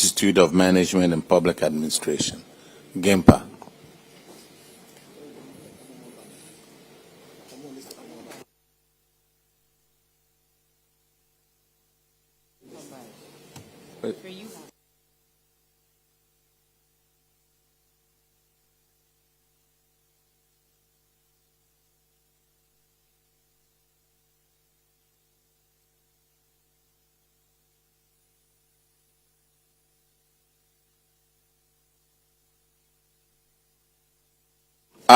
Institute of Management and Public Administration, GIMPA.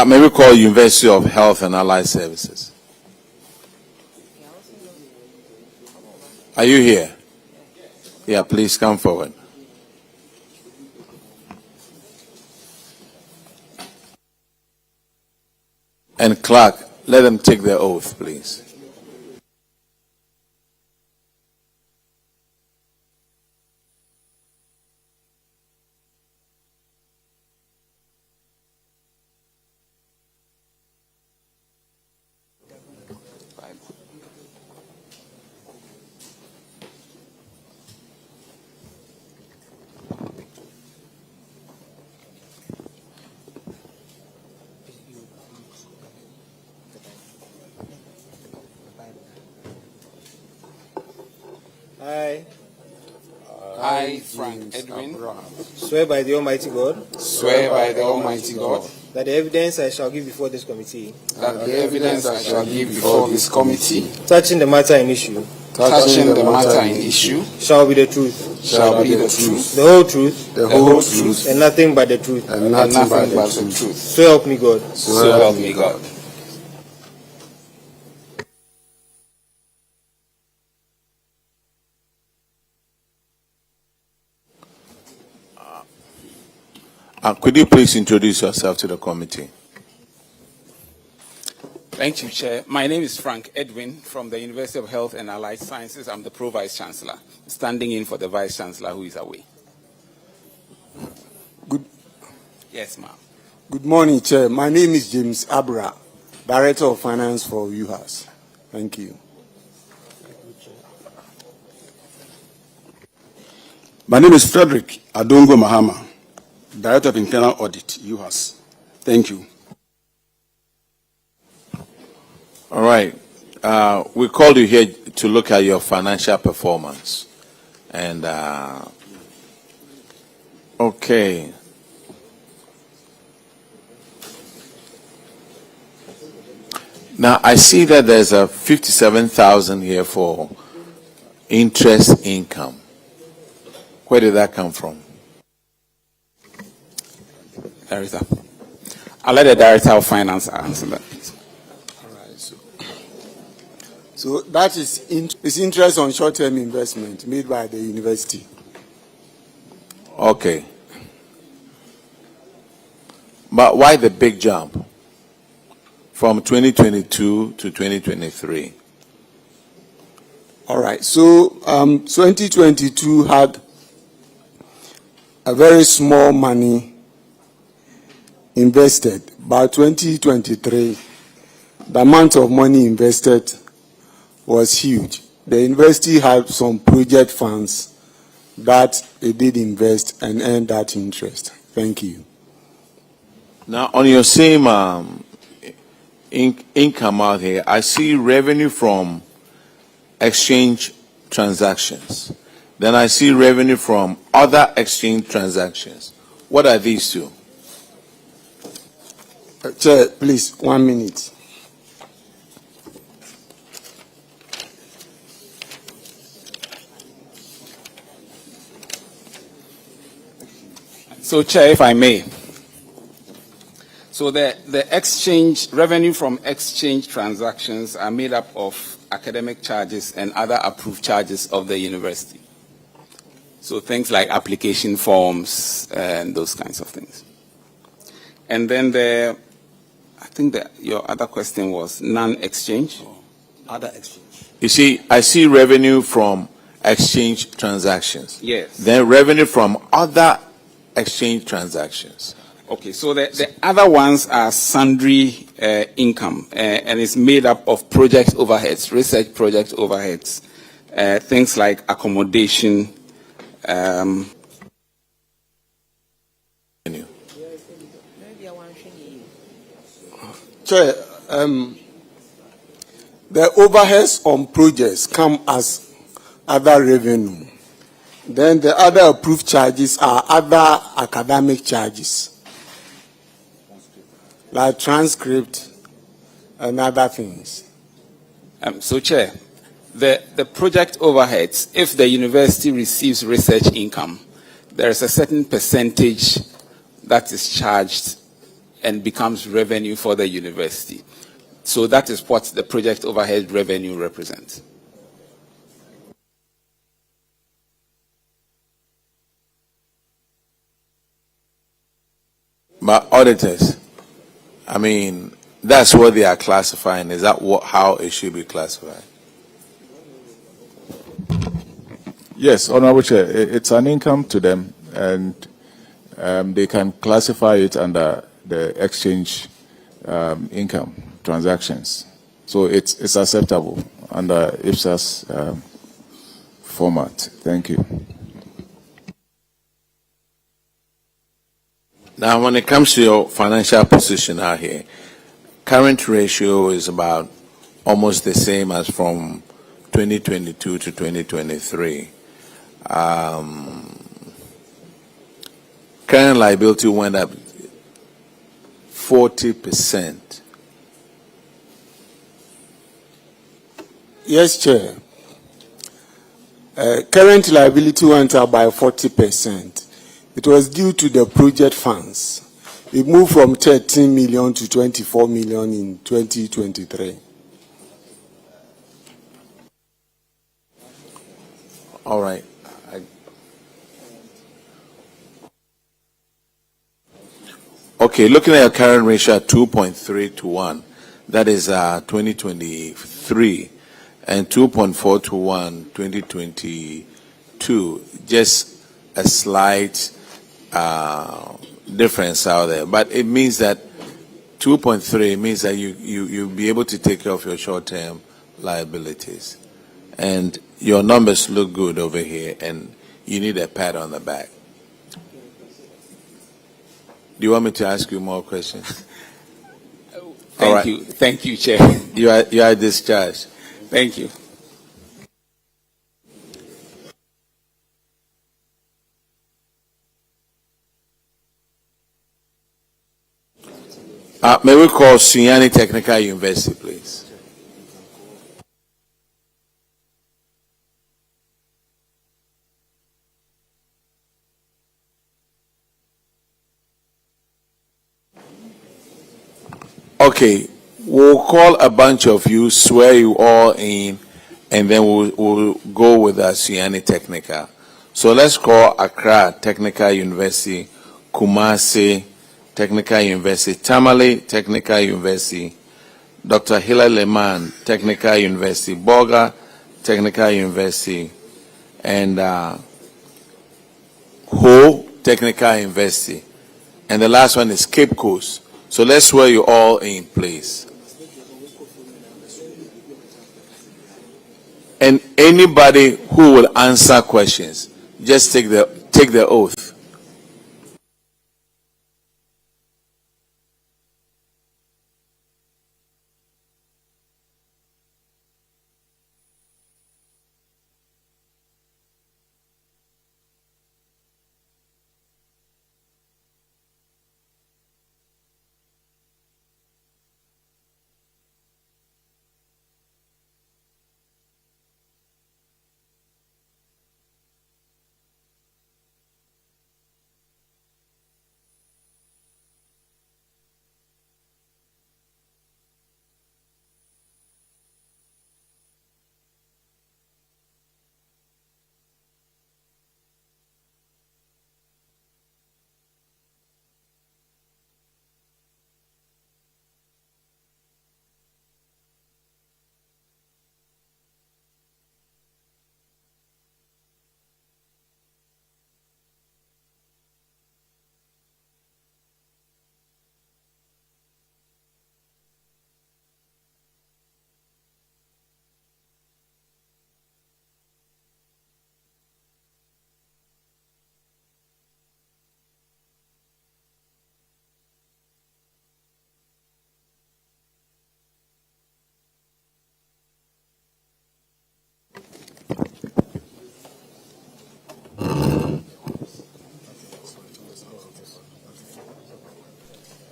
May we call University of Health and Allied Services? Are you here? Yeah, please come forward. And clerk, let them take their oath, please. I, Frank Edwin, swear by the Almighty God swear by the Almighty God that the evidence I shall give before this committee that the evidence I shall give before this committee touching the matter in issue shall be the truth, the whole truth, and nothing but the truth. So help me God. So help me God. Could you please introduce yourself to the committee? Thank you, Chair. My name is Frank Edwin from the University of Health and Allied Sciences. I'm the Pro-Vice Chancellor, standing in for the Vice Chancellor who is away. Yes, ma'am. Good morning, Chair. My name is James Abra, Director of Finance for UHAS. Thank you. My name is Frederick Adongo Mahama, Director of Internal Audit, UHAS. Thank you. All right. We called you here to look at your financial performance. And, okay. Now, I see that there's a 57,000 here for interest income. Where did that come from? Director. I'll let the Director of Finance answer that, please. All right. So that is interest on short-term investment made by the university. Okay. But why the big jump from 2022 to 2023? All right. So 2022 had a very small money invested. By 2023, the amount of money invested was huge. The university had some project funds that it did invest and earn that interest. Thank you. Now, on your same income out here, I see revenue from exchange transactions. Then I see revenue from other exchange transactions. What are these two? Chair, please, 1 minute. So, Chair, if I may. So the exchange revenue from exchange transactions are made up of academic charges and other approved charges of the university. So things like application forms and those kinds of things. And then I think your other question was non-exchange. Other exchange. You see, I see revenue from exchange transactions. Yes. Then revenue from other exchange transactions. Okay, so the other ones are sundry income, and it's made up of project overheads, research project overheads, things like accommodation, Chair, the overheads on projects come as other revenue. Then the other approved charges are other academic charges, like transcript and other things. So, Chair, the project overheads, if the university receives research income, there is a certain percentage that is charged and becomes revenue for the university. So that is what the project overhead revenue represents. But auditors, I mean, that's what they are classifying. Is that how it should be classified? Yes, Honorable Chair, it's an income to them, and they can classify it under the exchange income transactions. So it's acceptable under IPSAS format. Thank you. Now, when it comes to your financial position out here, current ratio is about almost the same as from 2022 to 2023. Current liability went up 40%. Yes, Chair. Current liability went up by 40%. It was due to the project funds. It moved from 13 million to 24 million in 2023. All right. Okay, looking at your current ratio at 2.3 to 1, that is 2023, and 2.4 to 1, 2022. Just a slight difference out there, but it means that 2.3 means that you'll be able to take care of your short-term liabilities, and your numbers look good over here, and you need a pat on the back. Do you want me to ask you more questions? Thank you. Thank you, Chair. You are discharged. Thank you. May we call Sunyani Technical University, please? Okay, we'll call a bunch of you, swear you all in, and then we'll go with Sunyani Technical. So let's call Accra Technical University, Kumasi Technical University, Tamale Technical University, Dr. Hila Leman Technical University, Boga Technical University, and Ho Technical University. And the last one is Cape Coast. So let's swear you all in, please. And anybody who will answer questions, just take the oath.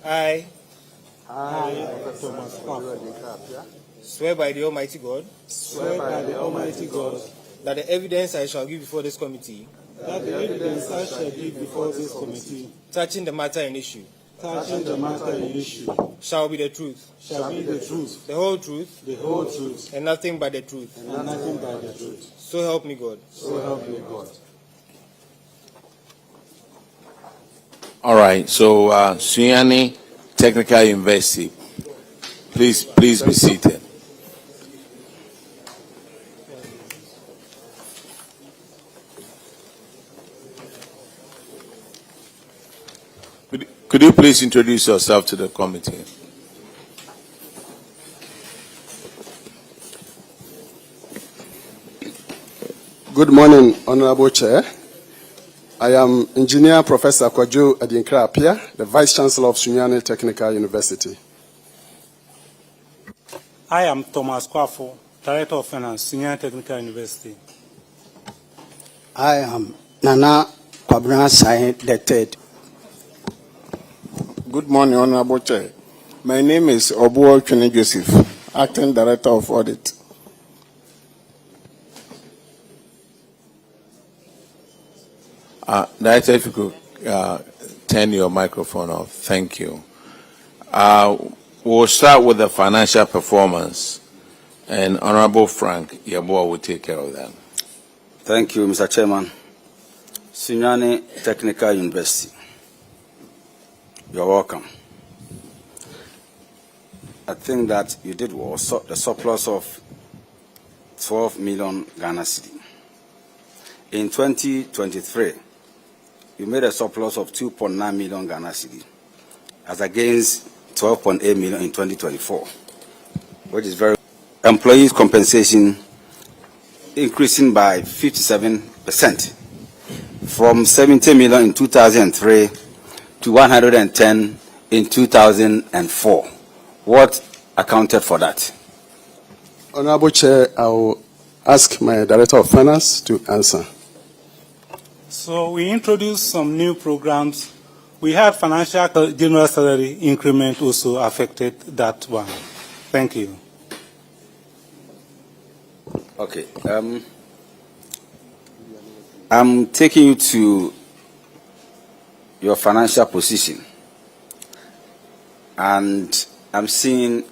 I Thomas Kwafo, swear by the Almighty God swear by the Almighty God that the evidence I shall give before this committee that the evidence I shall give before this committee touching the matter in issue touching the matter in issue shall be the truth, shall be the truth, the whole truth, the whole truth, and nothing but the truth. and nothing but the truth. So help me God. So help me God. All right, so Sunyani Technical University, please be seated. Could you please introduce yourself to the committee? Good morning, Honorable Chair. I am Engineer Professor Kwajo Adinkra Apia, the Vice Chancellor of Sunyani Technical University. I am Thomas Kwafo, Director of Finance, Sunyani Technical University. I am Nana Kwabena Sai III. Good morning, Honorable Chair. My name is Obuo Chune Joseph, Acting Director of Audit. Director, if you could turn your microphone off. Thank you. We'll start with the financial performance, and Honorable Frank Yeboah will take care of that. Thank you, Mr. Chairman. Sunyani Technical University. You're welcome. I think that you did well. The surplus of 12 million Ghana cedi. In 2023, you made a surplus of 2.9 million Ghana cedi, as against 12.8 million in 2024, which is very. Employees' compensation increasing by 57%, from 70 million in 2003 to 110 in 2004. What accounted for that? Honorable Chair, I will ask my Director of Finance to answer. So we introduced some new programs. We had financial general salary increment also affected that one. Thank you. Okay. I'm taking you to your financial position, and I'm seeing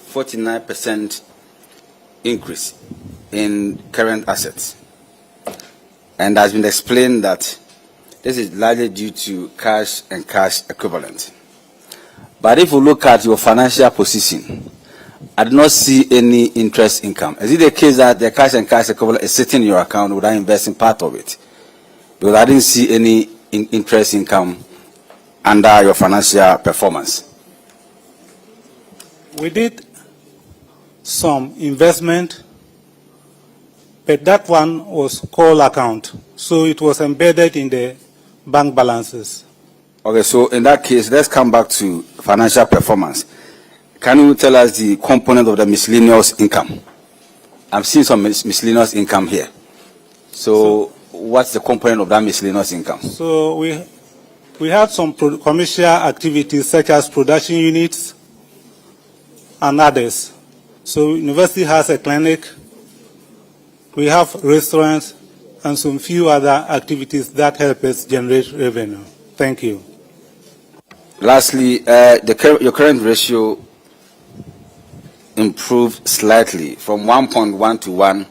49% increase in current assets. And has been explained that this is largely due to cash and cash equivalent. But if you look at your financial position, I do not see any interest income. Is it the case that the cash and cash equivalent is sitting in your account without investing part of it? Because I didn't see any interest income under your financial performance. We did some investment, but that one was call account, so it was embedded in the bank balances. Okay, so in that case, let's come back to financial performance. Can you tell us the component of the miscellaneous income? I'm seeing some miscellaneous income here. So what's the component of that miscellaneous income? So we had some commercial activities such as production units and others. So university has a clinic, we have restaurants, and some few other activities that help us generate revenue. Thank you. Lastly, your current ratio improved slightly from 1.1 to 1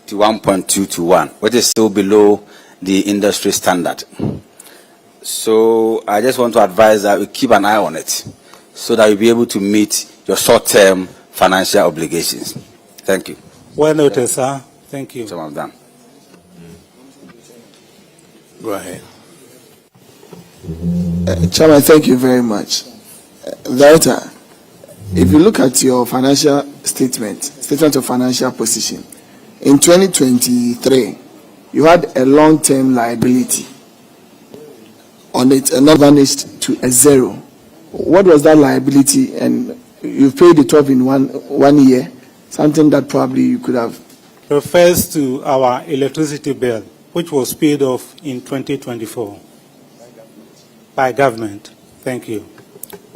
to 1.2 to 1, which is still below the industry standard. So I just want to advise that we keep an eye on it so that you'll be able to meet your short-term financial obligations. Thank you. Well noted, sir. Thank you. So I'm done. Go ahead. Chairman, thank you very much. Director, if you look at your financial statement of financial position, in 2023, you had a long-term liability on it and not vanished to a zero. What was that liability? And you paid it off in one year, something that probably you could have. Refers to our electricity bill, which was paid off in 2024 by government. Thank you.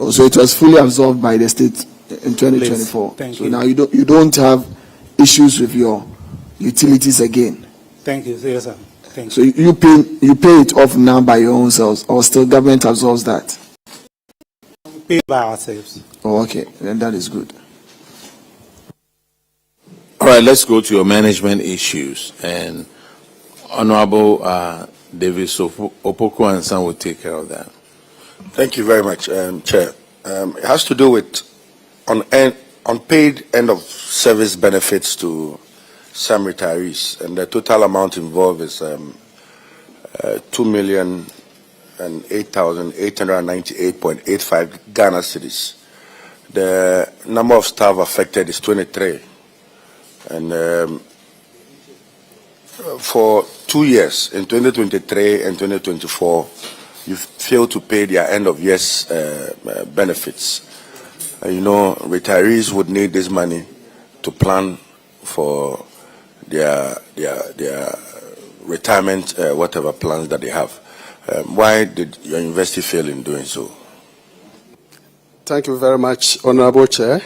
Oh, so it was fully absorbed by the state in 2024. Please. Thank so you. now you don't have issues with your utilities again. Thank you. Yes, sir. Thank So you pay it off now by your own selves, or still government absorbs that? you. Pay by ourselves. Oh, okay, then that is good. All right, let's go to your management issues. And Honorable David Opoko and Son will take care of that. Thank you very much, Chair. It has to do with unpaid end of service benefits to some retirees, and the total amount involved is 2,008,898.85 Ghana cedis. The number of staff affected is 23, and for 2 years, in 2023 and 2024, you failed to pay their end of year's benefits. You know, retirees would need this money to plan for their retirement, whatever plans that they have. Why did your university fail in doing so? Thank you very much, Honorable Chair.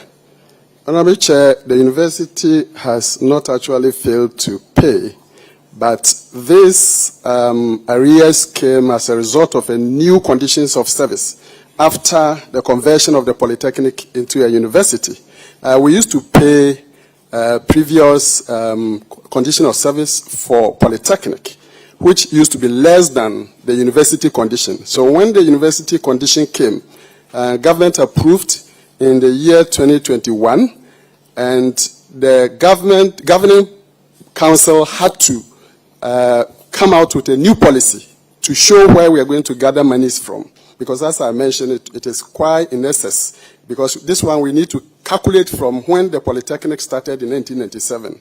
Honorable Chair, the university has not actually failed to pay, but this arrears came as a result of a new conditions of service after the conversion of the Polytechnic into a university. We used to pay previous condition of service for Polytechnic, which used to be less than the university condition. So when the university condition came, government approved in the year 2021, and the governing council had to come out with a new policy to show where we are going to gather monies from. Because as I mentioned, it is quite in excess. Because this one we need to calculate from when the Polytechnic started in 1997,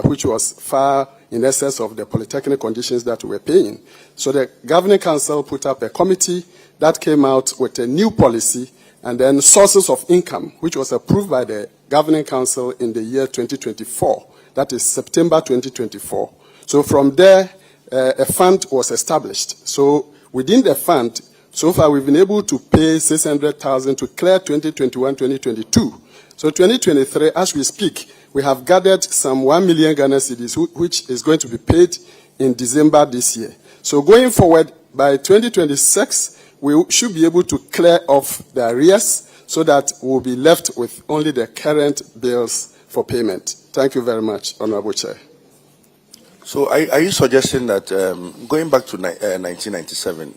which was far in excess of the Polytechnic conditions that we were paying. So the governing council put up a committee that came out with a new policy, and then sources of income, which was approved by the governing council in the year 2024. That is September 2024. So from there, a fund was established. So within the fund, so far we've been able to pay 600,000 to clear 2021-2022. So 2023, as we speak, we have gathered some 1 million Ghana cedis, which is going to be paid in December this year. So going forward, by 2026, we should be able to clear off the arrears so that we'll be left with only the current bills for payment. Thank you very much, Honorable Chair. So are you suggesting that going back to 1997,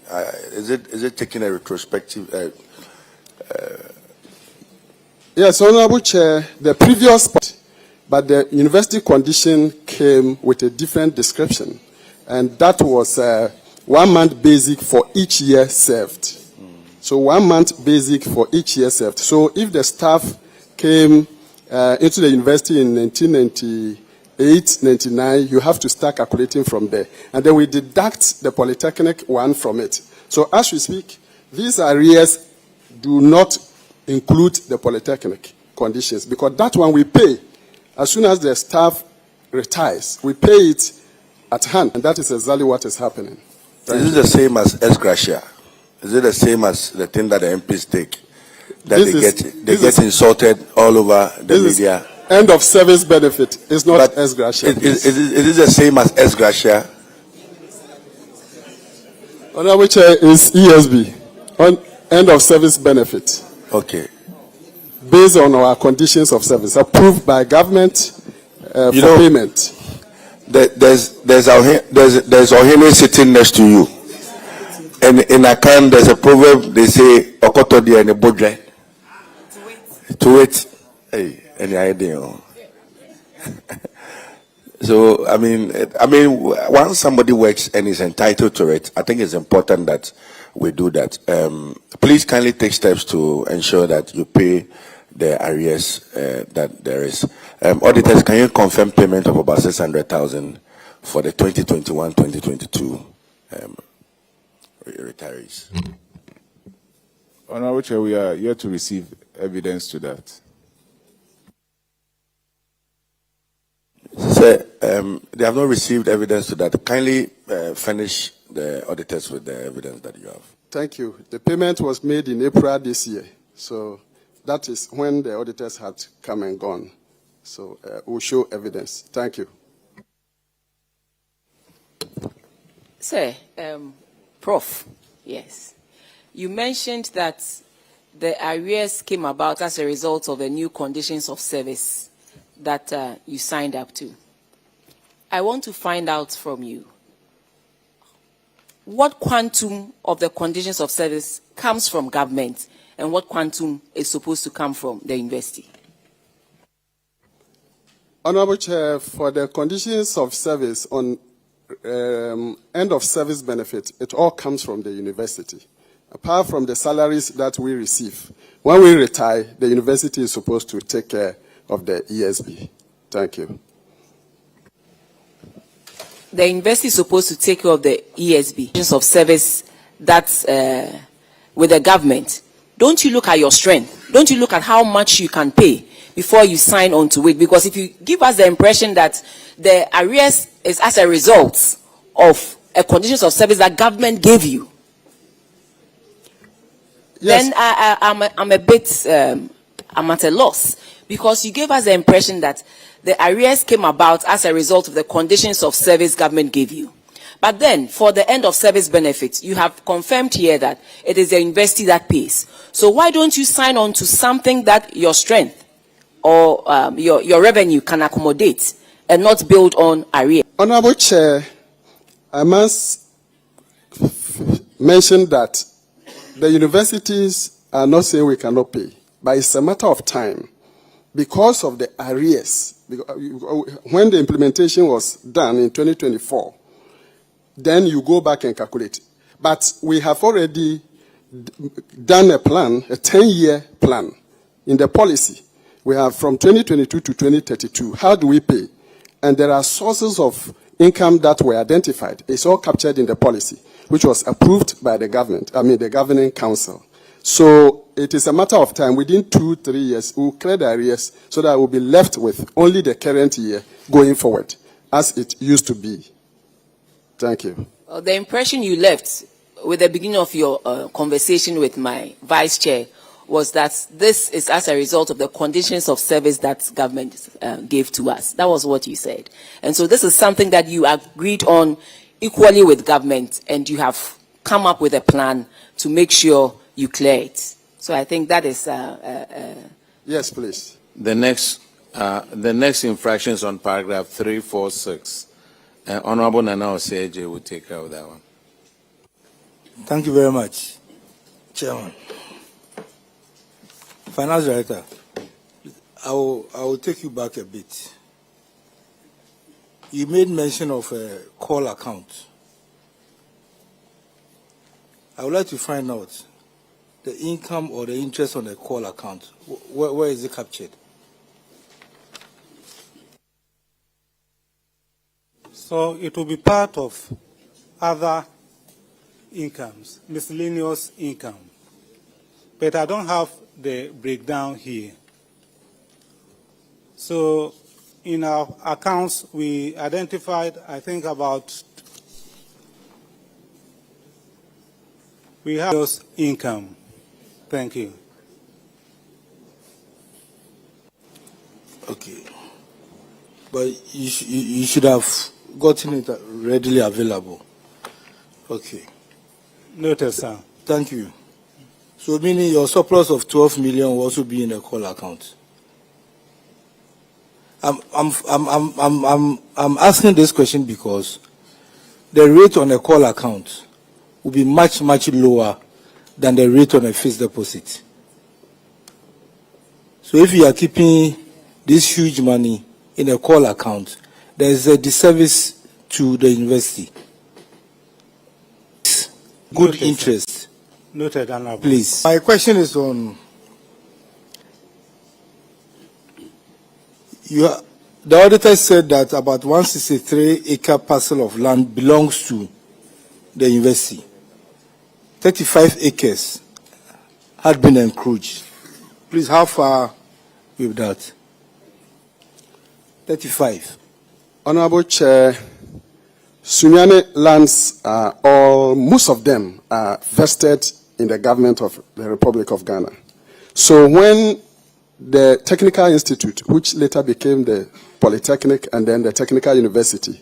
is it taking a retrospective? Yes, Honorable Chair, the previous, but the university condition came with a different description, and that was 1 month basic for each year served. So 1 month basic for each year served. So if the staff came into the university in 1998, 99, you have to start calculating from there. And then we deduct the Polytechnic one from it. So as we speak, these arrears do not include the Polytechnic conditions, because that one we pay as soon as the staff retires. We pay it at hand, and that is exactly what is happening. Is it the same as ex gratia? Is it the same as the thing that the MPs take? That they get insulted all over the media? End of service benefit. It's not ex gratia. Is it the same as ex gratia? Honorable Chair, is ESB, on end of service benefit. Okay. Based on our conditions of service, approved by government for payment. There's Ohene sitting next to you. And in Akan, there's a proverb, they say, Okoto di ene bodre. To it. Hey, any idea? So, I mean, once somebody works and is entitled to it, I think it's important that we do that. Please kindly take steps to ensure that you pay the arrears that there is. Auditors, can you confirm payment of about 600,000 for the 2021-2022 retirees? Honorable Chair, we are yet to receive evidence to that. Sir, they have not received evidence to that. Kindly furnish the auditors with the evidence that you have. Thank you. The payment was made in April this year. So that is when the auditors had come and gone. So we'll show evidence. Thank you. Sir, Prof, yes. You mentioned that the arrears came about as a result of the new conditions of service that you signed up to. I want to find out from you, what quantum of the conditions of service comes from government and what quantum is supposed to come from the university? Honorable Chair, for the conditions of service on end of service benefit, it all comes from the university. Apart from the salaries that we receive, when we retire, the university is supposed to take care of the ESB. Thank you. The university is supposed to take care of the ESB of service that's with the government. Don't you look at your strength? Don't you look at how much you can pay before you sign on to it? Because if you give us the impression that the arrears is as a result of a conditions of service that government gave you, yes, then I'm a bit, I'm at a loss. Because you gave us the impression that the arrears came about as a result of the conditions of service government gave you. But then, for the end of service benefits, you have confirmed here that it is the university that pays. So why don't you sign on to something that your strength or your revenue can accommodate and not build on arrears? Honorable Chair, I must mention that the universities are not saying we cannot pay, but it's a matter of time. Because of the arrears, when the implementation was done in 2024, then you go back and calculate. But we have already done a plan, a 10-year plan in the policy. We have from 2022 to 2032. How do we pay? And there are sources of income that were identified. It's all captured in the policy, which was approved by the government, the governing council. So it is a matter of time. Within 2-3 years, we'll clear the arrears so that we'll be left with only the current year going forward, as it used to be. Thank you. Well, the impression you left with the beginning of your conversation with my vice chair was that this is as a result of the conditions of service that government gave to us. That was what you said. And so this is something that you agreed on equally with government, and you have come up with a plan to make sure you clear it. So I think that is... yes, please. The next infraction is on paragraph 346. Honorable Nana Oseje will take care of that one. Thank you very much, Chairman. Finance Director, I will take you back a bit. You made mention of a call account. I would like to find out the income or the interest on the call account. Where is it captured? So it will be part of other incomes, miscellaneous income. But I don't have the breakdown here. So in our accounts, we identified, I think, about we have those income. Thank you. Okay. But you should have gotten it readily available. Okay. Noted, sir. Thank you. So meaning your surplus of 12 million will also be in the call account. I'm asking this question because the rate on a call account will be much lower than the rate on a fixed deposit. So if you are keeping this huge money in a call account, there is a disservice to the university. Good Noted, interest. Sir. Noted, Honorable. Please. My question is on the auditor said that about 163-acre parcel of land belongs to the university. 35 acres had been encroached. Please, how far with that? 35. Honorable Chair, Sunyani lands most of them are vested in the government of the Republic of Ghana. So when the Technical Institute, which later became the Polytechnic and then the Technical University,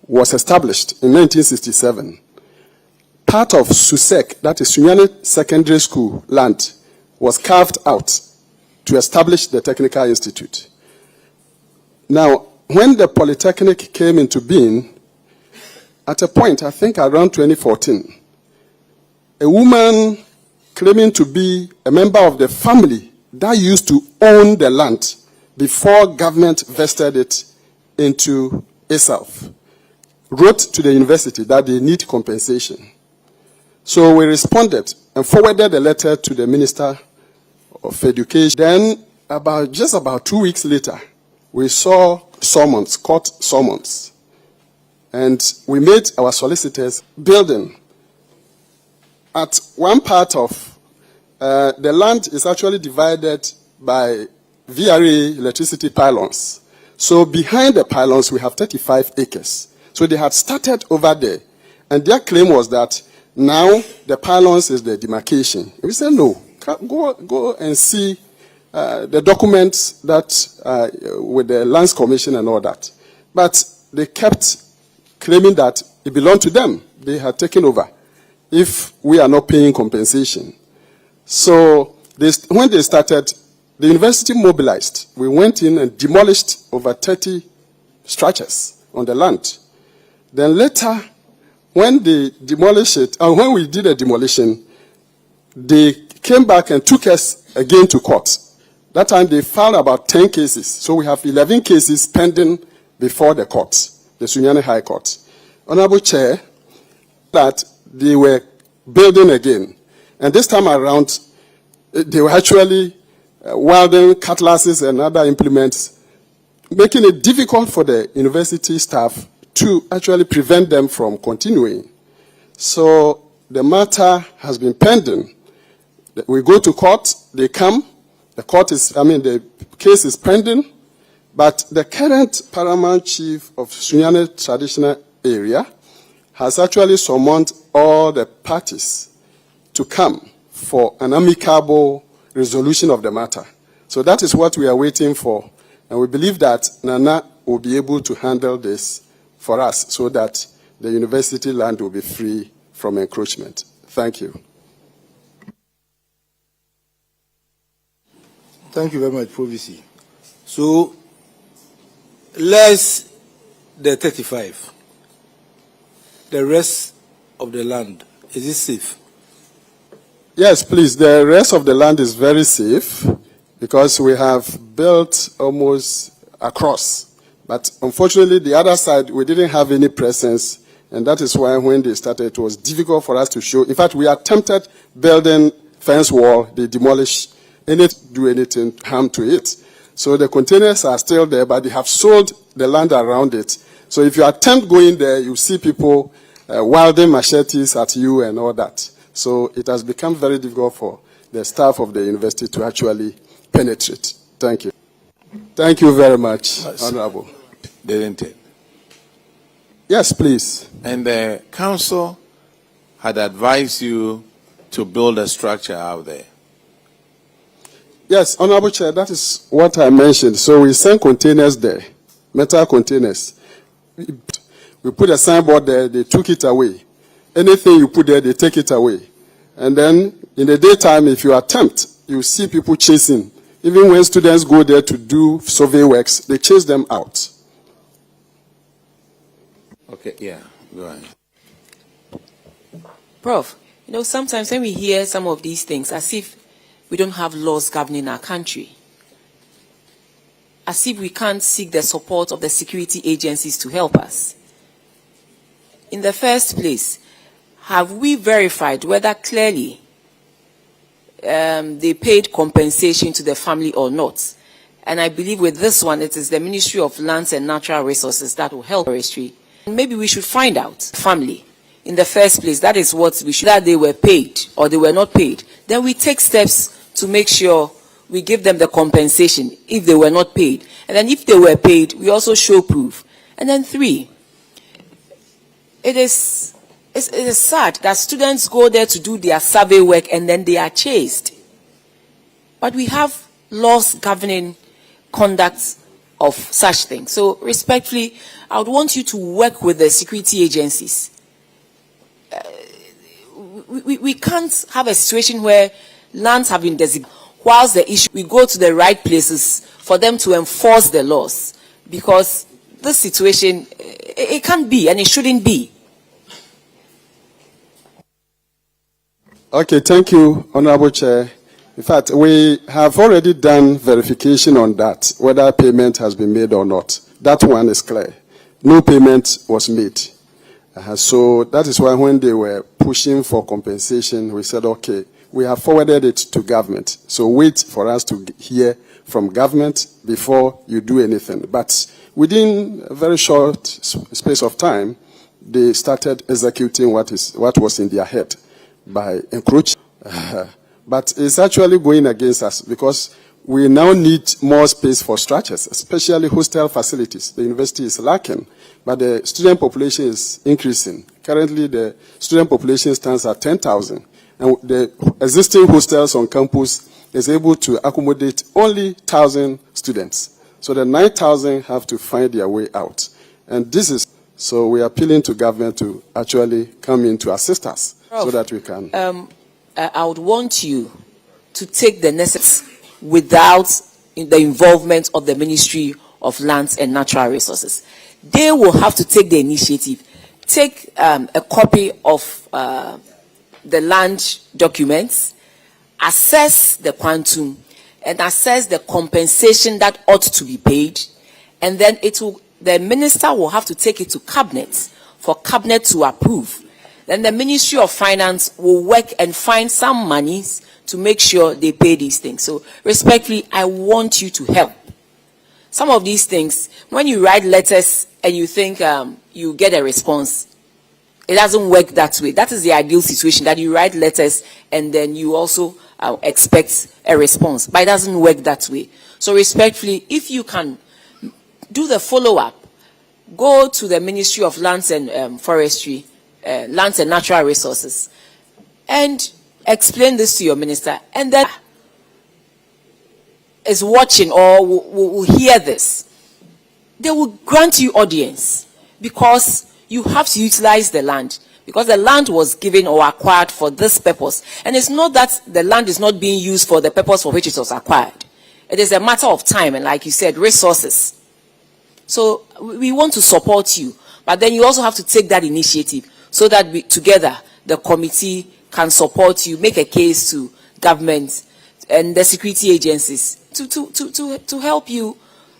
was established in 1967, part of SUSEC, that is Sunyani Secondary School land, was carved out to establish the Technical Institute. Now, when the Polytechnic came into being, at a point, I think around 2014, a woman claiming to be a member of the family that used to own the land before government vested it into itself, wrote to the university that they need compensation. So we responded and forwarded the letter to the Minister of Education. Then, just about 2 weeks later, we saw summons, court summons. And we made our solicitors building. At one part of the land is actually divided by VRA electricity pylons. So behind the pylons, we have 35 acres. So they had started over there. And their claim was that now the pylons is the demarcation. We said, no, go and see the documents that with the Lands Commission and all that. But they kept claiming that it belonged to them. They had taken over if we are not paying compensation. So when they started, the university mobilized. We went in and demolished over 30 structures on the land. Then later, when they demolished it, and when we did a demolition, they came back and took us again to court. That time they filed about 10 cases. So we have 11 cases pending before the court, the Sunyani High Court. Honorable Chair, that they were building again. And this time around, they were actually welding cutlasses and other implements, making it difficult for the university staff to actually prevent them from continuing. So the matter has been pending. We go to court, they come, the case is pending, but the current paramount chief of Sunyani traditional area has actually summoned all the parties to come for an amicable resolution of the matter. So that is what we are waiting for. And we believe that Nana will be able to handle this for us so that the university land will be free from encroachment. Thank you. Thank you very much, Provisy. So, less the 35. The rest of the land, is it safe? Yes, please. The rest of the land is very safe because we have built almost across. But unfortunately, the other side, we didn't have any presence. And that is why when they started, it was difficult for us to show. In fact, we attempted building fence wall. They demolished. Didn't do anything harm to it. So the containers are still there, but they have sold the land around it. So if you attempt going there, you see people wielding machetes at you and all that. So it has become very difficult for the staff of the university to actually penetrate. Thank you. Thank you very much, Honorable. Didn't it? Yes, please. And the council had advised you to build a structure out there. Yes, Honorable Chair, that is what I mentioned. So we sent containers there, metal containers. We put a signboard there, they took it away. Anything you put there, they take it away. And then in the daytime, if you attempt, you see people chasing. Even when students go there to do survey works, they chase them out. Okay, yeah, go ahead. Prof, sometimes when we hear some of these things, as if we don't have laws governing our country, as if we can't seek the support of the security agencies to help us. In the first place, have we verified whether clearly they paid compensation to the family or not? And I believe with this one, it is the Ministry of Lands and Natural Resources that will help forestry. Maybe we should find out, family, in the first place, that is what we should, that they were paid or they were not paid. Then we take steps to make sure we give them the compensation if they were not paid. And then if they were paid, we also show proof. And then 3, it is sad that students go there to do their survey work and then they are chased. but we have laws governing conduct of such things. So respectfully, I would want you to work with the security agencies. We can't have a situation where lands have been designated, whilst the issue, we go to the right places for them to enforce the laws, because this situation, it can't be and it shouldn't be. Okay, thank you, Honorable Chair. In fact, we have already done verification on that, whether payment has been made or not. That one is clear. No payment was made. So that is why when they were pushing for compensation, we said, okay, we have forwarded it to government. So wait for us to hear from government before you do anything. But within a very short space of time, they started executing what was in their head by encroaching. But it's actually going against us because we now need more space for structures, especially hostel facilities. The university is lacking, but the student population is increasing. Currently, the student population stands at 10,000, and the existing hostels on campus is able to accommodate only 1,000 students. So the 9,000 have to find their way out. And this is, so we are appealing to government to actually come in to assist us so that we can. I would want you to take the necessary without the involvement of the Ministry of Lands and Natural Resources. They will have to take the initiative. Take a copy of the land documents, assess the quantum, and assess the compensation that ought to be paid, and then the minister will have to take it to cabinet for cabinet to approve. Then the Ministry of Finance will work and find some monies to make sure they pay these things. So respectfully, I want you to help. Some of these things, when you write letters and you think you get a response, it doesn't work that way. That is the ideal situation, that you write letters and then you also expect a response. But it doesn't work that way. So respectfully, if you can do the follow-up, go to the Ministry of Lands and Forestry, Lands and Natural Resources, and explain this to your minister, and then is watching or will hear this, they will grant you audience, because you have to utilize the land, because the land was given or acquired for this purpose. And it's not that the land is not being used for the purpose for which it was acquired. It is a matter of time and, like you said, resources. So we want to support you, but then you also have to take that initiative so that we, together, the committee can support you, make a case to government and the security agencies to help you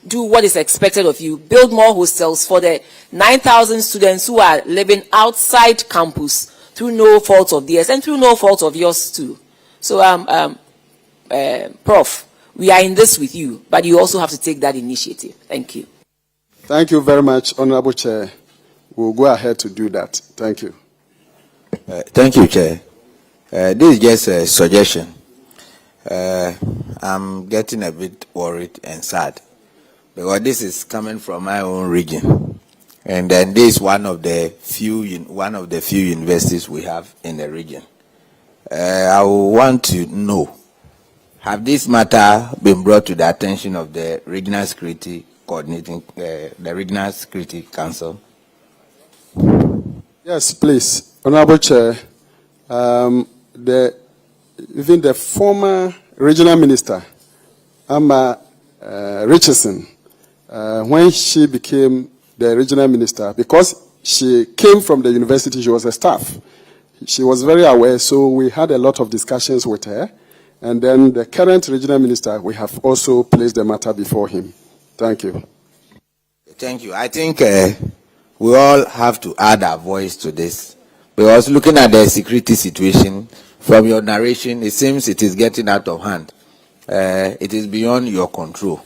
do what is expected of you. Build more hostels for the 9,000 students who are living outside campus through no fault of theirs and through no fault of yours too. So, Prof, we are in this with you, but you also have to take that initiative. Thank you. Thank you very much, Honorable Chair. We'll go ahead to do that. Thank you. Thank you, Chair. This is just a suggestion. I'm getting a bit worried and sad because this is coming from my own region, and then this is one of the few universities we have in the region. I want to know: have this matter been brought to the attention of the Regional Security Coordinating, the Regional Security Council? Yes, please, Honorable Chair. Even the former regional minister, Amma Richardson, when she became the regional minister, because she came from the university, she was a staff. She was very aware, so we had a lot of discussions with her. And then the current regional minister, we have also placed the matter before him. Thank you. Thank you. I think we all have to add our voice to this, because looking at the security situation, from your narration, it seems it is getting out of hand. It is beyond your control.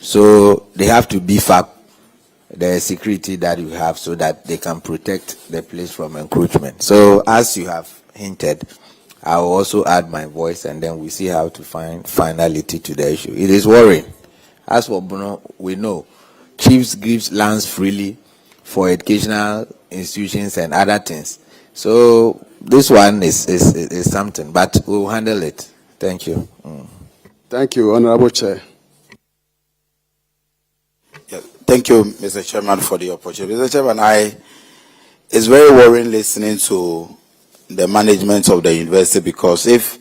So they have to beef up the security that you have so that they can protect the place from encroachment. So as you have hinted, I will also add my voice, and then we see how to find finality to the issue. It is worrying. As for Bruno, we know chiefs gives lands freely for educational institutions and other things. So this one is something, but we'll handle it. Thank you. Thank you, Honorable Chair. Yeah, thank you, Mr. Chairman, for the opportunity. Mr. Chairman, it's very worrying listening to the management of the university, because if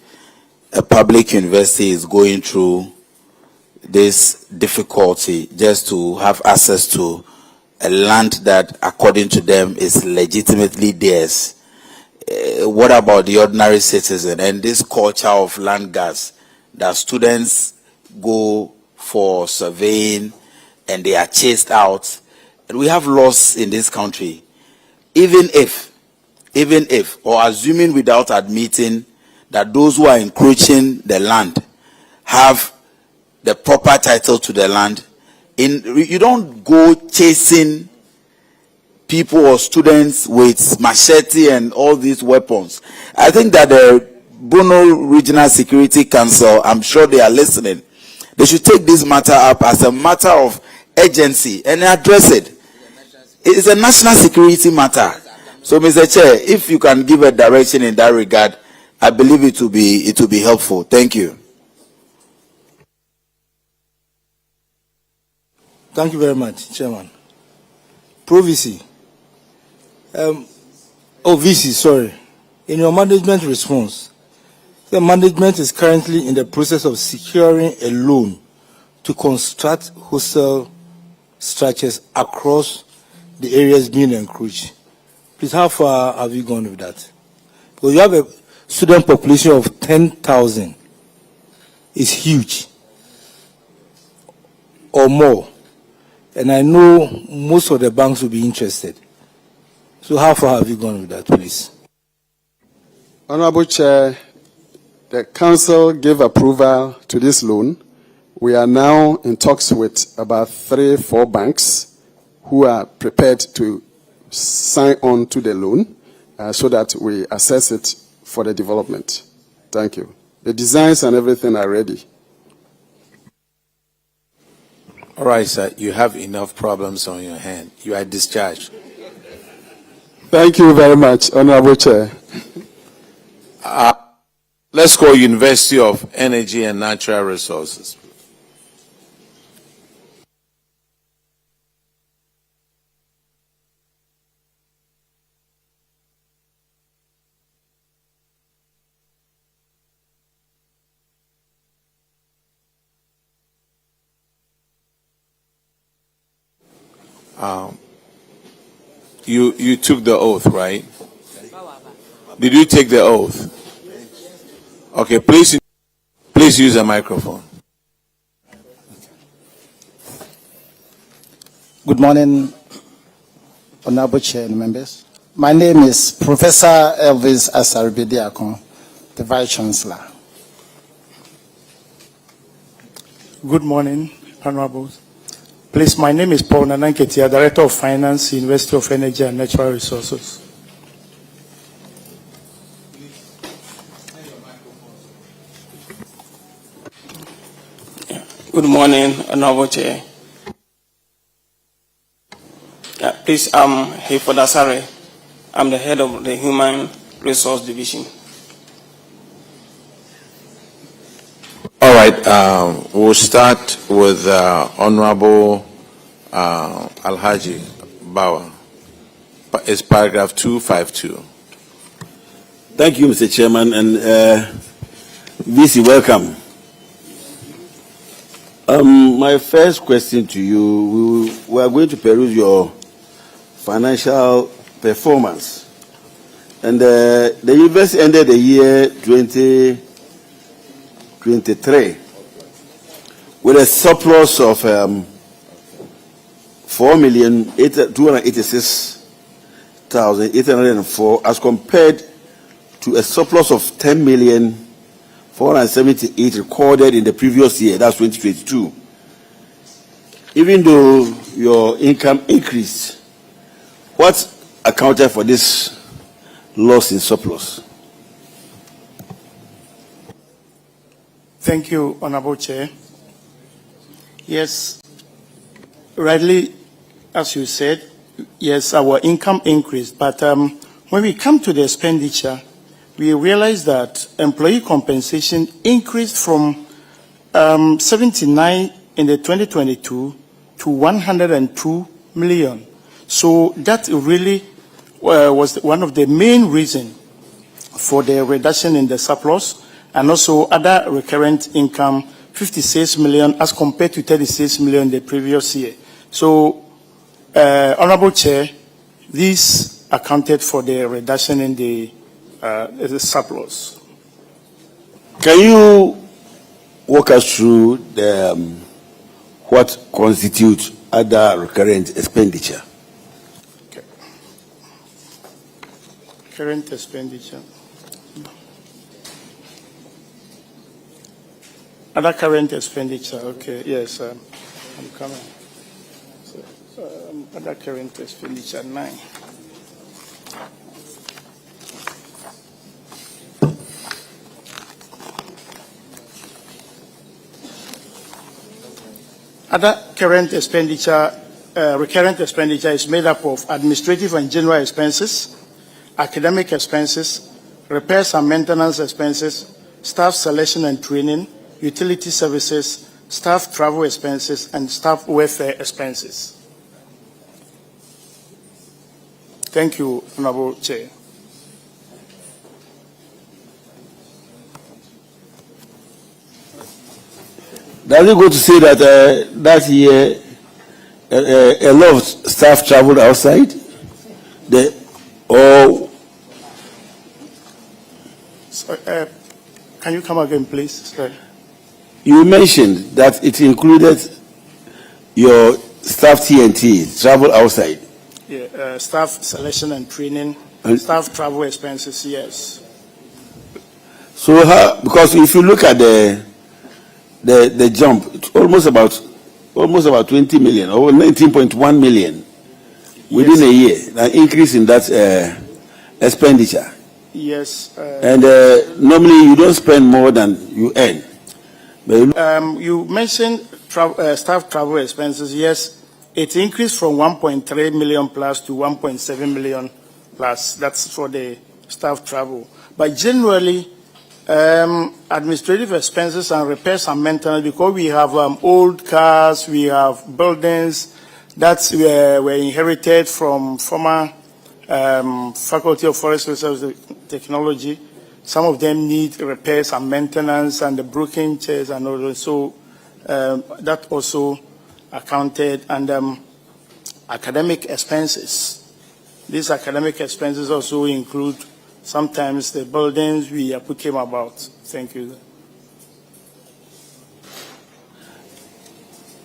a public university is going through this difficulty just to have access to a land that, according to them, is legitimately theirs, what about the ordinary citizen and this culture of land gas that students go for surveying and they are chased out? And we have laws in this country. Even if, or assuming without admitting that those who are encroaching the land have the proper title to the land, you don't go chasing people or students with machete and all these weapons. I think that the Bono Regional Security Council, I'm sure they are listening, they should take this matter up as a matter of urgency and address it. It is a national security matter. So, Mr. Chair, if you can give a direction in that regard, I believe it will be helpful. Thank you. Thank you very much, Chairman. VC, sorry. In your management response, the management is currently in the process of securing a loan to construct hostel structures across the areas being encroached. Please, how far have you gone with that? Because you have a student population of 10,000. It's huge. Or more. And I know most of the banks will be interested. So how far have you gone with that, please? Honorable Chair, the Council gave approval to this loan. We are now in talks with about 3-4 banks who are prepared to sign on to the loan so that we assess it for the development. Thank you. The designs and everything are ready. All right, sir. You have enough problems on your hand. You are discharged. Thank you very much, Honorable Chair. Let's call University of Energy and Natural Resources. You took the oath, right? Did you take the oath? Okay, please use a microphone. Good morning, Honorable Chair and members. My name is Professor Elvis Asaribediakon, the Vice Chancellor. Good morning, Honorables. Please, my name is Paul Nananketia, Director of Finance, University of Energy and Natural Resources. Good morning, Honorable Chair. Please, I'm Hefo Dasare. I'm the head of the Human Resource Division. All right, we'll start with Honorable Alhaji Bawa. It's paragraph 252. Thank you, Mr. Chairman, and VC, welcome. My first question to you, we are going to peruse your financial performance. And the university ended the year 2023 with a surplus of 4,286,804 as compared to a surplus of 10,478 recorded in the previous year, that's 2022. Even though your income increased, what accounted for this loss in surplus? Thank you, Honorable Chair. Yes, rightly, as you said, yes, our income increased, but when we come to the expenditure, we realize that employee compensation increased from 79 in the 2022 to 102 million. So that really was one of the main reasons for the reduction in the surplus, and also other recurrent income, 56 million as compared to 36 million the previous year. So, Honorable Chair, this accounted for the reduction in the surplus. Can you walk us through the, what constitutes other recurrent expenditure? Okay. Current expenditure. Other current expenditure, okay, yes, I'm coming. So, other current expenditure, 9. Other current expenditure, recurrent expenditure is made up of administrative and general expenses, academic expenses, repairs and maintenance expenses, staff selection and training, utility services, staff travel expenses, and staff welfare expenses. Thank you, Honorable Chair. Does it go to say that that year a lot of staff traveled outside? So, can you come again, please? Sorry. You mentioned that it included your staff TNT, travel outside. Yeah, staff selection and training, staff travel expenses, yes. So, because if you look at the jump, it's almost about 20 million or 19.1 million within a year, an increase in that expenditure. Yes. And normally you don't spend more than you earn. You mentioned staff travel expenses. Yes, it increased from 1.3 million plus to 1.7 million plus. That's for the staff travel. But generally, administrative expenses and repairs and maintenance, because we have old cars, we have buildings that were inherited from former Faculty of Forest Research and Technology. Some of them need repairs and maintenance and the broken chairs and all that. So that also accounted. And academic expenses. These academic expenses also include sometimes the buildings we are talking about. Thank you.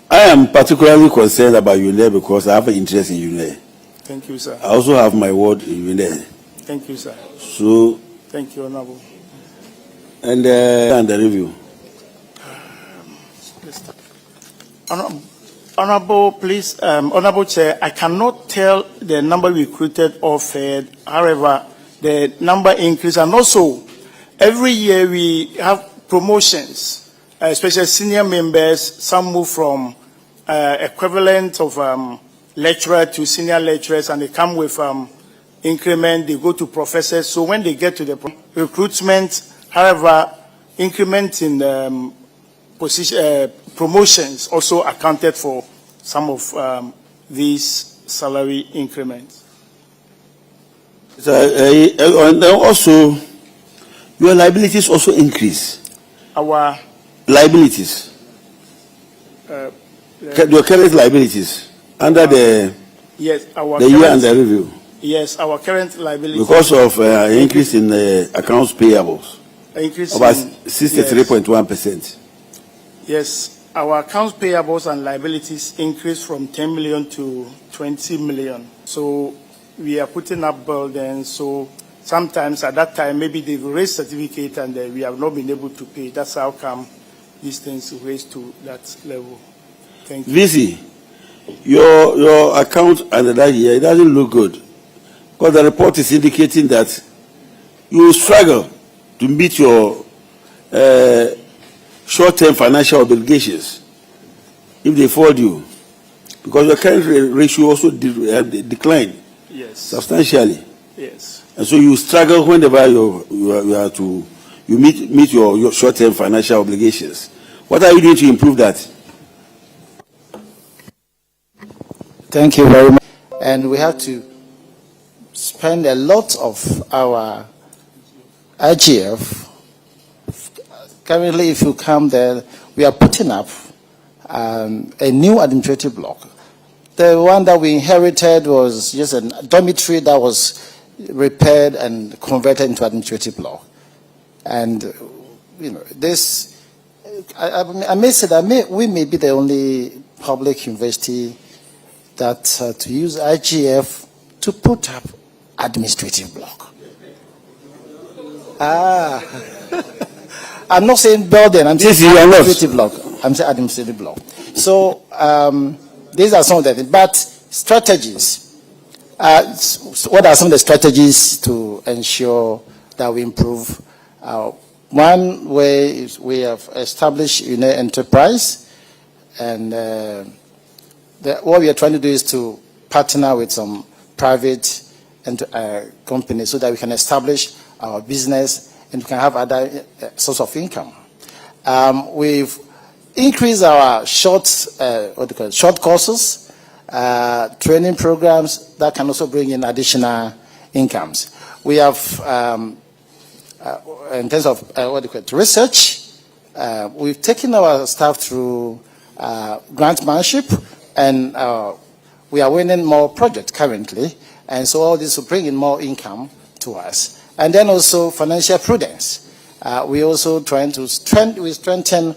I am particularly concerned about UNE because I have an interest in UNE. Thank you, sir. I also have my word in UNE. Thank you, sir. So. Thank you, Honorable. And the review. Honorable, please, Honorable Chair, I cannot tell the number recruited or fed. However, the number increase, and also every year we have promotions, especially senior members. Some move from equivalent of lecturer to senior lecturers, and they come with increment. They go to professors. So when they get to the recruitment, however, increment in promotions also accounted for some of these salary increments. And also, your liabilities also increase. Our liabilities, your current liabilities under the yes, our the year and the review. Yes, our current liabilities because of increase in accounts payables. Increase about 63.1%. Yes, our accounts payables and liabilities increased from 10 million to 20 million. So we are putting up burdens. So sometimes at that time, maybe they've raised certificate and we have not been able to pay. That's how come these things raised to that level. Thank you. VC, your account under that year, it doesn't look good. Because the report is indicating that you will struggle to meet your short-term financial obligations if they fall due. Because your current ratio also declined substantially. Yes. And so you struggle whenever you have to meet your short-term financial obligations. What are you doing to improve that? Thank you very much. And we have to spend a lot of our IGF. Currently, if you come there, we are putting up a new administrative block. The one that we inherited was just a dormitory that was repaired and converted into administrative block. And, this, I may say that we may be the only public university that to use IGF to put up administrative block. I'm not saying building, I'm saying administrative block. I'm saying administrative block. So these are some of the things. But strategies. What are some of the strategies to ensure that we improve? One way is we have established enterprise, and what we are trying to do is to partner with some private companies so that we can establish our business and we can have other source of income. We've increased our short courses, training programs that can also bring in additional incomes. We have, in terms of research, we've taken our staff through grantmanship, and we are winning more projects currently, and so all this will bring in more income to us. And then also financial prudence. We're also trying to strengthen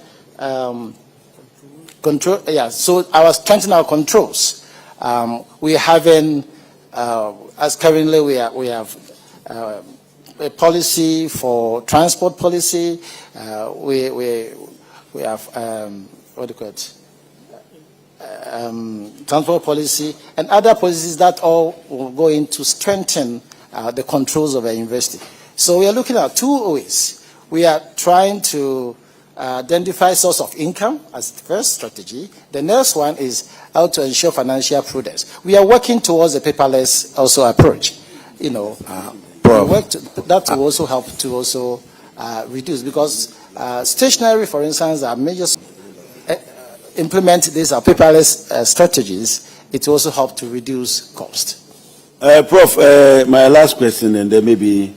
control. Yeah, so strengthen our controls. We're having, as currently we have a policy for transport policy. We have transport policy and other policies that all will go in to strengthen the controls of a university. So we are looking at two ways. We are trying to identify source of income as the first strategy. The next one is how to ensure financial prudence. We are working towards a paperless also approach. That will also help to also reduce, because stationery, for instance, are major. Implement these paperless strategies. It will also help to reduce cost. Prof, my last question, and then maybe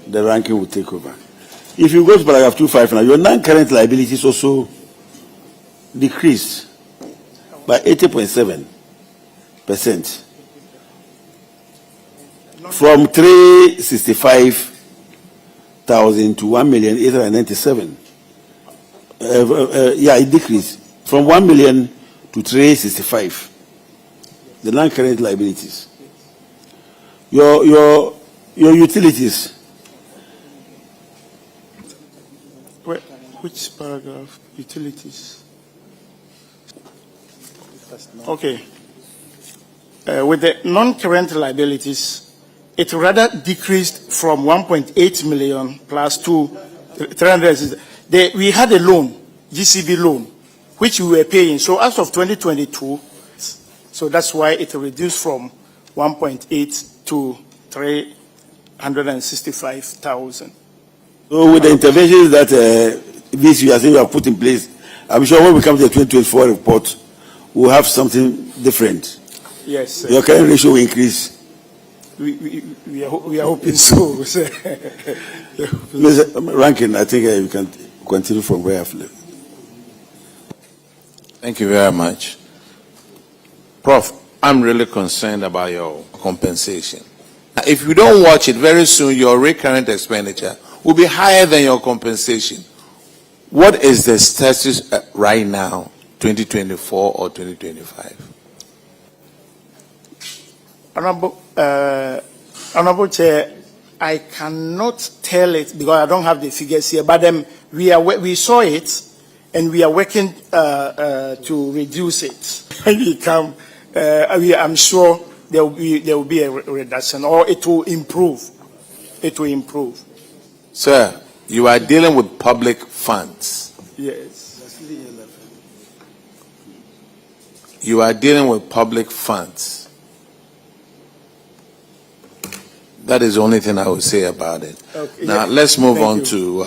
the ranking will take over. If you go to paragraph 2.5 now, your non-current liabilities also decreased by 80.7%. From 365,000 to 1,897,000. It decreased from 1 million to 365. The non-current liabilities. Your utilities. Which paragraph? Utilities. Okay. With the non-current liabilities, it rather decreased from 1.8 million plus to 300. We had a loan, GCB loan, which we were paying. So as of 2022, so that's why it reduced from 1.8 to 365,000. So with the interventions that this you have put in place, I'm sure when we come to the 2024 report, we'll have something different. Yes, sir. Your current ratio will increase. We are hoping so. Mr. Rankin, I think we can continue from where I've left. Thank you very much. Prof, I'm really concerned about your compensation. If you don't watch it, very soon your recurrent expenditure will be higher than your compensation. What is the status right now, 2024 or 2025? Honorable Chair, I cannot tell it because I don't have the figures here, but we saw it and we are working to reduce it. When we come, I'm sure there will be a reduction, or it will improve. It will improve. Sir, you are dealing with public funds. Yes. You are dealing with public funds. That is the only thing I would say about it. Okay, now, yeah. let's move Thank on you. to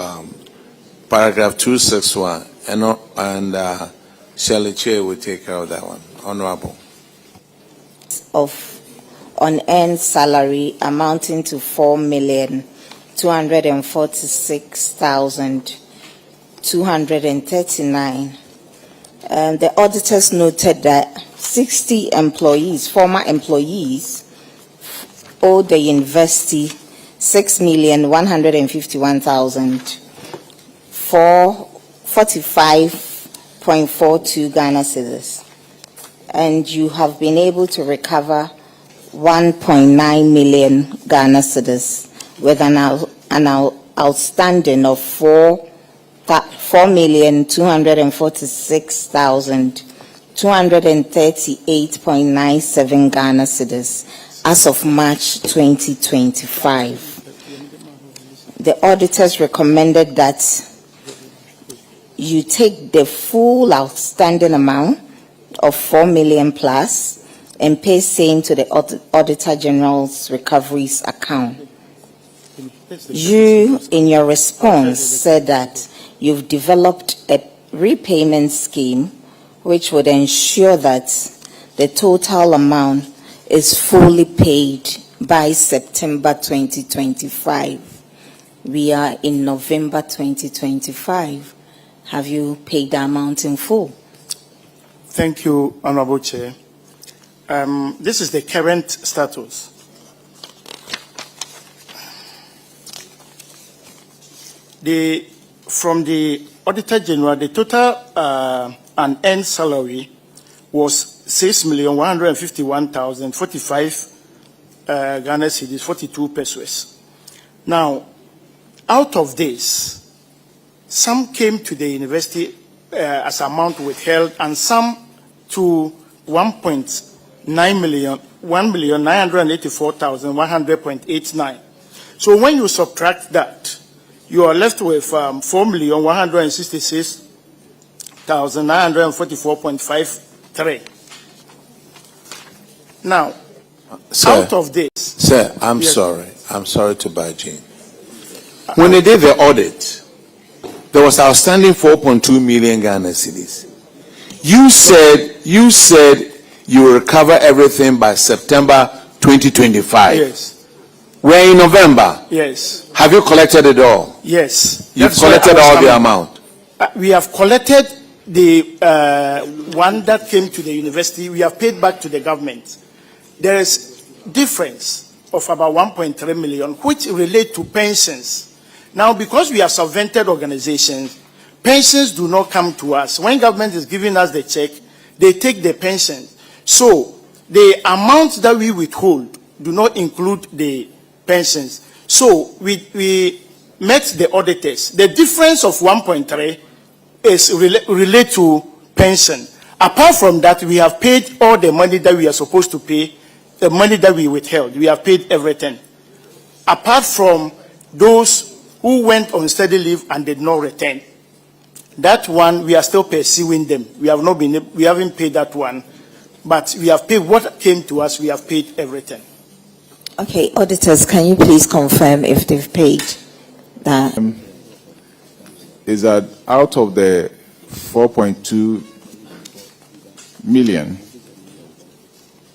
paragraph 261 and Shirley Chair will take care of that one. Honorable. Of unearned salary amounting to 4,246,239. The auditors noted that 60 employees, former employees, owed the university 6,151,445.42 Ghana cedis. And you have been able to recover 1.9 million Ghana cedis with an outstanding of 4,246,238.97 Ghana cedis as of March 2025. The auditors recommended that you take the full outstanding amount of 4 million plus and pay same to the Auditor General's recoveries account. You, in your response, said that you've developed a repayment scheme which would ensure that the total amount is fully paid by September 2025. We are in November 2025. Have you paid the amount in full? Thank you, Honorable Chair. This is the current status. From the Auditor General, the total unearned salary was 6,151,045 Ghana cedis, 42 pesos. Now, out of this, some came to the university as amount withheld, and some to 1,984,100.89. So when you subtract that, you are left with 4,166,944.53. Now, out of this... Sir, I'm sorry. I'm sorry to barge in. When they did the audit, there was outstanding 4.2 million Ghana cedis. You said you will recover everything by September 2025. Yes. We're in November. Yes. Have you collected it all? Yes. You've collected all the amount? We have collected the one that came to the university. We have paid back to the government. There is difference of about 1.3 million, which relate to pensions. Now, because we are subvented organizations, pensions do not come to us. When government is giving us the check, they take the pension. So the amounts that we withhold do not include the pensions. So we met the auditors. The difference of 1.3 is relate to pension. Apart from that, we have paid all the money that we are supposed to pay, the money that we withheld. We have paid everything. Apart from those who went on study leave and did not return. That one, we are still pursuing them. We haven't paid that one, but we have paid what came to us. We have paid everything. Okay, auditors, can you please confirm if they've paid that? Is that out of the 4.2 million,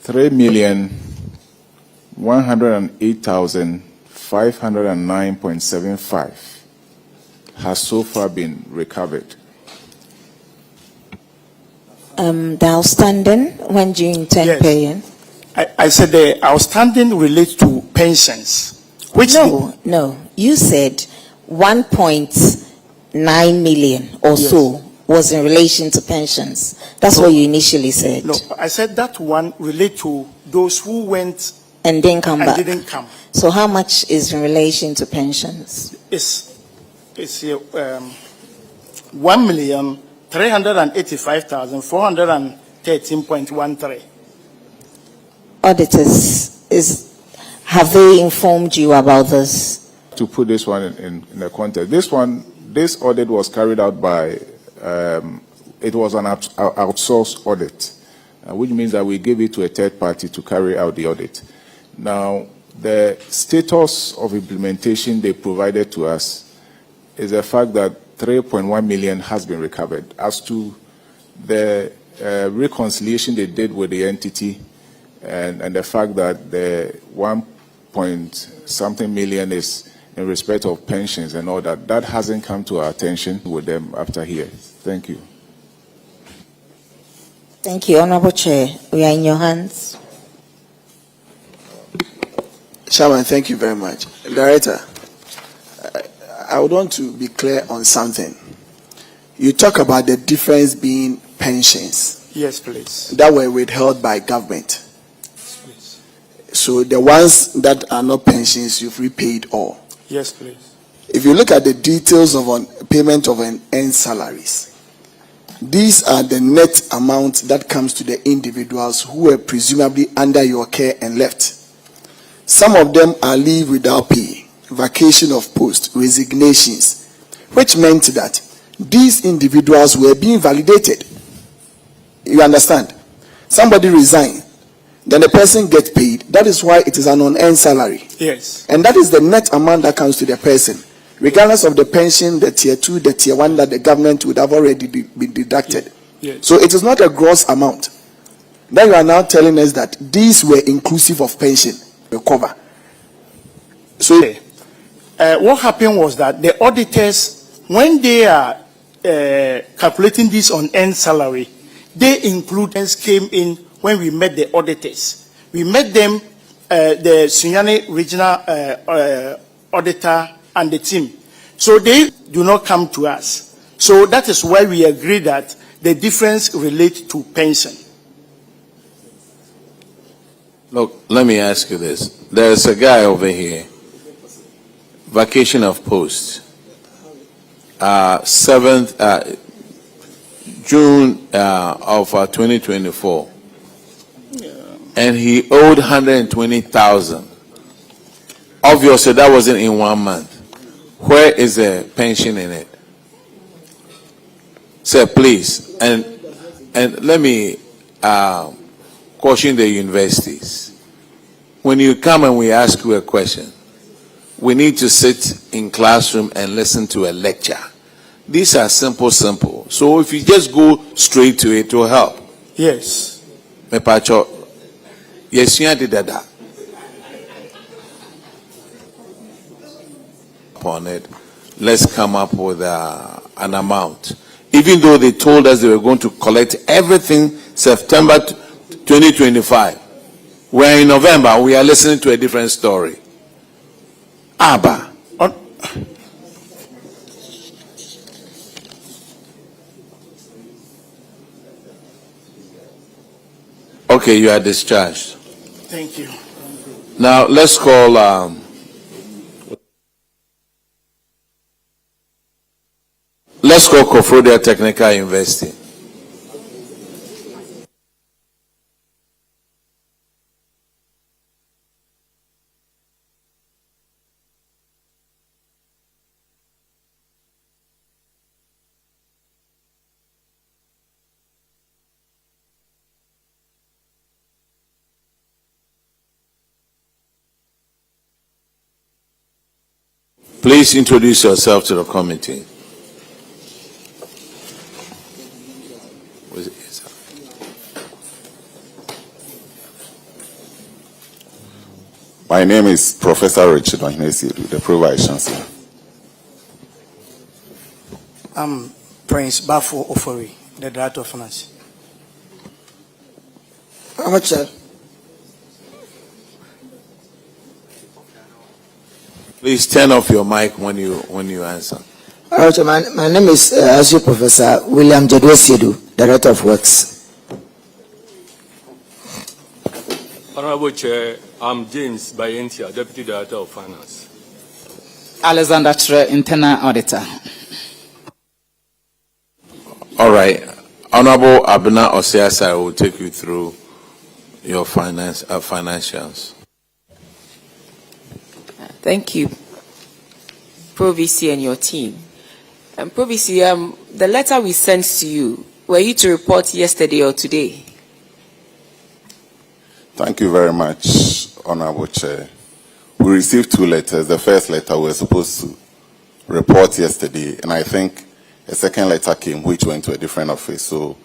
3,108,509.75 has so far been recovered. The outstanding, when do you intend paying? I said the outstanding relates to pensions. No. You said 1.9 million or so was in relation to pensions. That's what you initially said. No, I said that one relate to those who went and didn't come back. Didn't come. So how much is in relation to pensions? It's 1,385,413.13. Auditors, have they informed you about this? To put this one in the context, this audit was carried out by, it was an outsourced audit, which means that we gave it to a third party to carry out the audit. Now, the status of implementation they provided to us is the fact that 3.1 million has been recovered. As to the reconciliation they did with the entity and the fact that the 1-point-something million is in respect of pensions and all that, that hasn't come to our attention with them after here. Thank you. Thank you, Honorable Chair. We are in your hands. Chairman, thank you very much. Director, I would want to be clear on something. You talk about the difference being pensions. Yes, please. That were withheld by government. Please. So the ones that are not pensions, you've repaid all. Yes, please. If you look at the details of payment of an earned salaries, these are the net amount that comes to the individuals who were presumably under your care and left. Some of them are leave without pay, vacation of post, resignations, which meant that these individuals were being validated. You understand? Somebody resigned, then the person gets paid. That is why it is an unearned salary. Yes. And that is the net amount that comes to the person, regardless of the pension, the tier 2, the tier 1 that the government would have already been deducted. Yes. So it is not a gross amount. Then you are now telling us that these were inclusive of pension recover. So what happened was that the auditors, when they are calculating this on earned salary, they include came in when we met the auditors. We met them, the Sunyani regional auditor and the team. So they do not come to us. So that is why we agree that the difference relates to pension. Look, let me ask you this. There's a guy over here, vacation of post, 7th June of 2024, and he owed 120,000. Obviously, that wasn't in 1 month. Where is the pension in it? Sir, please, and let me caution the universities. When you come and we ask you a question, we need to sit in classroom and listen to a lecture. These are simple. So if you just go straight to it, it will help. Yes. Mepacho, yes, you did that. Upon it, let's come up with an amount. Even though they told us they were going to collect everything September 2025. We're in November, we are listening to a different story. Abba. Okay, you are discharged. Thank you. Now let's call Kofodia Technical University. Please introduce yourself to the committee. My name is Professor Richard Ohinesi, the Pro-Vice Chancellor. I'm Prince Bafo Ofori, the Director of Finance. How much, sir? Please turn off your mic when you answer. My name is Associate Professor William Jadwesiedu, Director of Works. Honorable Chair, I'm James Bayentia, Deputy Director of Finance. Alexander Tre, Internal Auditor. All right. Honorable Abena Osiasa will take you through your financials. Thank you, Pro-VC and your team. Pro-VC, the letter we sent to you, were you to report yesterday or today? Thank you very much, Honorable Chair. We received 2 letters. The first letter we were supposed to report yesterday, and I think a second letter came which went to a different office. So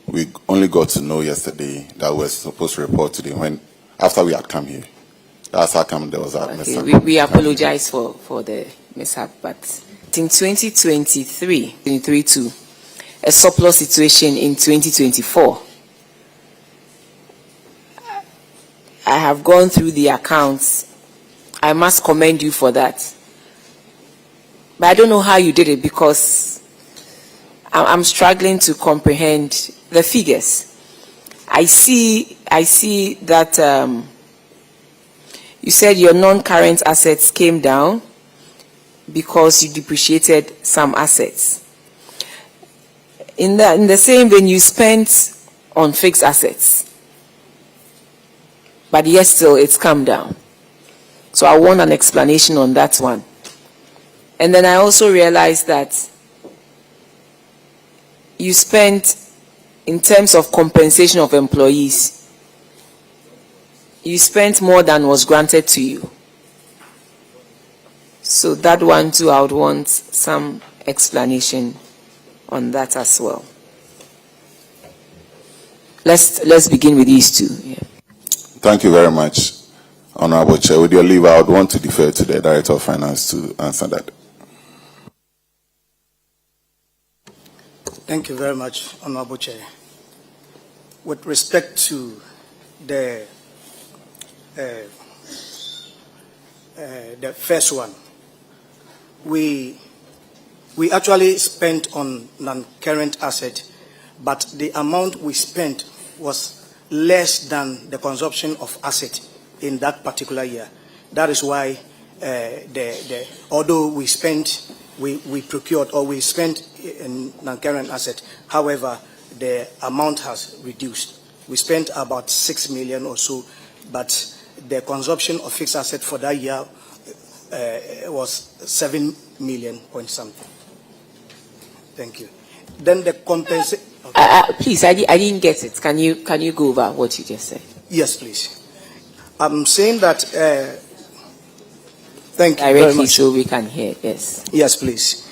we only got to know yesterday that we were supposed to report to them after we had come here. That's how come there was that mishap. We apologize for the mishap, but in 2023 to a surplus situation in 2024. I have gone through the accounts. I must commend you for that. But I don't know how you did it because I'm struggling to comprehend the figures. I see that you said your non-current assets came down because you depreciated some assets. In the same vein, you spent on fixed assets, but yet still it's come down. So I want an explanation on that one. And then I also realized that you spent, in terms of compensation of employees, you spent more than was granted to you. So that one too, I would want some explanation on that as well. Let's begin with these two. Yeah. Thank you very much, Honorable Chair. With your leave, I would want to defer to the Director of Finance to answer that. Thank you very much, Honorable Chair. With respect to the first one, we actually spent on non-current asset, but the amount we spent was less than the consumption of asset in that particular year. That is why although we spent, we procured or we spent in non-current asset, however, the amount has reduced. We spent about 6 million or so, but the consumption of fixed asset for that year was 7 million point something. Thank you. Then the compensation. Okay. Please, I didn't get it. Can you go over what you just said? Yes, please. I'm saying that. Thank you Directly very much. so we can hear. Yes. Yes, please.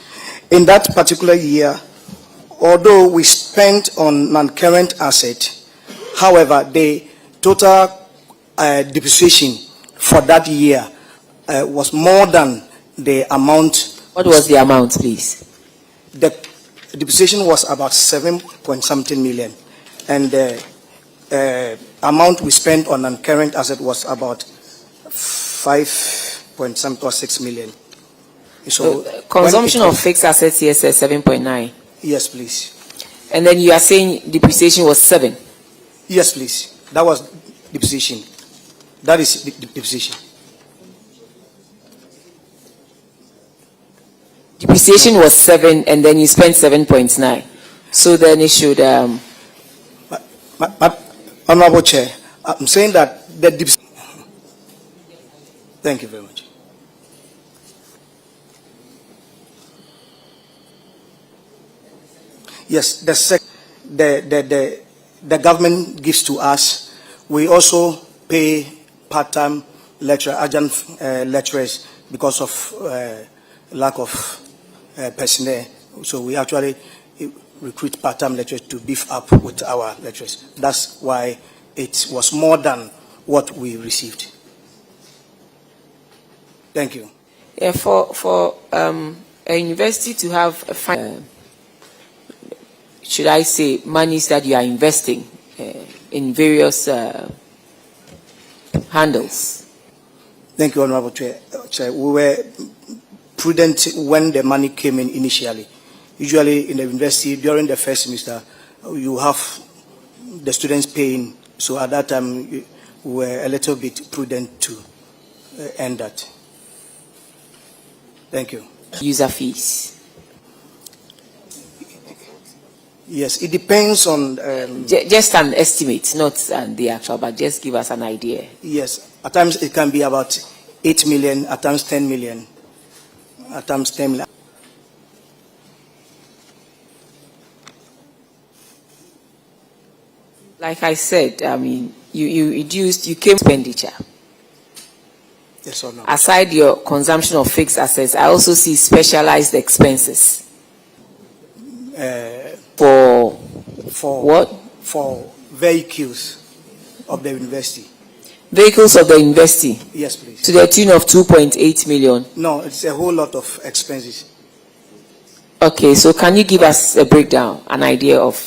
In that particular year, although we spent on non-current asset, however, the total depreciation for that year was more than the amount. What was the amount, please? The depreciation was about 7 point something million, and the amount we spent on non-current asset was about 5 point something or 6 million. So consumption of fixed assets here says 7.9. Yes, please. And then you are saying depreciation was 7. Yes, please. That was depreciation. That is depreciation. Depreciation was 7, and then you spent 7.9. So then it should. Honorable Chair, I'm saying that the depreciation. Thank you very much. Yes, the government gives to us. We also pay part-time adjunct lecturers because of lack of personnel. So we actually recruit part-time lecturers to beef up with our lecturers. That's why it was more than what we received. Thank you. Yeah, for a university to have should I say, monies that you are investing in various handles? Thank you, Honorable Chair. We were prudent when the money came in initially. Usually in the university, during the first semester, you have the students paying. So at that time, we were a little bit prudent to end that. Thank you. User fees. Yes, it depends on... just an estimate, not the actual, but just give us an idea. Yes, at times it can be about 8 million, at times 10 million, at times 10 million. Like I said, I mean, you came expenditure. Yes or no? Aside your consumption of fixed assets, I also see specialized expenses. For what? For vehicles of the university. Vehicles of the university? Yes, please. To the tune of 2.8 million? No, it's a whole lot of expenses. Okay, so can you give us a breakdown, an idea of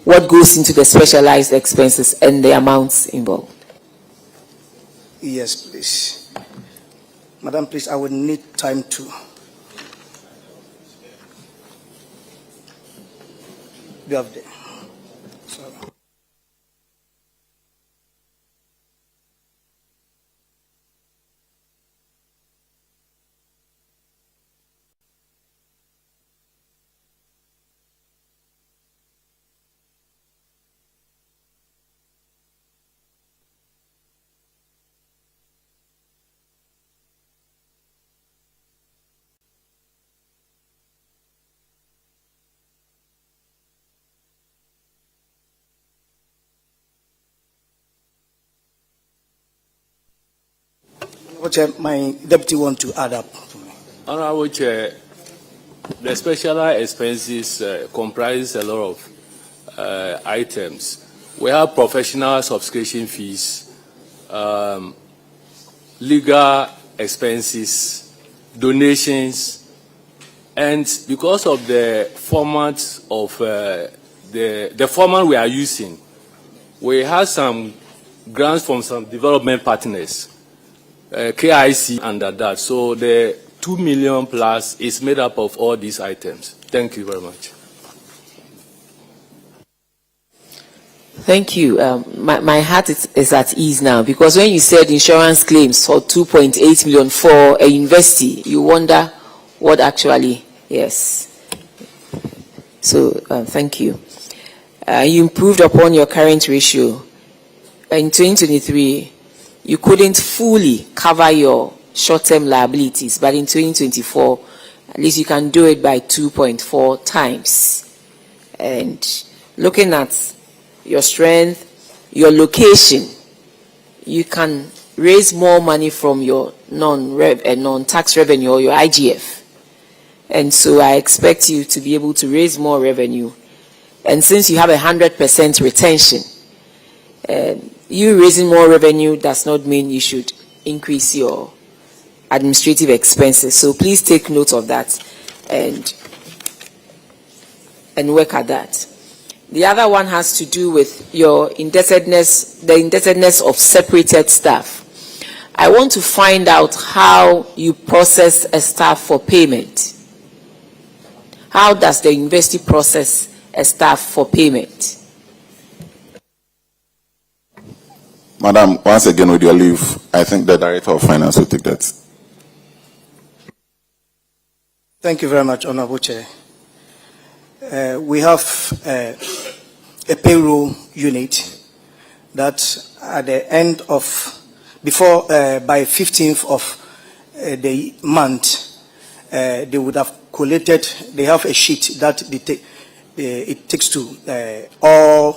what goes into the specialized expenses and the amounts involved? Yes, please. Madam, please, I would need time to. You have the. Sorry. What my deputy want to add up. Honorable Chair, the specialized expenses comprise a lot of items. We have professional subscription fees, legal expenses, donations, and because of the format of the format we are using, we have some grants from some development partners. KIC under that. So the 2 million plus is made up of all these items. Thank you very much. Thank you. My heart is at ease now, because when you said insurance claims for 2.8 million for a university, you wonder what actually, yes. So thank you. You improved upon your current ratio. In 2023, you couldn't fully cover your short-term liabilities, but in 2024, at least you can do it by 2.4 times. And looking at your strength, your location, you can raise more money from your non-tax revenue or your IGF. And so I expect you to be able to raise more revenue. And since you have 100% retention, you raising more revenue does not mean you should increase your administrative expenses. So please take note of that and work at that. The other one has to do with your indebtedness, the indebtedness of separated staff. I want to find out how you process a staff for payment. How does the university process a staff for payment? Madam, once again, with your leave, I think the Director of Finance will take that. Thank you very much, Honorable Chair. We have a payroll unit that at the end of, by 15th of the month, they would have collated, they have a sheet that it takes to all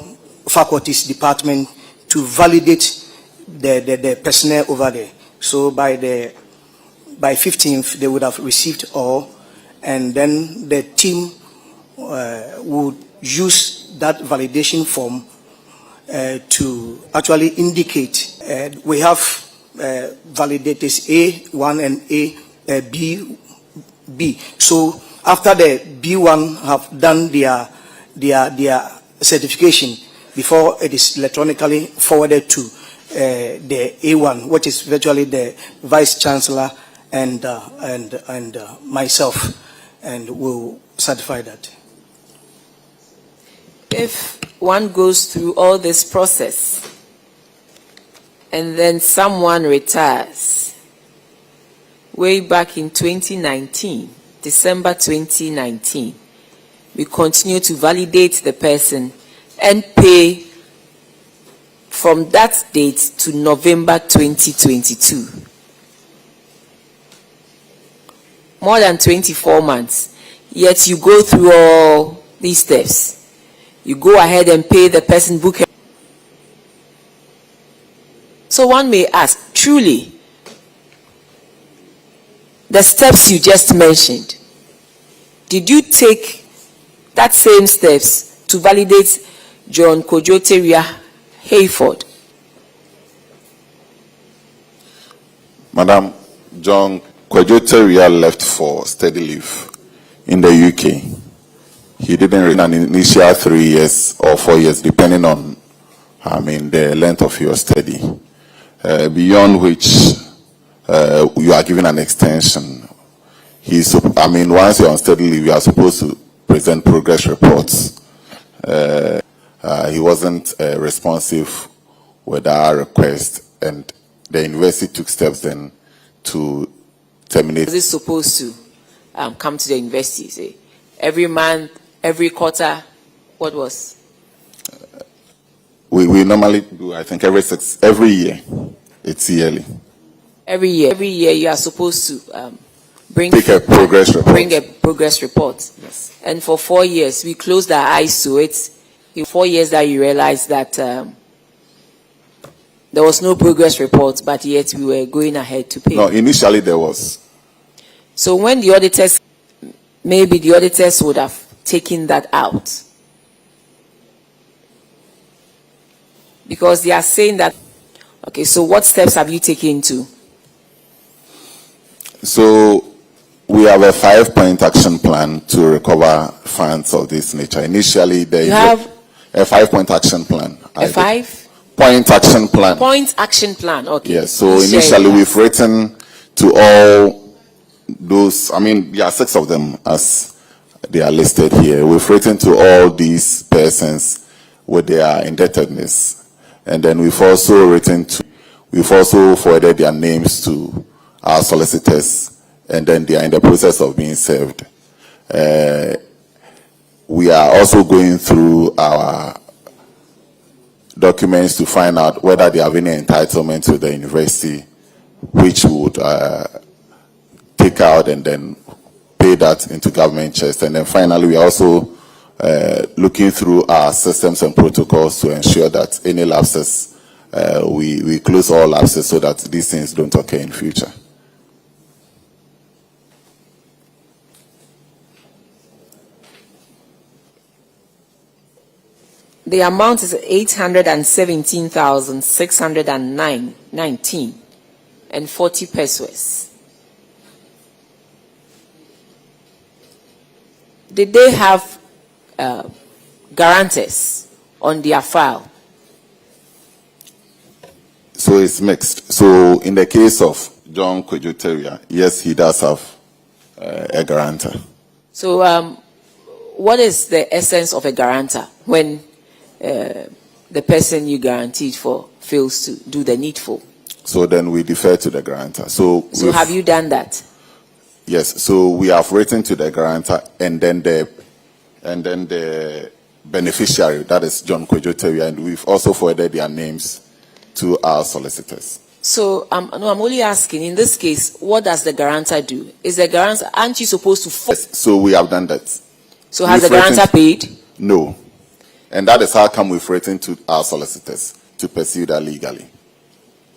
faculties department to validate the personnel over there. So by 15th, they would have received all, and then the team would use that validation form to actually indicate. We have validators A1 and B. So after the B1 have done their certification, before it is electronically forwarded to the A1, which is virtually the Vice Chancellor and myself, and we'll certify that. If one goes through all this process and then someone retires way back in 2019, December 2019, we continue to validate the person and pay from that date to November 2022. More than 24 months, yet you go through all these steps. You go ahead and pay the person book. So one may ask, truly, the steps you just mentioned, did you take that same steps to validate John Kojoteria Hayford? Madam, John Kojoteria left for study leave in the UK. He didn't return an initial 3 years or 4 years, depending on, the length of your study. Beyond which you are given an extension. Once you're on study leave, you are supposed to present progress reports. He wasn't responsive with our request, and the university took steps then to terminate. Was it supposed to come to the university, say, every month, every quarter? What was? We normally do, I think, every year. It's yearly. Every year you are supposed to bring a progress report. Bring a progress report. Yes. And for 4 years, we closed our eyes to it. In 4 years that you realized that there was no progress report, but yet we were going ahead to pay. No, initially there was. So when the auditors, maybe the auditors would have taken that out. Because they are saying that, okay, so what steps have you taken to? So we have a 5-point action plan to recover funds of this nature. Initially, You have a 5-point action plan. a 5-point action plan. Point action plan, okay. Yes, so Please share initially it. we've written to all those, there are 6 of them as they are listed here. We've written to all these persons with their indebtedness. And then we've also forwarded their names to our solicitors, and then they are in the process of being served. We are also going through our documents to find out whether they have any entitlement to the university, which would take out and then pay that into government chest. And then finally, we are also looking through our systems and protocols to ensure that any lapses, we close all lapses so that these things don't occur in future. The amount is 817,619 and 40 pesos. Did they have guarantors on their file? So it's mixed. So in the case of John Kojoteria, yes, he does have a guarantor. So what is the essence of a guarantor when the person you guaranteed for fails to do the needful? So then we defer to the guarantor. So have you done that? Yes. So we have written to the guarantor, and then the beneficiary, that is John Kojoteria, and we've also forwarded their names to our solicitors. So I'm only asking, in this case, what does the guarantor do? Is the guarantor, aren't you supposed to? So we have done that. So has the guarantor paid? No. And that is how come we've written to our solicitors to pursue that legally.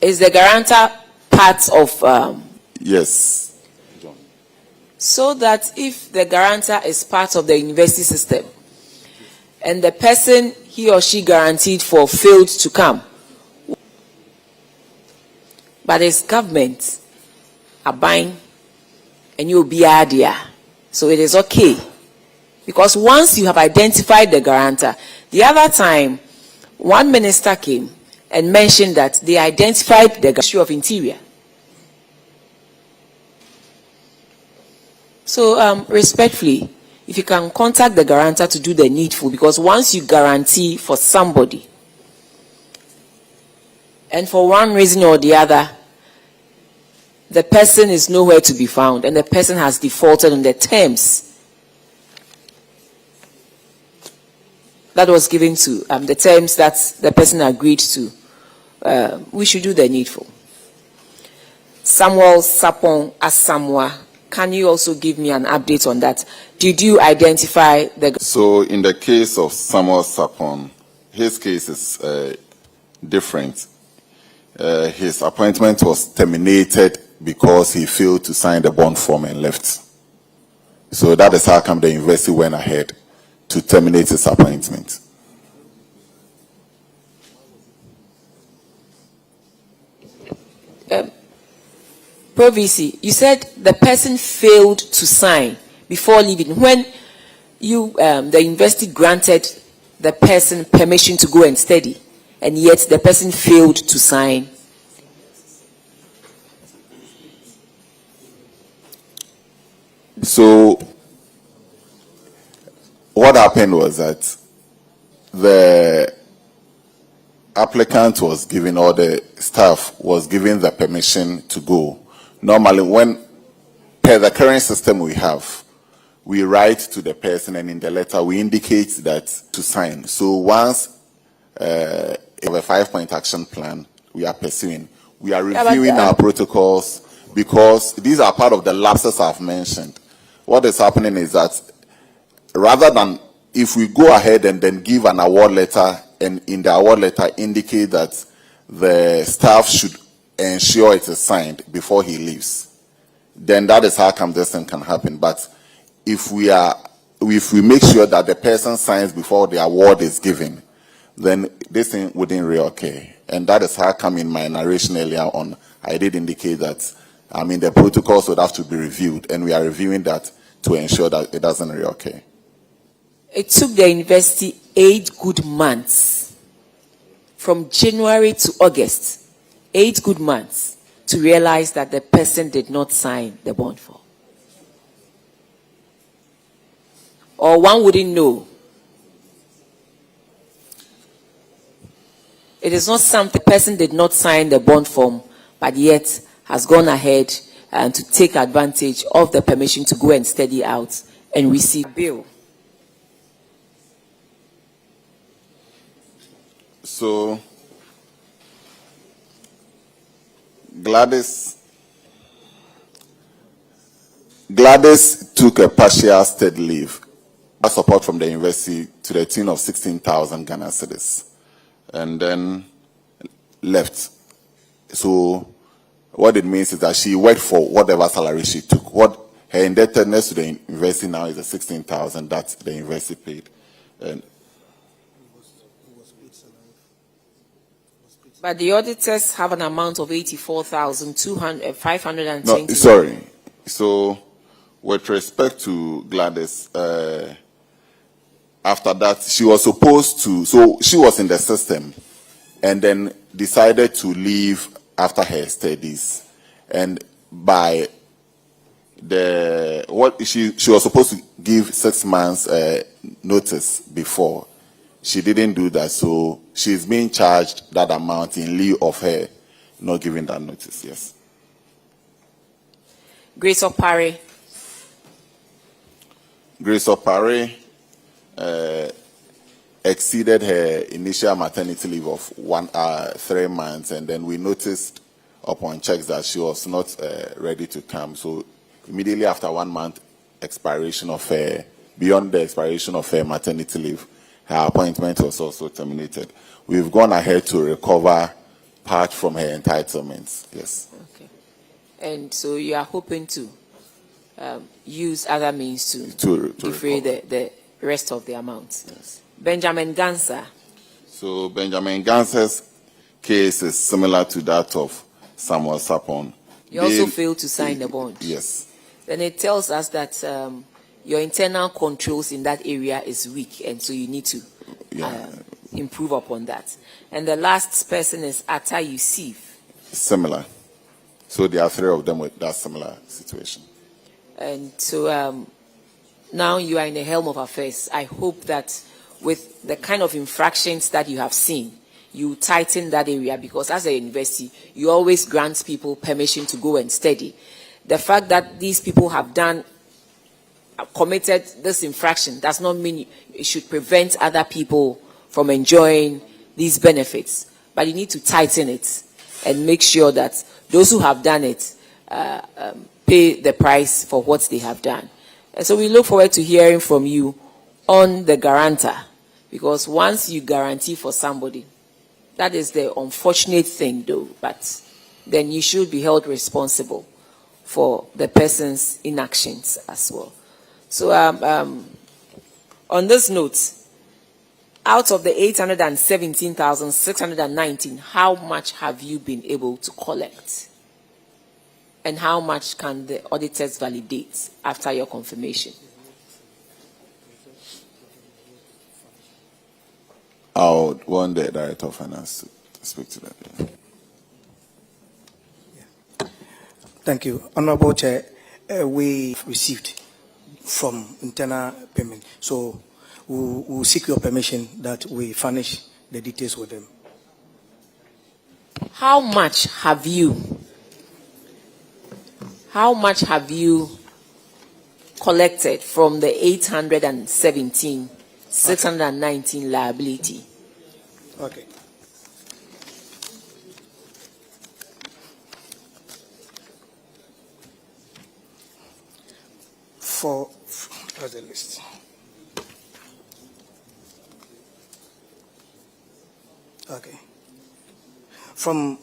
Is the guarantor part of? Yes. John. So that if the guarantor is part of the university system, and the person he or she guaranteed for failed to come, but it's government are buying, and you'll be idea, so it is okay. Because once you have identified the guarantor, the other time, one minister came and mentioned that they identified the Ministry of Interior. So, respectfully, if you can contact the guarantor to do the needful, because once you guarantee for somebody, and for one reason or the other, the person is nowhere to be found, and the person has defaulted on the terms that was given to the terms that the person agreed to, we should do the needful. Samuel Sapon Asamoah, can you also give me an update on that? Did you identify the... So in the case of Samuel Sapon, his case is different. His appointment was terminated because he failed to sign the bond form and left. So that is how come the university went ahead to terminate his appointment. Provisy, you said the person failed to sign before leaving when you, the university granted the person permission to go and study, and yet the person failed to sign. So what happened was that the applicant was given, or the staff was given the permission to go. Normally, when, per the current system we have, we write to the person, and in the letter we indicate that to sign. So once we have a 5-point action plan we are pursuing, we are reviewing our protocols, because these are part of the lapses I've mentioned. What is happening is that rather than, if we go ahead and then give an award letter, and in the award letter indicate that the staff should ensure it is signed before he leaves, then that is how come this thing can happen. But if we make sure that the person signs before the award is given, then this thing wouldn't reoccur. And that is how come in my narration earlier on, I did indicate that, I mean, the protocols would have to be reviewed, and we are reviewing that to ensure that it doesn't reoccur. It took the university 8 good months, from January to August, 8 good months, to realize that the person did not sign the bond form. Or one wouldn't know. It is not something the person did not sign the bond form, but yet has gone ahead and to take advantage of the permission to go and study out and receive a bill. So Gladys took a partial state leave, support from the university to the tune of 16,000 Ghana cedis, and then left. So what it means is that she worked for whatever salary she took. What her indebtedness to the university now is the 16,000 that the university paid. And but the auditors have an amount of 84,520. no, sorry. So with respect to Gladys, after that, she was supposed to, so she was in the system and then decided to leave after her studies. And by the, what she was supposed to give 6 months notice before. She didn't do that, so she's being charged that amount in lieu of her not giving that notice, yes. Grace Opare. Grace Opare exceeded her initial maternity leave of 3 months, and then we noticed upon checks that she was not ready to come. So immediately after 1 month expiration of her, beyond the expiration of her maternity leave, her appointment was also terminated. We've gone ahead to recover part from her entitlements, yes. Okay. And so you are hoping to use other means to defray the rest of the amount. Yes. Benjamin Gansa. So Benjamin Gansa's case is similar to that of Samuel Sapon. You also failed to sign the bond. Yes. Then it tells us that your internal controls in that area is weak, and so you need to improve upon that. And the last person is Atta Yusuf. Similar. So there are 3 of them with that similar situation. And so now you are in the helm of affairs. I hope that with the kind of infractions that you have seen, you tighten that area, because as a university, you always grant people permission to go and study. The fact that these people have committed this infraction does not mean it should prevent other people from enjoying these benefits. But you need to tighten it and make sure that those who have done it pay the price for what they have done. And so we look forward to hearing from you on the guarantor, because once you guarantee for somebody, that is the unfortunate thing though, but then you should be held responsible for the person's inactions as well. So On this note, out of the 817,619, how much have you been able to collect? And how much can the auditors validate after your confirmation? I would want the Director of Finance to speak to that. Thank you. Honorable Chair, we received from internal payment. So we'll seek your permission that we furnish the details with them. How much have you collected from the 619 liability? Okay. What's the list? Okay. From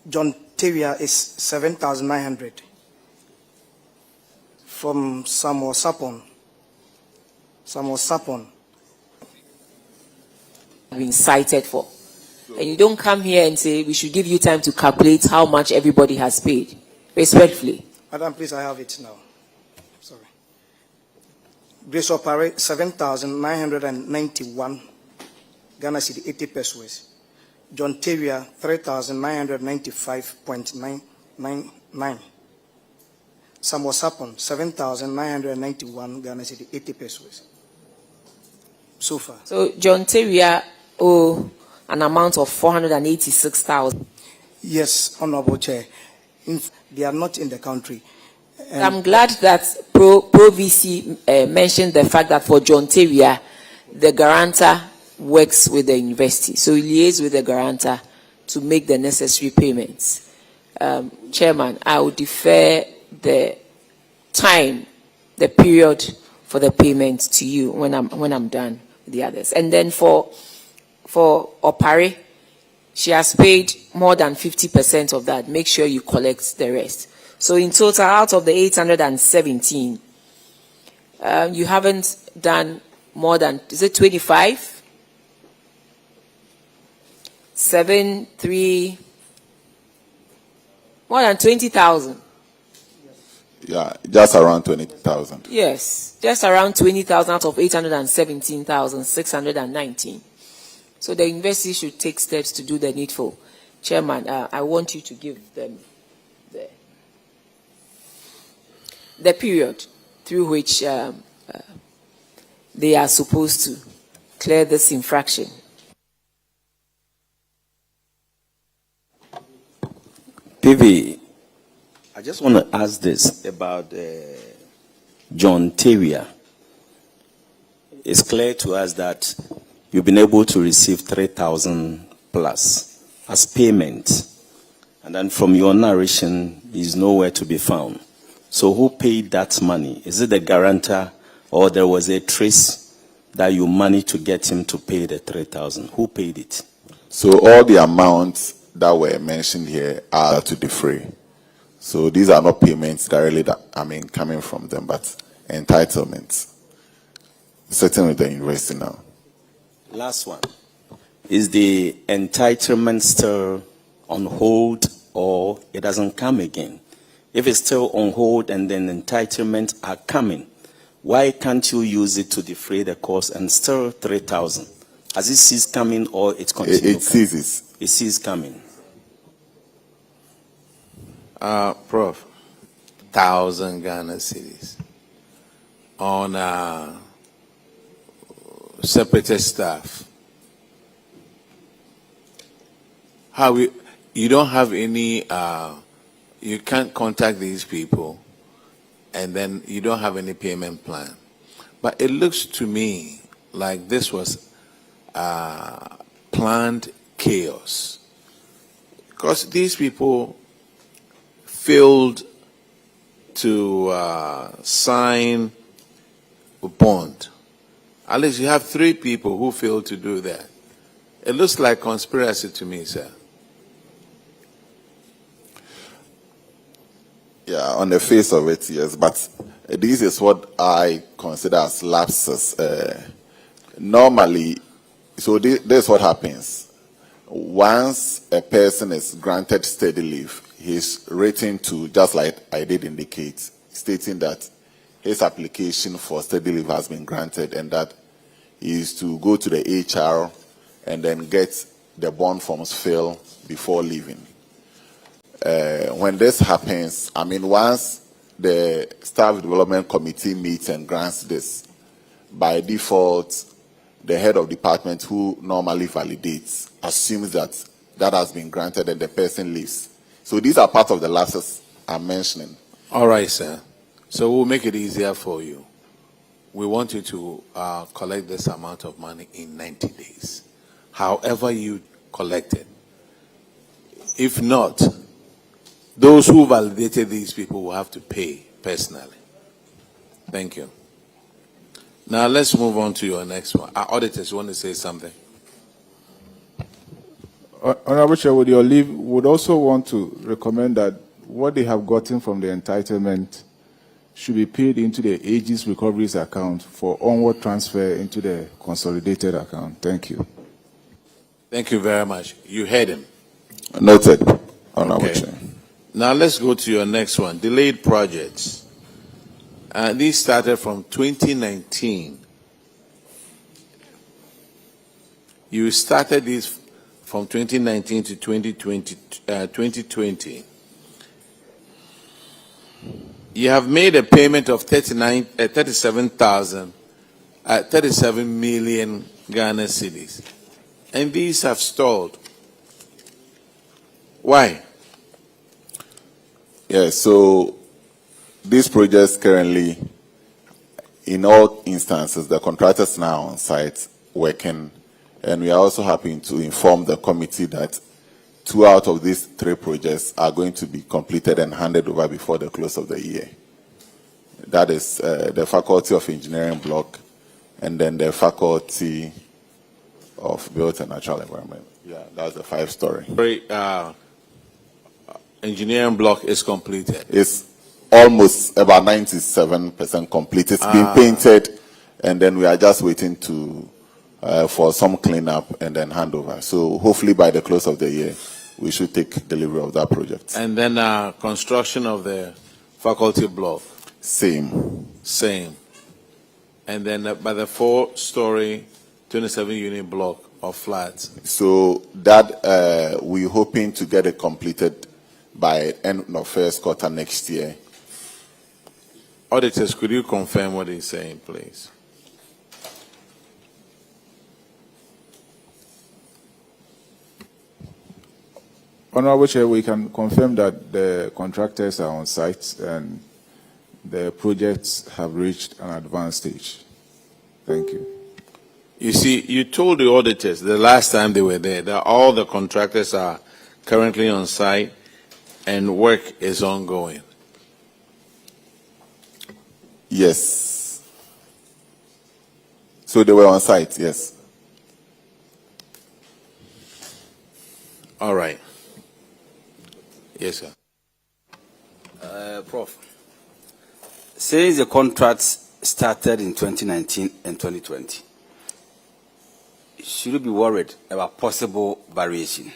John Tavia is 7,900. From Samuel Sapon been cited for. And you don't come here and say we should give you time to calculate how much everybody has paid. Respectfully. Madam, please, I have it now. Sorry. Grace Opare, 7,991 Ghana City, 80 pesos. John Tavia, 3,995.999. Samuel Sapon, 7,991 Ghana City, 80 pesos. So far. So John Tavia owe an amount of 486,000. Yes, Honorable Chair. They are not in the country. And I'm glad that Pro VC mentioned the fact that for John Tavia, the guarantor works with the university. So he liaises with the guarantor to make the necessary payments. Chairman, I will defer the time, the period for the payment to you when I'm done with the others. And then for Opare, she has paid more than 50% of that. Make sure you collect the rest. So in total, out of the 817, you haven't done more than, is it 25? 7, 3, more than 20,000. Yeah, just around 20,000. Yes, just around 20,000 out of 817,619. So the university should take steps to do the needful. Chairman, I want you to give them the period through which they are supposed to clear this infraction. PV, I just want to ask this about John Tavia. It's clear to us that you've been able to receive 3,000 plus as payment. And then from your narration, he's nowhere to be found. So who paid that money? Is it the guarantor, or there was a trace that you managed to get him to pay the 3,000? Who paid it? So all the amounts that were mentioned here are to defray. So these are not payments directly coming from them, but entitlements. Sitting with the university now. Last one. Is the entitlement still on hold, or it doesn't come again? If it's still on hold and then entitlements are coming, why can't you use it to defray the cost and still 3,000? Has it ceased coming, or it continues? It ceases. It ceases coming. Prof, 1,000 Ghana cities on separatist staff. How you don't have any, you can't contact these people, and then you don't have any payment plan. But it looks to me like this was planned chaos, because these people failed to sign a bond. At least you have 3 people who failed to do that. It looks like conspiracy to me, sir. Yeah, on the face of it, yes. But this is what I consider as lapses. Normally, so this is what happens. Once a person is granted steady leave, he's written to, just like I did indicate, stating that his application for steady leave has been granted and that he is to go to the HR and then get the bond forms filled before leaving. When this happens, I mean, once the Staff Development Committee meets and grants this, by default, the head of department who normally validates assumes that that has been granted and the person leaves. So these are part of the lapses I'm mentioning. All right, sir. So we'll make it easier for you. We want you to collect this amount of money in 90 days. However you collect it. If not, those who validated these people will have to pay personally. Thank you. Now let's move on to your next one. Our auditors want to say something. Honorable Chair, with your leave, would also want to recommend that what they have gotten from the entitlement should be paid into the Aegis Recoveries account for onward transfer into the consolidated account. Thank you. Thank you very much. You heard him. Noted, Honorable Chair. Now let's go to your next one. Delayed projects. These started from 2019. You started these from 2019 to 2020. You have made a payment of 37 million Ghana cedis. And these have stalled. Why? Yeah, so these projects currently, in all instances, the contractors now on site working, and we are also happy to inform the committee that 2 out of these 3 projects are going to be completed and handed over before the close of the year. That is the Faculty of Engineering block, and then the Faculty of Built and Natural Environment. Yeah, that's the 5-story. Engineering block is completed. It's almost about 97% complete. It's been painted, and then we are just waiting to for some cleanup and then handover. So hopefully by the close of the year, we should take delivery of that project. And then construction of the faculty block. Same. And then by the 4-story, 27-unit block of flats. So that we're hoping to get it completed by end of first quarter next year. Auditors, could you confirm what he's saying, please? Honorable Chair, we can confirm that the contractors are on site and the projects have reached an advanced stage. Thank you. You see, you told the auditors the last time they were there that all the contractors are currently on site and work is ongoing. Yes. So they were on site, yes. All right. Yes, sir. Prof, since the contracts started in 2019 and 2020, should you be worried about possible variation?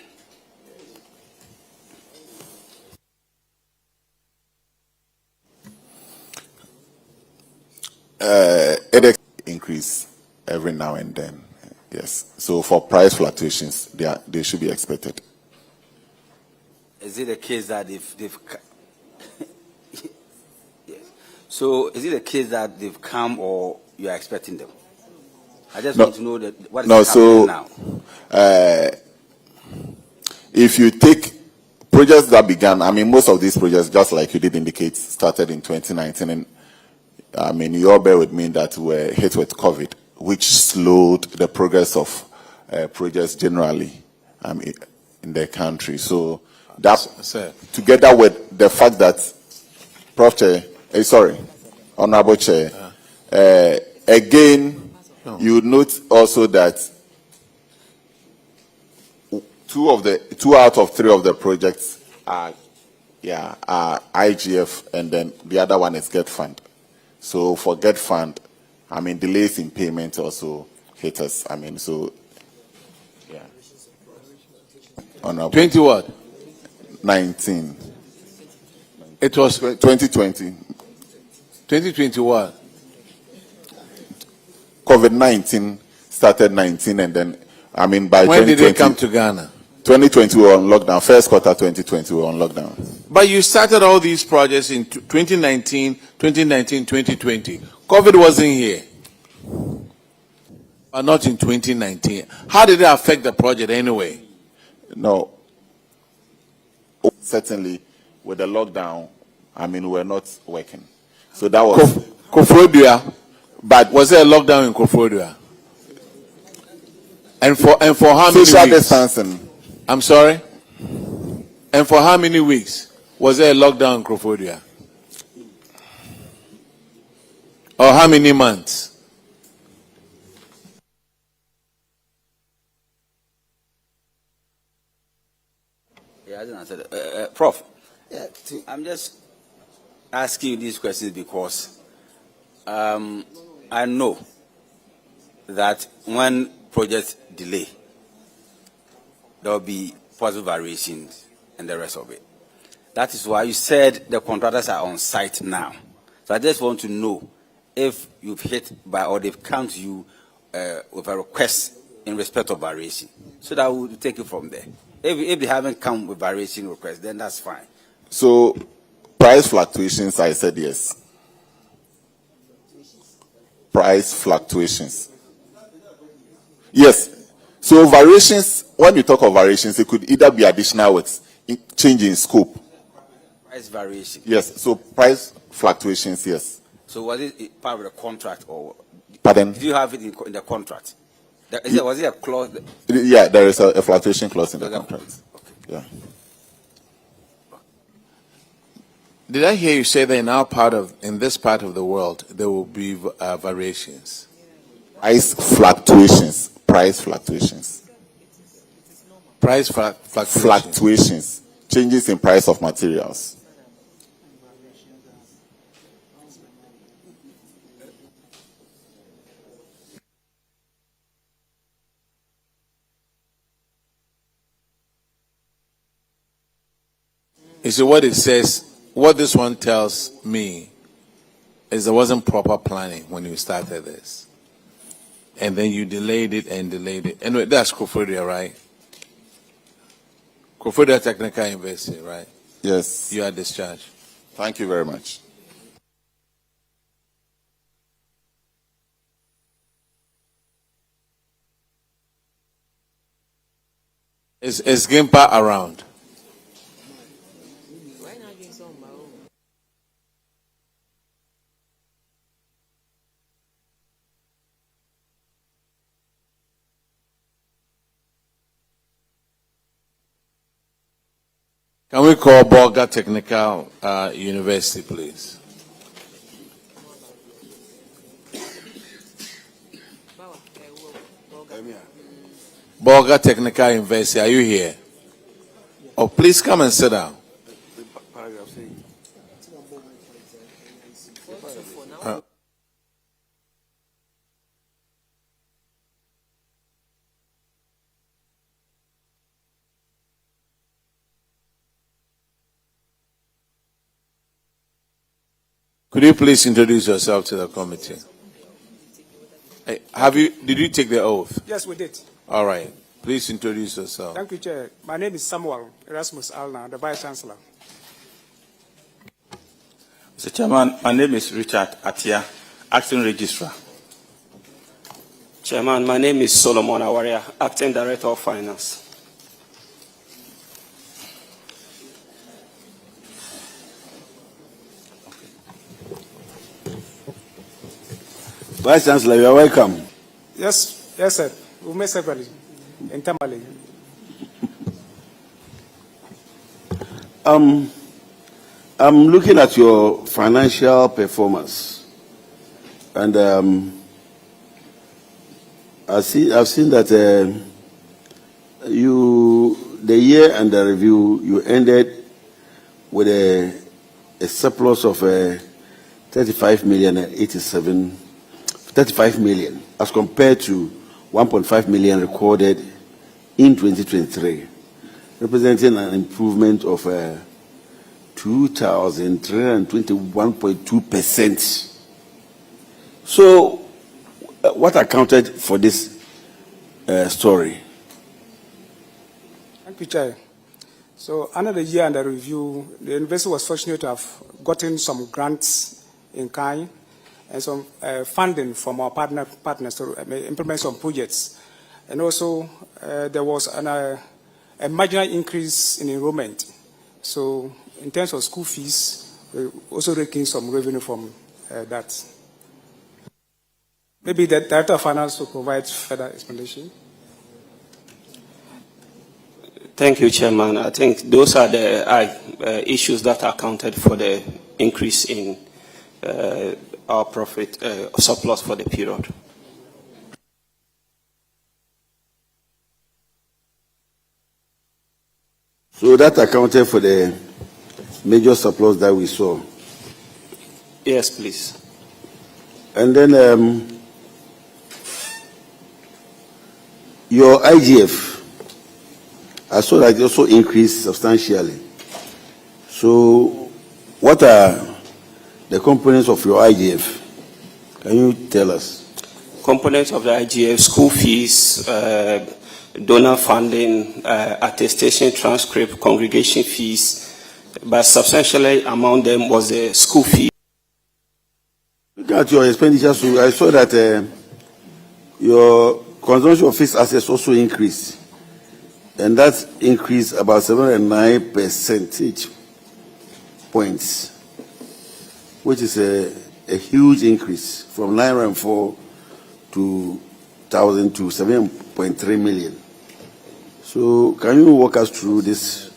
It increase every now and then, yes. So for price fluctuations, they should be expected. Is it a case that they've yes. So is it a case that they've come or you are expecting them? I just want to know that what is happening now. If you take projects that began, I mean, most of these projects, just like you did indicate, started in 2019, and I mean, you all bear with me that we're hit with COVID, which slowed the progress of projects generally in the country. So that, together with the fact that, Prof. Chair, Honorable Chair, again, you note also that 2 out of 3 of the projects are IGF, and then the other one is GET Fund. So for Get Fund, I mean, delays in payment also hit us. I mean, so, yeah. Honorable. 20 what? 19. It was 2020. 2020 what? COVID-19 started 19, and then, I mean, by When 2020. did they come to Ghana? 2020 we were on lockdown. First quarter 2020 we were on lockdown. But you started all these projects in 2019, 2020. COVID wasn't here. But not in 2019. How did it affect the project anyway? No. Certainly, with the lockdown, I mean, we're not working. So that was... Koforidua. But was there a lockdown in Koforidua? And for how many Social weeks? distancing. I'm sorry? And for how many weeks was there a lockdown in Koforidua? Or how many months? Yeah, I didn't answer that. Prof, I'm just asking you these questions because I know that when projects delay, there will be possible variations and the rest of it. That is why you said the contractors are on site now. So I just want to know if you've hit by or they've come to you with a request in respect of variation, so that we'll take it from there. If they haven't come with variation requests, then that's fine. So, price fluctuations, I said yes. Price fluctuations. Yes. So variations, when you talk of variations, it could either be additional works, change in scope. Price variation. Yes. So price fluctuations, yes. So was it part of the contract or? Pardon? Did you have it in the contract? Was it a clause? Yeah, there is a fluctuation clause in the contract. Okay. Yeah. Did I hear you say that in this part of the world there will be variations? Price fluctuations. Price fluctuations. Price fluctuations. Fluctuations. Changes in price of materials. You see, what it says, what this one tells me is there wasn't proper planning when you started this. And then you delayed it and delayed it. Anyway, that's Koforidua, right? Koforidua Technical University, right? Yes. You are discharged. Thank you very much. Is Gimpa around? Can we call Bolga Technical University, please? Bolga Technical University, are you here? Oh, please come and sit down. Could you please introduce yourself to the committee? Hey, did you take the oath? Yes, we did. All right. Please introduce yourself. Thank you, Chair. My name is Samuel Erasmus Alna, the Vice Chancellor. Mr. Chairman, my name is Richard Atia, Acting Registrar. Chairman, my name is Solomon Awaria, Acting Director of Finance. Vice Chancellor, you are welcome. Yes, sir. We met separately in Tamale. I'm looking at your financial performance, and I've seen that the year under review, you ended with a surplus of 35 million and 35 million as compared to 1.5 million recorded in 2023, representing an improvement of 2,321.2%. So, what accounted for this story? Thank you, Chair. So, under the year under review, the university was fortunate to have gotten some grants in kind and some funding from our partners to implement some projects. And also, there was a marginal increase in enrollment. So, in terms of school fees, we're also raking some revenue from that. Maybe the Director of Finance will provide further explanation. Thank you, Chairman. I think those are the issues that accounted for the increase in our profit surplus for the period. So that accounted for the major surplus that we saw. Yes, please. And then your IGF, I saw that it also increased substantially. So what are the components of your IGF? Can you tell us? Components of the IGF: school fees, donor funding, attestation, transcript, congregation fees, but substantially among them was the school fee. Look at your expenditures. So I saw that your consumption of fixed assets also increased, and that increased about 7.9 percentage points, which is a huge increase from 904 to 1,000 to 7.3 million. So can you walk us through this?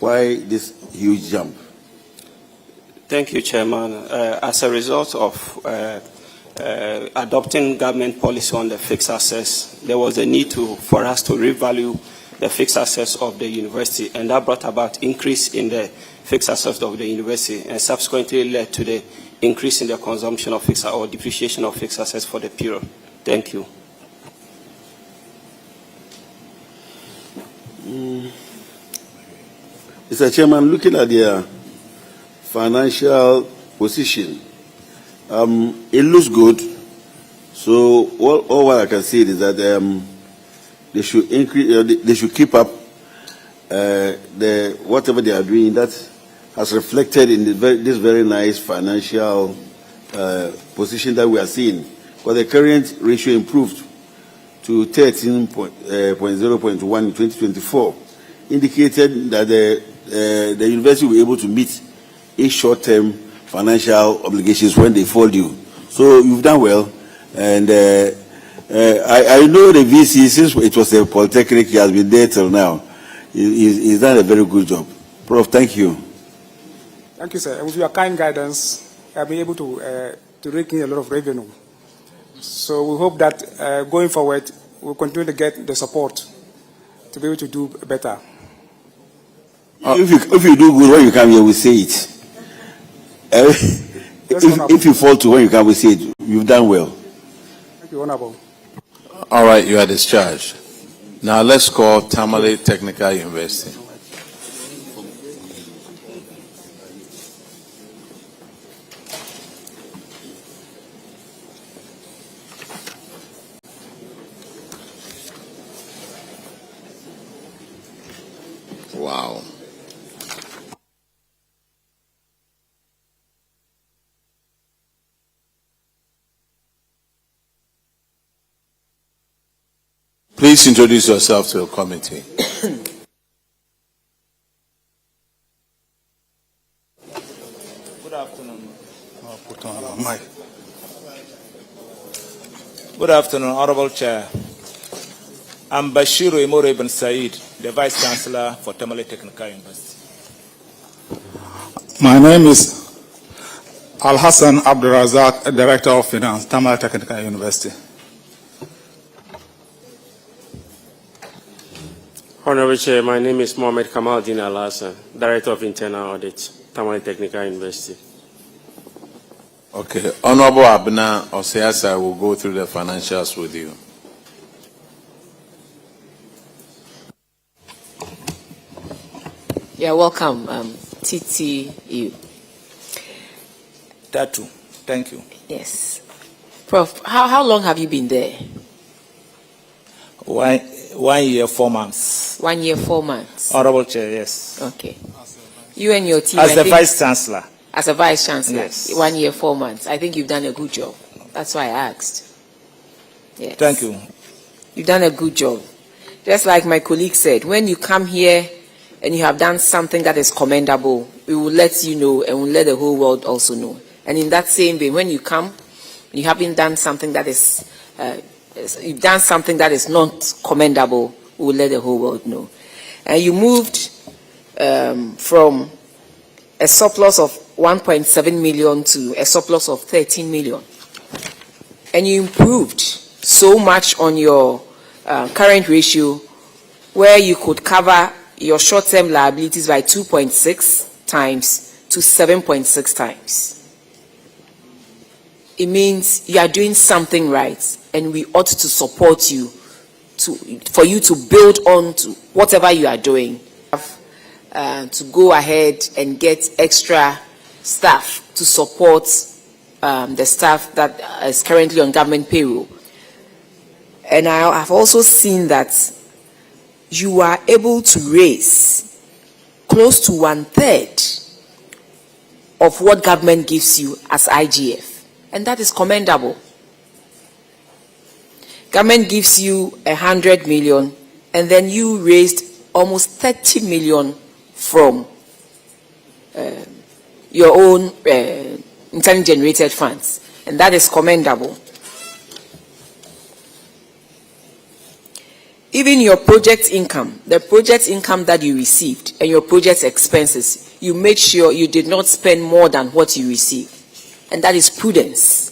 Why this huge jump? Thank you, Chairman. As a result of adopting government policy on the fixed assets, there was a need for us to revalue the fixed assets of the university, and that brought about increase in the fixed assets of the university, and subsequently led to the increase in the consumption of fixed or depreciation of fixed assets for the period. Thank you. Mr. Chairman, looking at their financial position, it looks good. So all what I can say is that they should increase, they should keep up whatever they are doing. That has reflected in this very nice financial position that we are seeing. But the current ratio improved to 13.0.1 in 2024, indicated that the university will be able to meet its short-term financial obligations when they fall due. So you've done well, and I know the VC, since it was a polytechnic, he has been there till now. He's done a very good job. Prof, thank you. Thank you, sir. And with your kind guidance, I'll be able to rake in a lot of revenue. So we hope that going forward, we'll continue to get the support to be able to do better. If you do good when you come here, we say it. If you fall to when you come, we say it. You've done well. Thank you, Honorable. All right, you are discharged. Now let's call Tamale Technical University. Wow. Please introduce yourself to the committee. Good afternoon. Good afternoon, Honorable Chair. I'm Bashiru Imore Ibn Said, the Vice Chancellor for Tamale Technical University. My name is Al Hassan Abdurazak, Director of Finance, Tamale Technical University. Honorable Chair, my name is Mohamed Kamaldin Al Hassan, Director of Internal Audit, Tamale Technical University. Okay. Honorable Abena Osiasa will go through the financials with you. You're welcome, TTU. That too. Thank you. Yes. Prof, how long have you been there? 1 year, 4 months. 1 year, 4 months. Honorable Chair, yes. Okay. You and your team. As I the think- Vice Chancellor. As a Vice Chancellor. Yes. 1 year, 4 months. I think you've done a good job. That's why I asked. Yes. Thank you. You've done a good job. Just like my colleague said, when you come here and you have done something that is commendable, we will let you know and we'll let the whole world also know. And in that same way, when you come, and you haven't done something that is, you've done something that is not commendable, we will let the whole world know. And you moved from a surplus of 1.7 million to a surplus of 13 million. And you improved so much on your current ratio where you could cover your short-term liabilities by 2.6 times to 7.6 times. It means you are doing something right, and we ought to support you for you to build on to whatever you are doing. To go ahead and get extra staff to support the staff that is currently on government payroll. And I have also seen that you are able to raise close to 1/3 of what government gives you as IGF. And that is commendable. Government gives you 100 million, and then you raised almost 30 million from your own internally generated funds. And that is commendable. Even your project income, the project income that you received and your project expenses, you made sure you did not spend more than what you received. And that is prudence.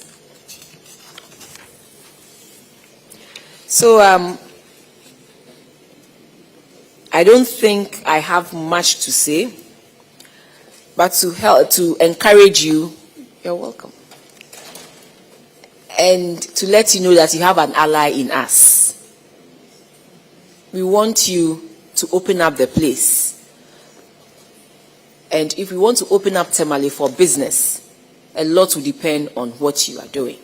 So I don't think I have much to say, but to help, to encourage you, you're welcome. And to let you know that you have an ally in us. We want you to open up the place. And if we want to open up Temale for business, a lot will depend on what you are doing.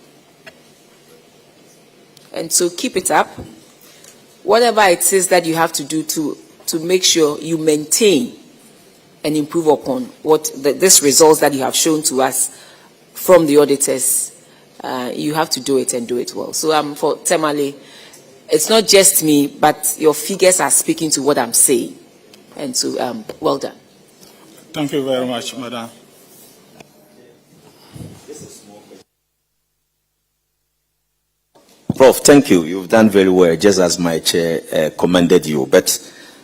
And so keep it up. Whatever it is that you have to do to make sure you maintain and improve upon what this results that you have shown to us from the auditors, you have to do it and do it well. So for Temale, it's not just me, but your figures are speaking to what I'm saying. And so, well done. Thank you very much, Madam. Prof, thank you. You've done very well, just as my chair commended you. But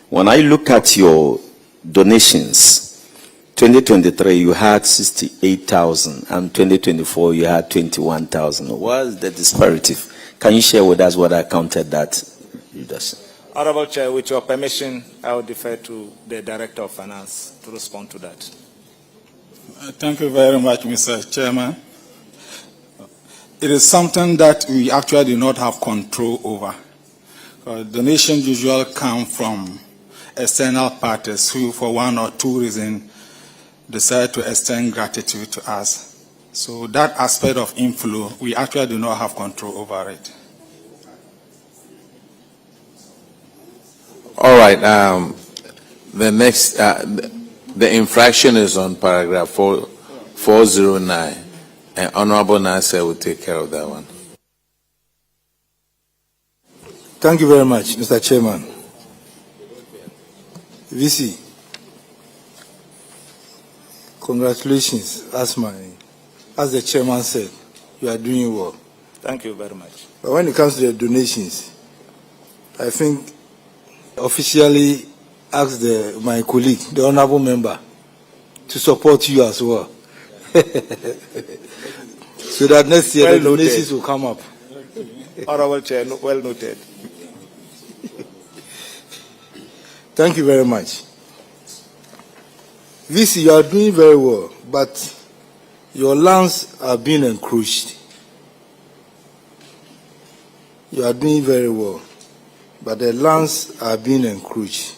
when I look at your donations, 2023 you had 68,000, and 2024 you had 21,000. What is the disparity? Can you share with us what I counted that? Honorable Chair, with your permission, I will defer to the Director of Finance to respond to that. Thank you very much, Mr. Chairman. It is something that we actually do not have control over. Donations usually come from external parties who, for one or two reasons, decide to extend gratitude to us. So that aspect of inflow, we actually do not have control over it. All right. The next, the infraction is on paragraph 409, and Honorable Nasser will take care of that one. Thank you very much, Mr. Chairman. VC, congratulations. As the chairman said, you are doing well. Thank you very much. But when it comes to the donations, I think officially ask my colleague, the honorable member, to support you as well. So that next year the donations will come up. Honorable Chair, well noted. Thank you very much. VC, you are doing very well, but Your lands are being encroached. You are doing very well, but the lands are being encroached.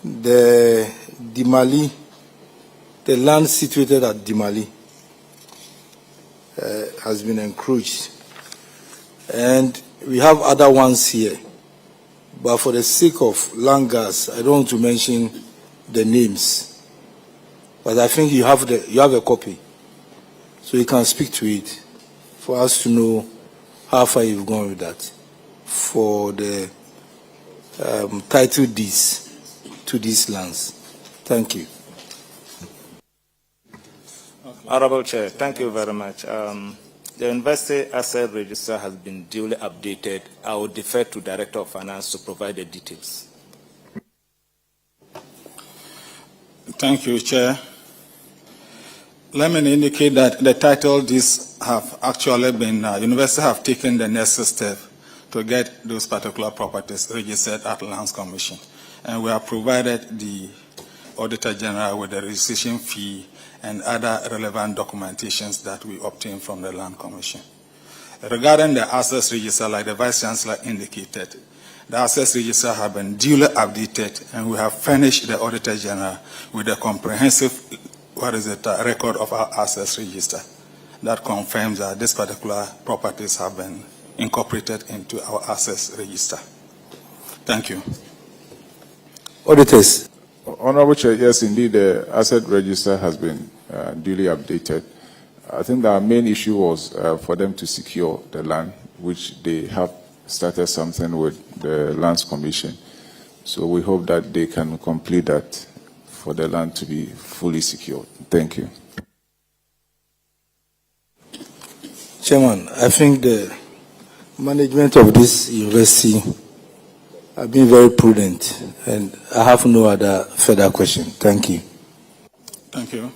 The Dimali, the land situated at Dimali, has been encroached. And we have other ones here. But for the sake of land gas, I don't want to mention the names. But I think you have a copy. So you can speak to it for us to know how far you've gone with that for the title deeds to these lands. Thank you. Honorable Chair, thank you very much. The University Asset Register has been duly updated. I will defer to Director of Finance to provide the details. Thank you, Chair. Let me indicate that the title deeds have actually been, university have taken the necessary step to get those particular properties registered at Lands Commission. And we have provided the Auditor General with the registration fee and other relevant documentations that we obtained from the Land Commission. Regarding the Assets Register, like the Vice Chancellor indicated, the Assets Register have been duly updated, and we have furnished the Auditor General with a comprehensive record of our Assets Register that confirms that these particular properties have been incorporated into our Assets Register. Thank you. Auditors. Honorable Chair, yes, indeed, the asset register has been duly updated. I think the main issue was for them to secure the land, which they have started something with the Lands Commission. So we hope that they can complete that for the land to be fully secured. Thank you. Chairman, I think the management of this university have been very prudent, and I have no other further question. Thank you. Thank you.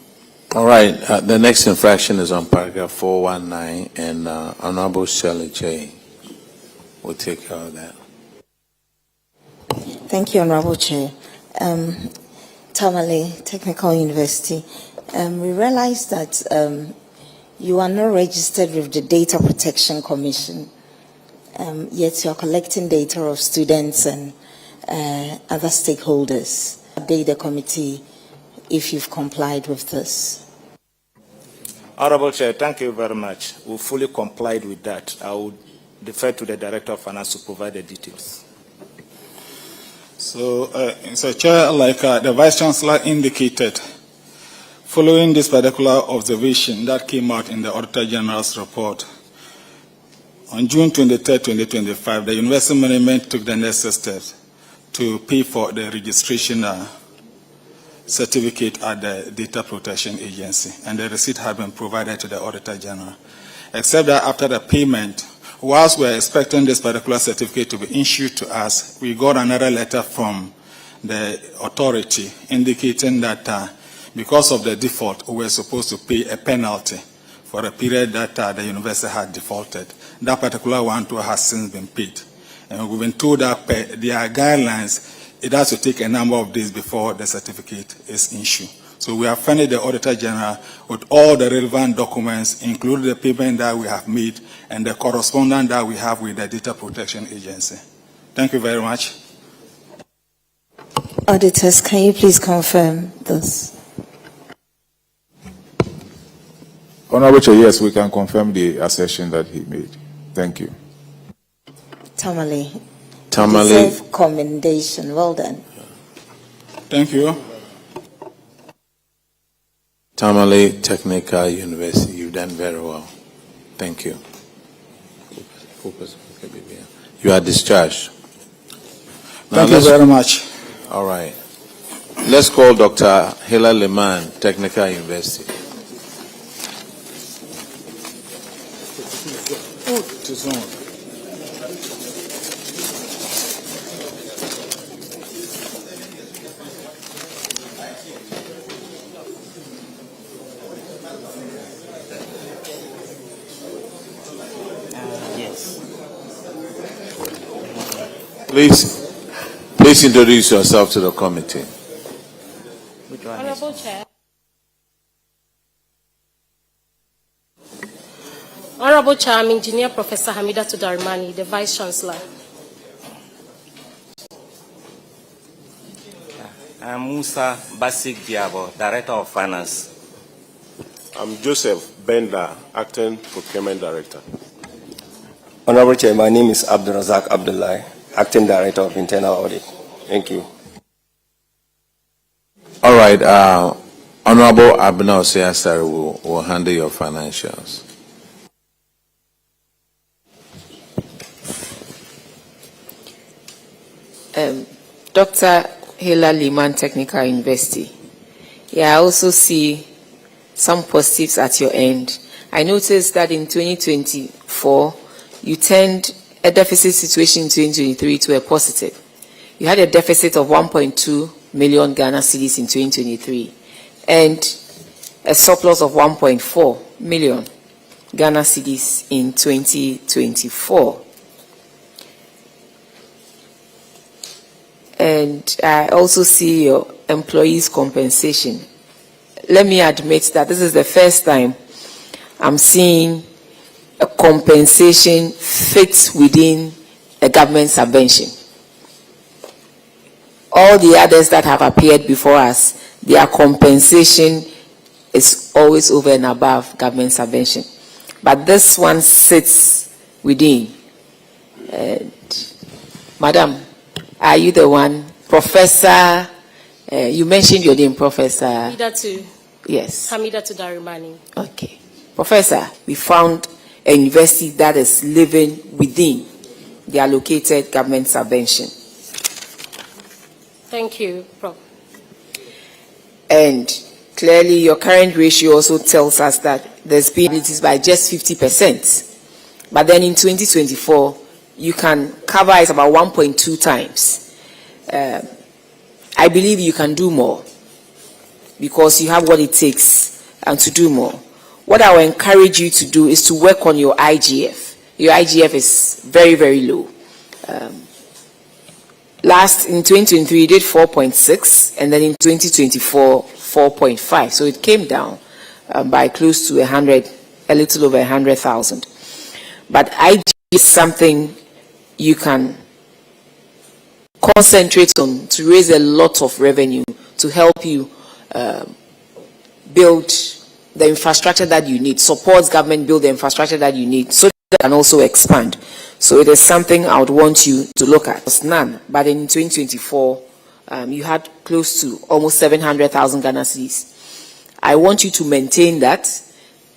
All right. The next infraction is on paragraph 419, and Honorable Shirley J. will take care of that. Thank you, Honorable Chair. Tamale Technical University. We realize that you are not registered with the Data Protection Commission. Yet you are collecting data of students and other stakeholders. Update the committee if you've complied with this. Honorable Chair, thank you very much. We fully complied with that. I will defer to the Director of Finance to provide the details. So, Chair, like the Vice Chancellor indicated, following this particular observation that came out in the Auditor General's report, on June 23, 2025, the university management took the necessary steps to pay for the registration certificate at the Data Protection Agency, and the receipt had been provided to the Auditor General. Except that after the payment, whilst we were expecting this particular certificate to be issued to us, we got another letter from the authority indicating that because of the default, we were supposed to pay a penalty for a period that the university had defaulted. That particular one too has since been paid. And we've been told that per their guidelines, it has to take a number of days before the certificate is issued. So we have furnished the Auditor General with all the relevant documents, including the payment that we have made and the correspondence that we have with the Data Protection Agency. Thank you very much. Auditors, can you please confirm this? Honorable Chair, yes, we can confirm the assertion that he made. Thank you. Tamale. Tamale. Deserve commendation. Well done. Thank you. Tamale Technical University, you've done very well. Thank you. You are discharged. Now Thank you very much. All right. Let's call Dr. Hila Leman, Technical University. Please introduce yourself to the committee. Honorable Chair. Honorable Chair, I'm Engineer Professor Hamida Tudarimani, the Vice Chancellor. I'm Musa Basik Diabo, Director of Finance. I'm Joseph Benda, Acting Procurement Director. Honorable Chair, my name is Abdul Razak Abdullah, Acting Director of Internal Audit. Thank you. All right. Honorable Abner Siasari will handle your financials. Dr. Hela Liman Technical University. Yeah, I also see some positives at your end. I noticed that in 2024, you turned a deficit situation in 2023 to a positive. You had a deficit of 1.2 million Ghana cedis in 2023 and a surplus of 1.4 million Ghana cedis in 2024. And I also see your employees' compensation. Let me admit that this is the first time I'm seeing a compensation fit within a government subvention. All the others that have appeared before us, their compensation is always over and above government subvention. But this one sits within. And Madam, are you the one? Professor, you mentioned your name, Professor. Hamida Yes. Hamida Tudarimani. Okay. Professor, we found a university that is living within the allocated government subvention. Thank you, Prof. And clearly your current ratio also tells us that there's been abilities by just 50%. But then in 2024, you can cover it about 1.2 times. I believe you can do more because you have what it takes and to do more. What I will encourage you to do is to work on your IGF. Your IGF is very, very low. In 2023, you did 4.6, and then in 2024, 4.5. So it came down by close to 100, a little over 100,000. But IGF is something you can concentrate on to raise a lot of revenue to help you build the infrastructure that you need, support government build the infrastructure that you need so that it can also expand. So it is something I would want you to look at. It's none, but in 2024, you had close to almost 700,000 Ghana cedis. I want you to maintain that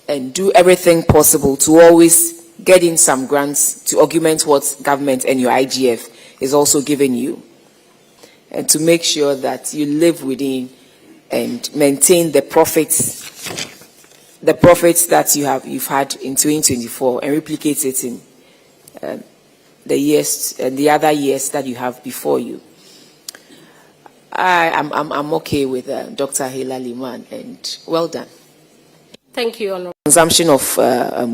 and do everything possible to always get in some grants to augment what government and your IGF is also giving you, and to make sure that you live within and maintain the profits that you've had in 2024 and replicate it in the years and the other years that you have before you. I'm okay with Dr. Hela Liman, and well done. Thank you, Honorable. Consumption of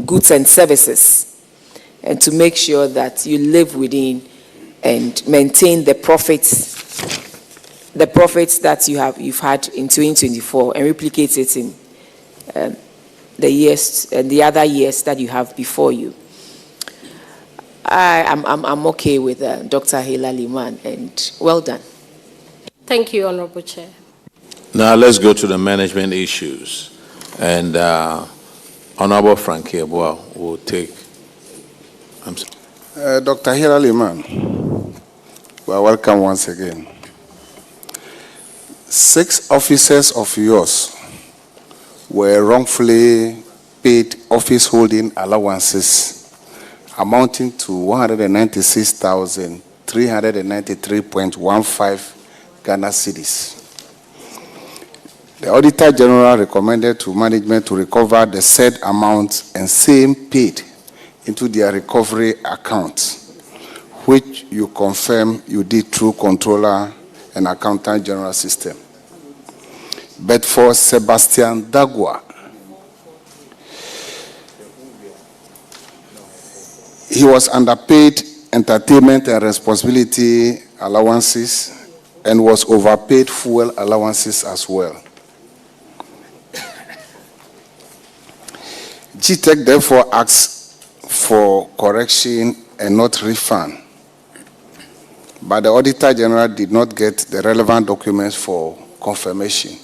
goods and services, and to make sure that you live within and maintain the profits that you've had in 2024 and replicate it in the years and the other years that you have before you. I'm okay with Dr. Hela Liman, and well done. Thank you, Honorable Chair. Now let's go to the management issues, and Honorable Frankie Abua will take. Dr. Hela Liman, well, welcome once again. 6 officers of yours were wrongfully paid office holding allowances amounting to 196,393.15 Ghana cedis. The Auditor General recommended to management to recover the said amounts and same paid into their recovery account, which you confirm you did through Controller and Accountant General system. But for Sebastian Dagwa, he was underpaid entertainment and responsibility allowances and was overpaid fuel allowances as well. GTEC therefore asks for correction and not refund. But the Auditor General did not get the relevant documents for confirmation.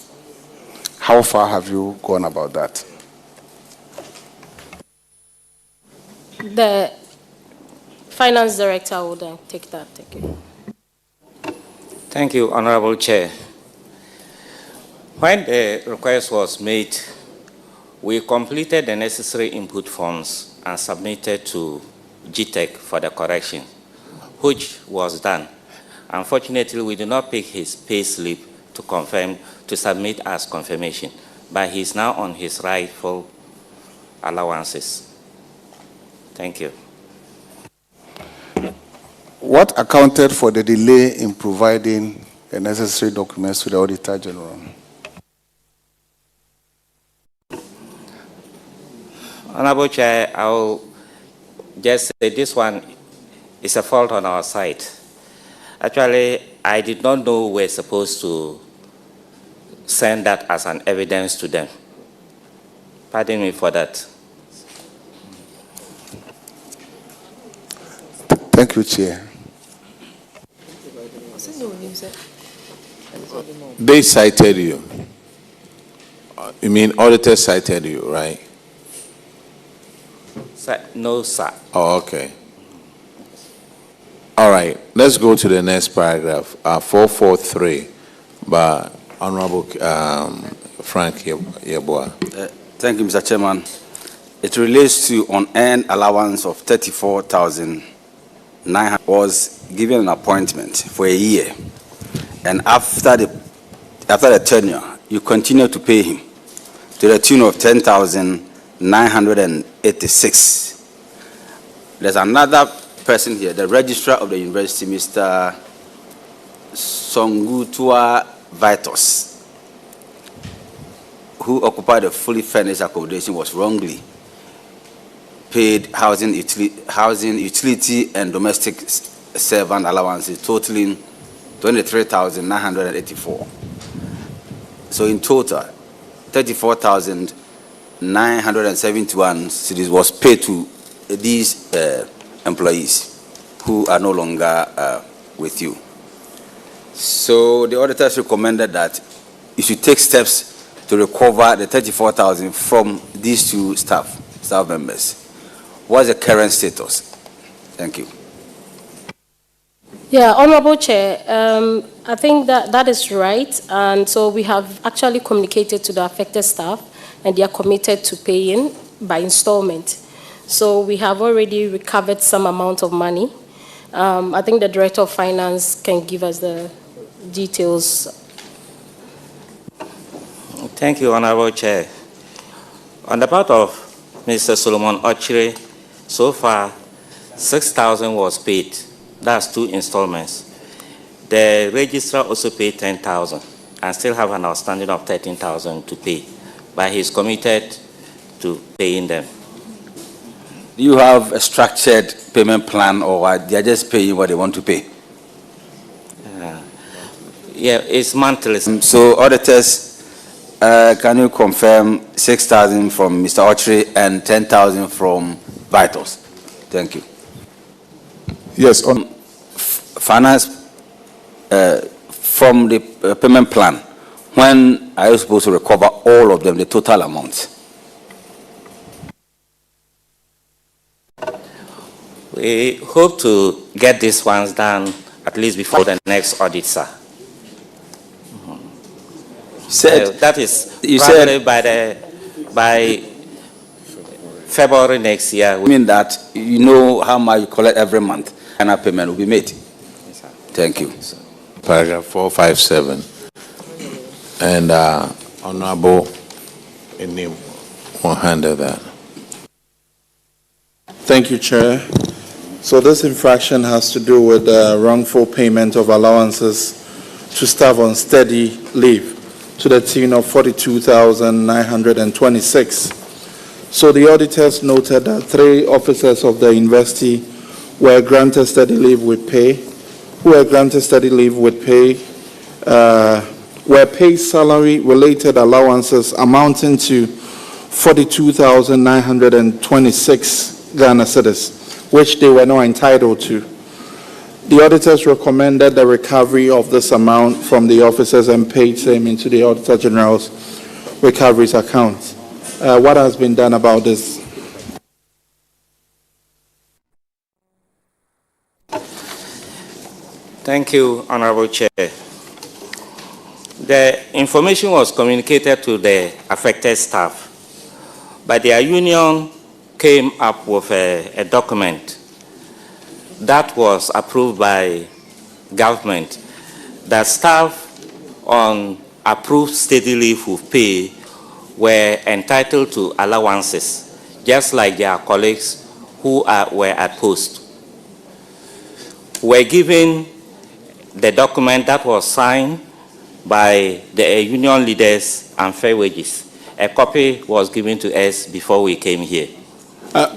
How far have you gone about that? The Finance Director will then take that. Thank you. Thank you, Honorable Chair. When the request was made, we completed the necessary input forms and submitted to GTEC for the correction, which was done. Unfortunately, we did not pick his pay slip to confirm, to submit as confirmation, but he's now on his rightful allowances. Thank you. What accounted for the delay in providing the necessary documents to the Auditor General? Honorable Chair, I will just say this one is a fault on our side. Actually, I did not know we're supposed to send that as an evidence to them. Pardon me for that. Thank you, Chair. They cited you. You mean auditors cited you, right? No, sir. Oh, okay. All right. Let's go to the next paragraph. 443 by Honorable Frank Yeboah. Thank you, Mr. Chairman. It relates to unearned allowance of 34,900 was given an appointment for a year, and after the tenure, you continue to pay him to the tune of 10,986. There's another person here, the registrar of the university, Mr. Songutua Vitus, who occupied a fully furnished accommodation, was wrongly paid housing, utility, and domestic servant allowances totaling 23,984. So in total, 34,971 cedis was paid to these employees who are no longer with you. So the auditors recommended that you should take steps to recover the 34,000 from these two staff members. What's the current status? Thank you. Yeah, Honorable Chair, I think that is right. And so we have actually communicated to the affected staff, and they are committed to paying by installment. So we have already recovered some amount of money. I think the Director of Finance can give us the details. Thank you, Honorable Chair. On the part of Mr. Solomon Ochre, so far, 6,000 was paid. That's 2 installments. The registrar also paid 10,000 and still have an outstanding of 13,000 to pay, but he's committed to paying them. Do you have a structured payment plan, or they're just paying what they want to pay? Yeah, it's monthly. So auditors, can you confirm 6,000 from Mr. Ochre and 10,000 from Vitus? Thank you. Yes, on finance from the payment plan, when are you supposed to recover all of them, the total amount? We hope to get these ones done at least before the next audit, sir. That is probably by February next year. We mean that you know how much you collect every month, and a payment will be made. Thank you. Paragraph 457. And Honorable Enim will handle that. Thank you, Chair. So this infraction has to do with wrongful payment of allowances to staff on steady leave to the tune of 42,926. So the auditors noted that 3 officers of the university were granted steady leave with pay, were paid salary-related allowances amounting to 42,926 Ghana cedis, which they were not entitled to. The auditors recommended the recovery of this amount from the officers and paid same into the Auditor General's recoveries account. What has been done about this? Thank you, Honorable Chair. The information was communicated to the affected staff, but their union came up with a document that was approved by government that staff on approved steady leave with pay were entitled to allowances, just like their colleagues who were at post. Were given the document that was signed by the union leaders and fair wages. A copy was given to us before we came here.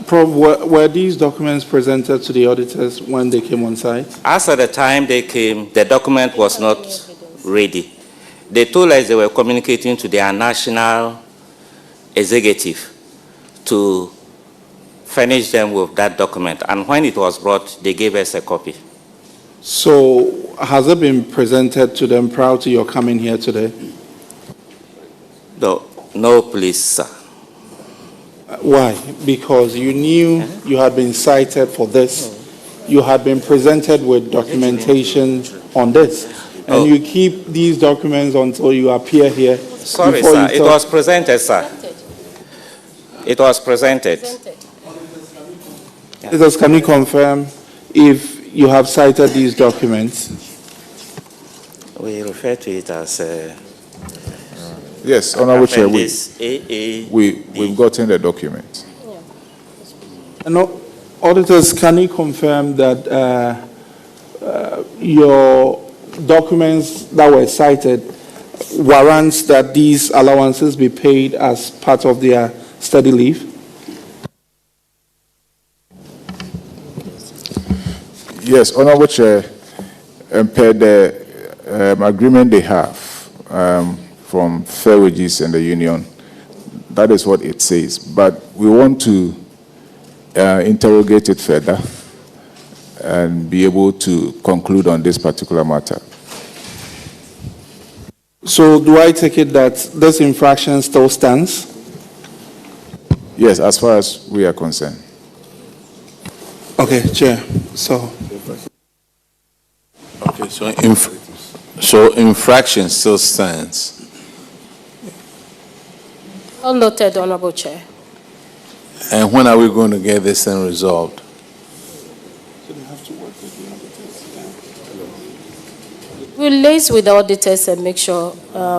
Prof, were these documents presented to the auditors when they came on site? As at the time they came, the document was not ready. They told us they were communicating to their national executive to furnish them with that document. And when it was brought, they gave us a copy. So, has it been presented to them prior to your coming here today? No, please, sir. Why? Because you knew you had been cited for this. You had been presented with documentation on this. And you keep these documents until you appear here. Sorry, sir. It was presented, sir. It was presented. Just can you confirm if you have cited these documents? We refer to it as yes, Honorable Chair, we've gotten the document. No, auditors, can you confirm that your documents that were cited warrants that these allowances be paid as part of their study leave? Yes, Honorable Chair, per the agreement they have from fair wages and the union, that is what it says. But we want to interrogate it further and be able to conclude on this particular matter. So do I take it that this infraction still stands? Yes, as far as we are concerned. Okay, Chair. So infraction still stands. Well noted, Honorable Chair. And when are we going to get this thing resolved? We'll liaise with the auditors and make sure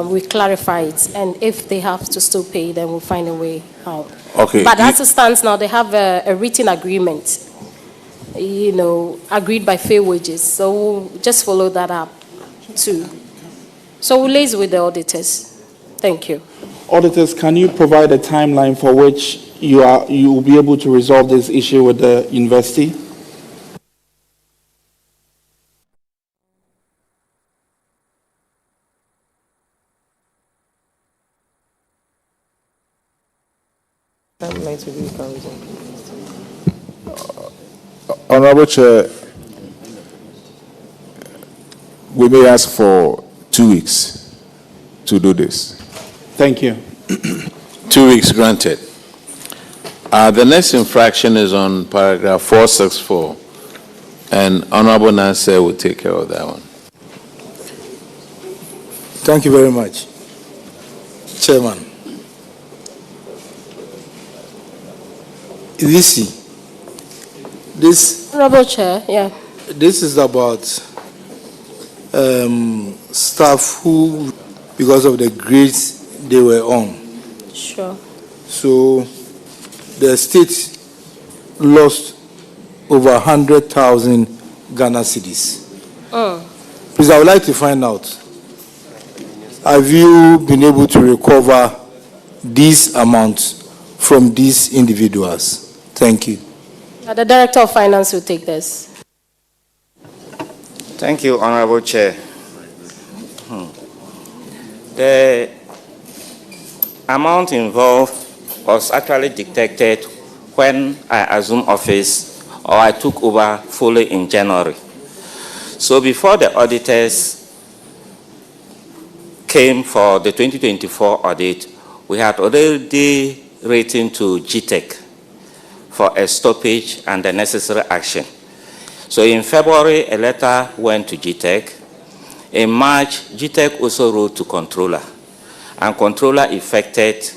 we clarify it. And if they have to still pay, then we'll find a way out. Okay. But as it stands now, they have a written agreement, agreed by fair wages. So we'll just follow that up too. So we'll liaise with the auditors. Thank you. auditors, can you provide a timeline for which you will be able to resolve this issue with the university? Honorable Chair, we may ask for 2 weeks to do this. Thank you. 2 weeks granted. The next infraction is on paragraph 464, and Honorable Nancy will take care of that one. Thank you very much, Chairman. This Honorable Chair, yeah. This is about staff who, because of the grades they were on. Sure. So the state lost over 100,000 Ghana cedis. Please, I would like to find out, have you been able to recover these amounts from these individuals? Thank you. The Director of Finance will take this. Thank you, Honorable Chair. The amount involved was actually detected when I assumed office, or I took over fully in January. So before the auditors came for the 2024 audit, we had already written to GTEC for a stoppage and the necessary action. So in February, a letter went to GTEC. In March, GTEC also wrote to controller, and controller effected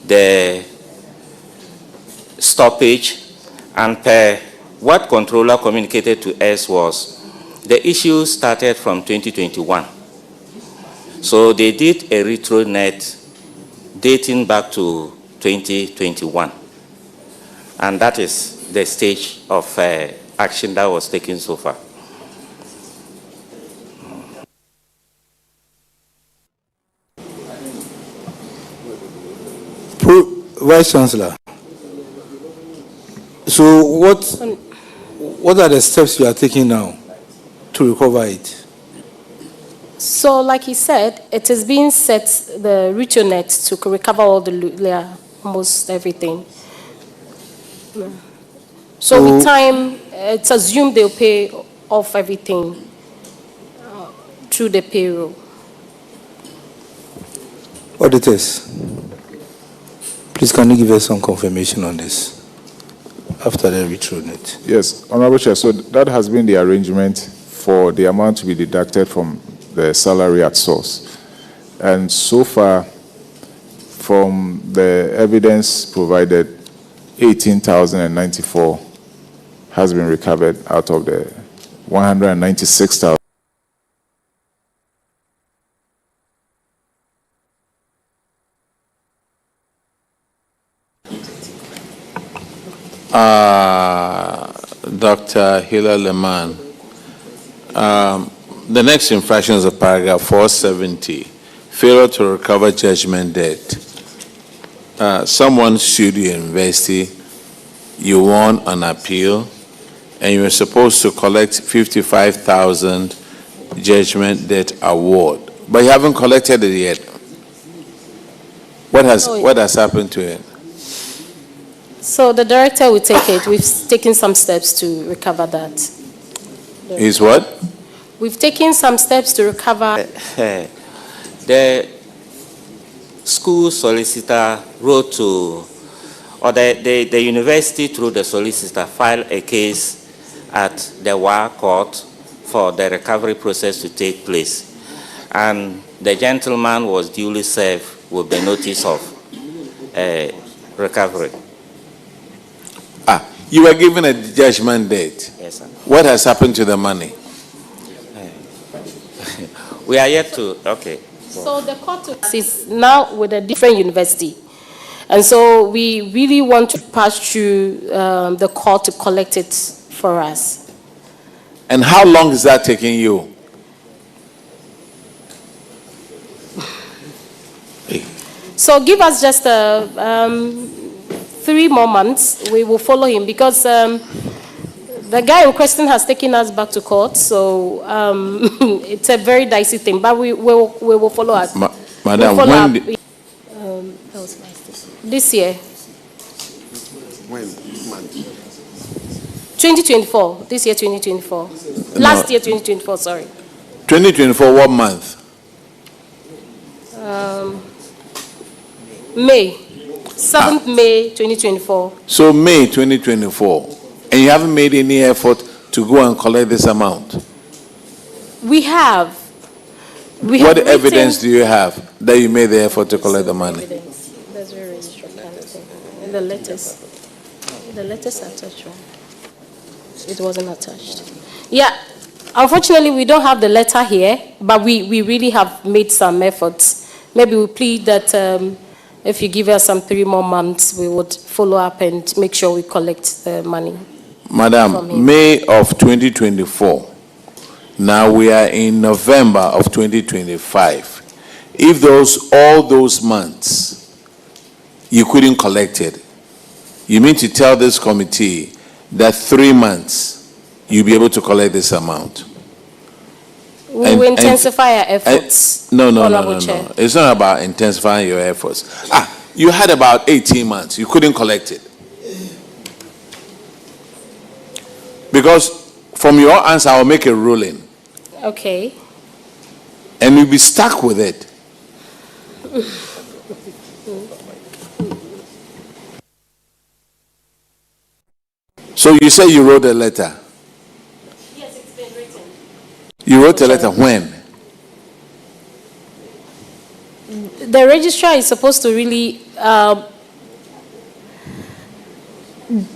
the stoppage, and per what controller communicated to us was the issue started from 2021. So they did a retronet dating back to 2021. And that is the stage of action that was taken so far. Vice Chancellor, so what are the steps you are taking now to recover it? So, like he said, it is being set, the retronet, to recover all the almost everything. So with time, it's assumed they'll pay off everything through the payroll. Auditors, please can you give us some confirmation on this after the retronet? Yes, Honorable Chair, so that has been the arrangement for the amount to be deducted from the salary at source. And so far, from the evidence provided, 18,094 has been recovered out of the 196,000. Dr. Hila Leman, the next infraction is a paragraph 470, failure to recover judgment debt. Someone sued the university, you won an appeal, and you were supposed to collect 55,000 judgment debt award, but you haven't collected it yet. What has happened to it? So the director will take it. We've taken some steps to recover that. Is what? We've taken some steps to recover. The school solicitor wrote to, or the university through the solicitor filed a case at the WA court for the recovery process to take place. And the gentleman was duly served with the notice of recovery. You were given a judgment date. Yes, sir. What has happened to the money? We are yet to, okay. So the court is now with a different university. And so we really want to pass through the court to collect it for us. And how long is that taking you? So give us just 3 more months. We will follow him because the guy in question has taken us back to court. So it's a very dicey thing, but we will follow up. Madam, we'll follow when up. This year. When? 2024. This year, 2024. Last year, 2024, sorry. 2024, what month? May. 7th May 2024. So May 2024. And you haven't made any effort to go and collect this amount? We have. What evidence do you have that you made the effort to collect the money? That's very registered kind of thing. And the letters. The letters are attached, right? It wasn't attached. Yeah. Unfortunately, we don't have the letter here, but we really have made some efforts. Maybe we plead that if you give us some 3 more months, we would follow up and make sure we collect the money. Madam, May of 2024. Now we are in November of 2025. If all those months you couldn't collect it, you mean to tell this committee that 3 months you'll be able to collect this amount? We will intensify our efforts. No. It's not about intensifying your efforts. You had about 18 months. You couldn't collect it. Because from your answer, I'll make a ruling. Okay. And you'll be stuck with it. So you say you wrote a letter? Yes, it's been written. You wrote a letter when? The registrar is supposed to really, that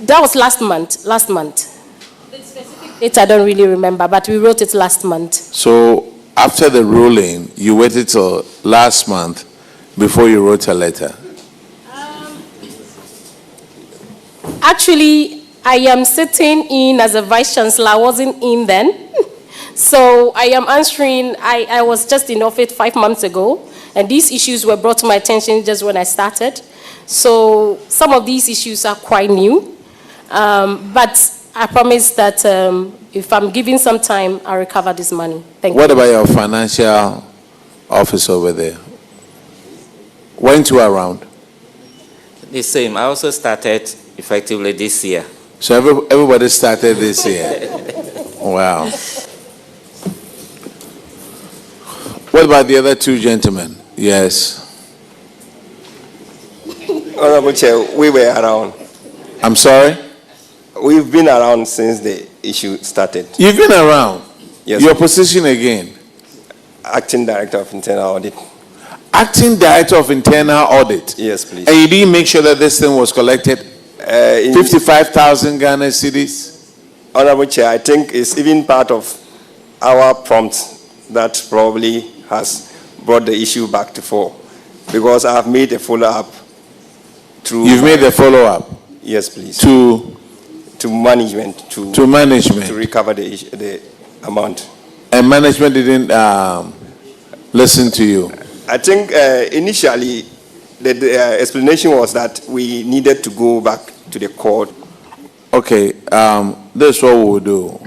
was last month. The specific date I don't really remember, but we wrote it last month. So after the ruling, you waited till last month before you wrote a letter? Actually, I am sitting in as a vice chancellor. I wasn't in then. So I am answering, I was just in office 5 months ago, and these issues were brought to my attention just when I started. So some of these issues are quite new, but I promise that if I'm given some time, I'll recover this money. Thank you. What about your financial office over there? Weren't you around? The same. I also started effectively this year. So everybody started this year. Wow. What about the other two gentlemen? Yes. Honorable Chair, we were around. I'm sorry? We've been around since the issue started. You've been around? Yes. Your position again? Acting Director of Internal Audit. Acting Director of Internal Audit? Yes, please. And you didn't make sure that this thing was collected? 55,000 Ghana cedis? Honorable Chair, I think it's even part of our prompt that probably has brought the issue back to fore, because I have made a follow-up through... You've made a follow-up? Yes, please. To management. To management. To recover the amount. And management didn't listen to you? I think initially the explanation was that we needed to go back to the court. Okay, this is what we'll do.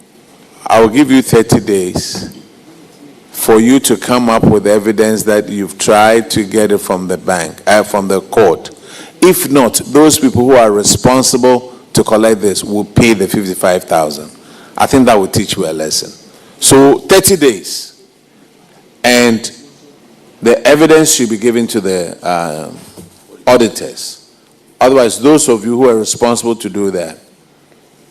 I will give you 30 days for you to come up with evidence that you've tried to get it from the bank, from the court. If not, those people who are responsible to collect this will pay the 55,000. I think that will teach you a lesson. So 30 days, and the evidence should be given to the auditors. Otherwise, those of you who are responsible to do that,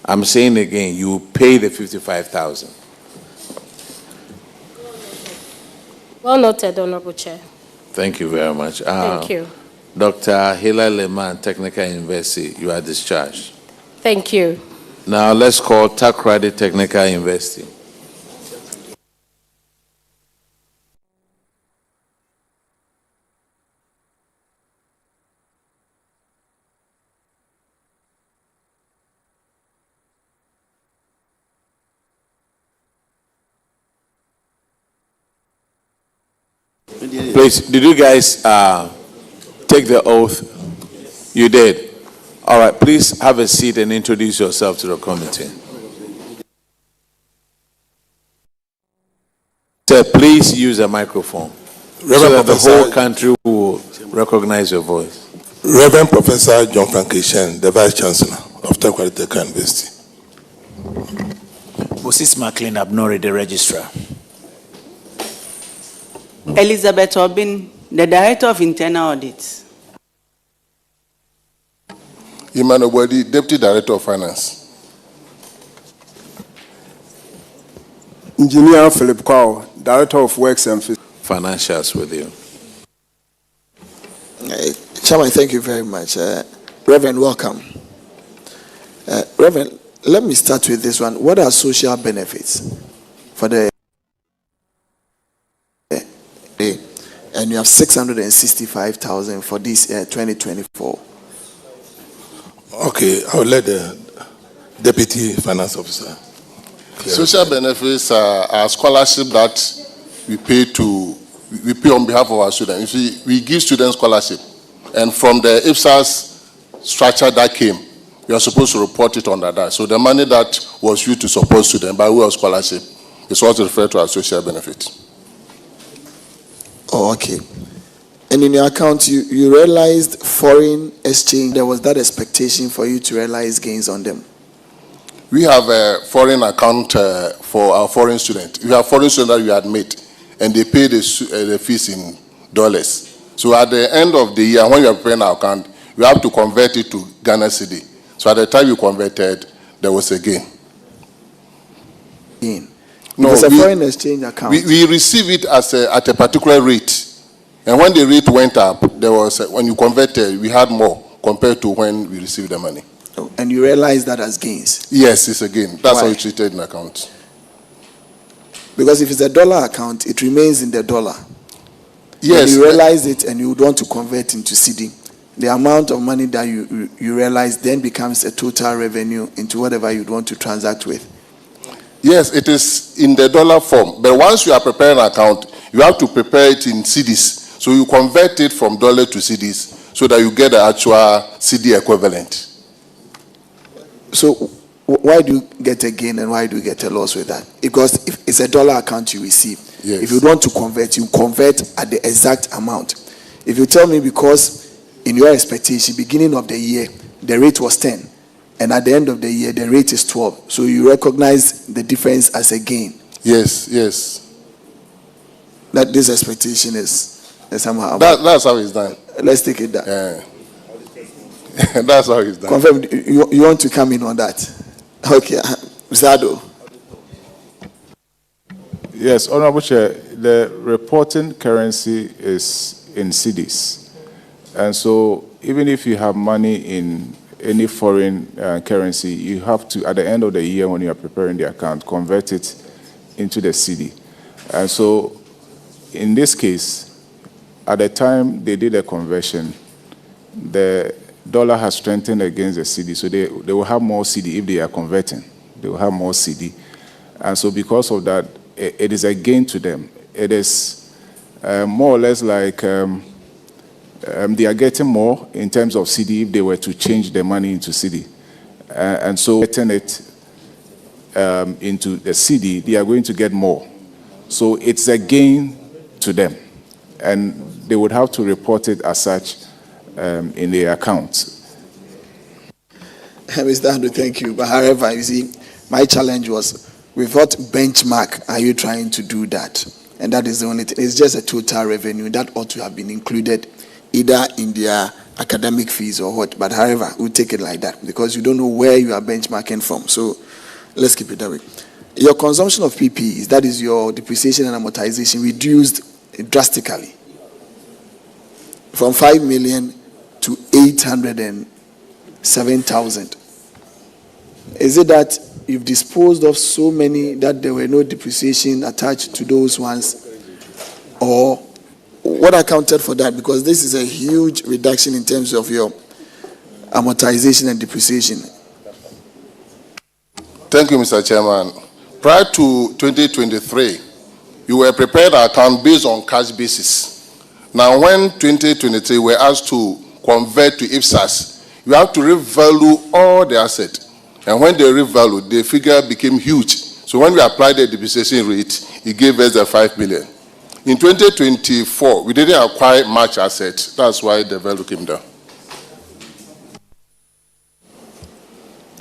I'm saying again, you will pay the 55,000. Well noted, Honorable Chair. Thank you very much. Thank you. Dr. Hila Leman, Technical University, you are discharged. Thank you. Now let's call Takrady Technical University. Please, did you guys take the oath? You did. All right, please have a seat and introduce yourself to the committee. Sir, please use a microphone so that the whole country will recognize your voice. Reverend Professor John Frankishen, the Vice Chancellor of Takrady Technical University. Moses McLean Abnori, the Registrar. Elizabeth Obin, the Director of Internal Audit. Emmanuel Wadi, Deputy Director of Finance. Engineer Philip Kwao, Director of Works and Financials with you. Chairman, thank you very much. Reverend, welcome. Reverend, let me start with this one. What are social benefits for the... And you have 665,000 for this 2024. Okay, I will let the Deputy Finance Officer. Social benefits are scholarship that we pay on behalf of our students. You see, we give students scholarship, and from the IPSAS structure that came, we are supposed to report it under that. So the money that was used to support students by way of scholarship is what's referred to as social benefits. Oh, okay. And in your account, you realized foreign exchange. There was that expectation for you to realize gains on them. We have a foreign account for our foreign students. We have foreign students that we admit, and they pay the fees in dollars. So at the end of the year, when you are preparing our account, you have to convert it to Ghana cedi. So at the time you converted, there was a gain. No, it's a foreign exchange account. We receive it as at a particular rate. And when the rate went up, there was when you converted, we had more compared to when we received the money. Oh, and you realize that as gains? Yes, it's a gain. That's Why? how it's treated in accounts. Because if it's a dollar account, it remains in the dollar. Yes. When you realize it and you would want to convert into cedi, the amount of money that you realize then becomes a total revenue into whatever you'd want to transact with. Yes, it is in the dollar form. But once you are preparing an account, you have to prepare it in cedis. So you convert it from dollar to cedis so that you get the actual cedi equivalent. So why do you get a gain and why do you get a loss with that? Because if it's a dollar account you receive, Yes. if you want to convert, you convert at the exact amount. If you tell me because in your expectation, beginning of the year, the rate was 10, and at the end of the year, the rate is 12, so you recognize the difference as a gain. Yes, yes. That this expectation is somehow. That's how it's done. Let's take it down. Yeah. That's how it's done. Confirm. You want to come in on that? Okay, Zado. Yes, Honorable Chair, the reporting currency is in cedis. And so even if you have money in any foreign currency, you have to, at the end of the year when you are preparing the account, convert it into the cedi. And so in this case, at the time they did the conversion, the dollar has strengthened against the cedi, so they will have more cedi if they are converting. They will have more cedi. And so because of that, it is a gain to them. It is more or less like they are getting more in terms of cedi if they were to change the money into cedi. And so getting it into the cedi, they are going to get more. So it's a gain to them. And they would have to report it as such in their accounts. Mr. Andrew, thank you. But however, you see, my challenge was, with what benchmark are you trying to do that? And that is the only thing. It's just a total revenue that ought to have been included either in their academic fees or what. But however, we'll take it like that because you don't know where you are benchmarking from. So let's keep it that way. Your consumption of PPEs, that is your depreciation and amortization, reduced drastically from 5 million to 807,000. Is it that you've disposed of so many that there were no depreciation attached to those ones? Or what accounted for that? Because this is a huge reduction in terms of your amortization and depreciation. Thank you, Mr. Chairman. Prior to 2023, you were prepared an account based on cash basis. Now, when 2023 were asked to convert to IFSAS, you have to revalue all the assets. And when they revalued, the figure became huge. So when we applied the depreciation rate, it gave us the 5 billion. In 2024, we didn't acquire much assets. That's why the value came down.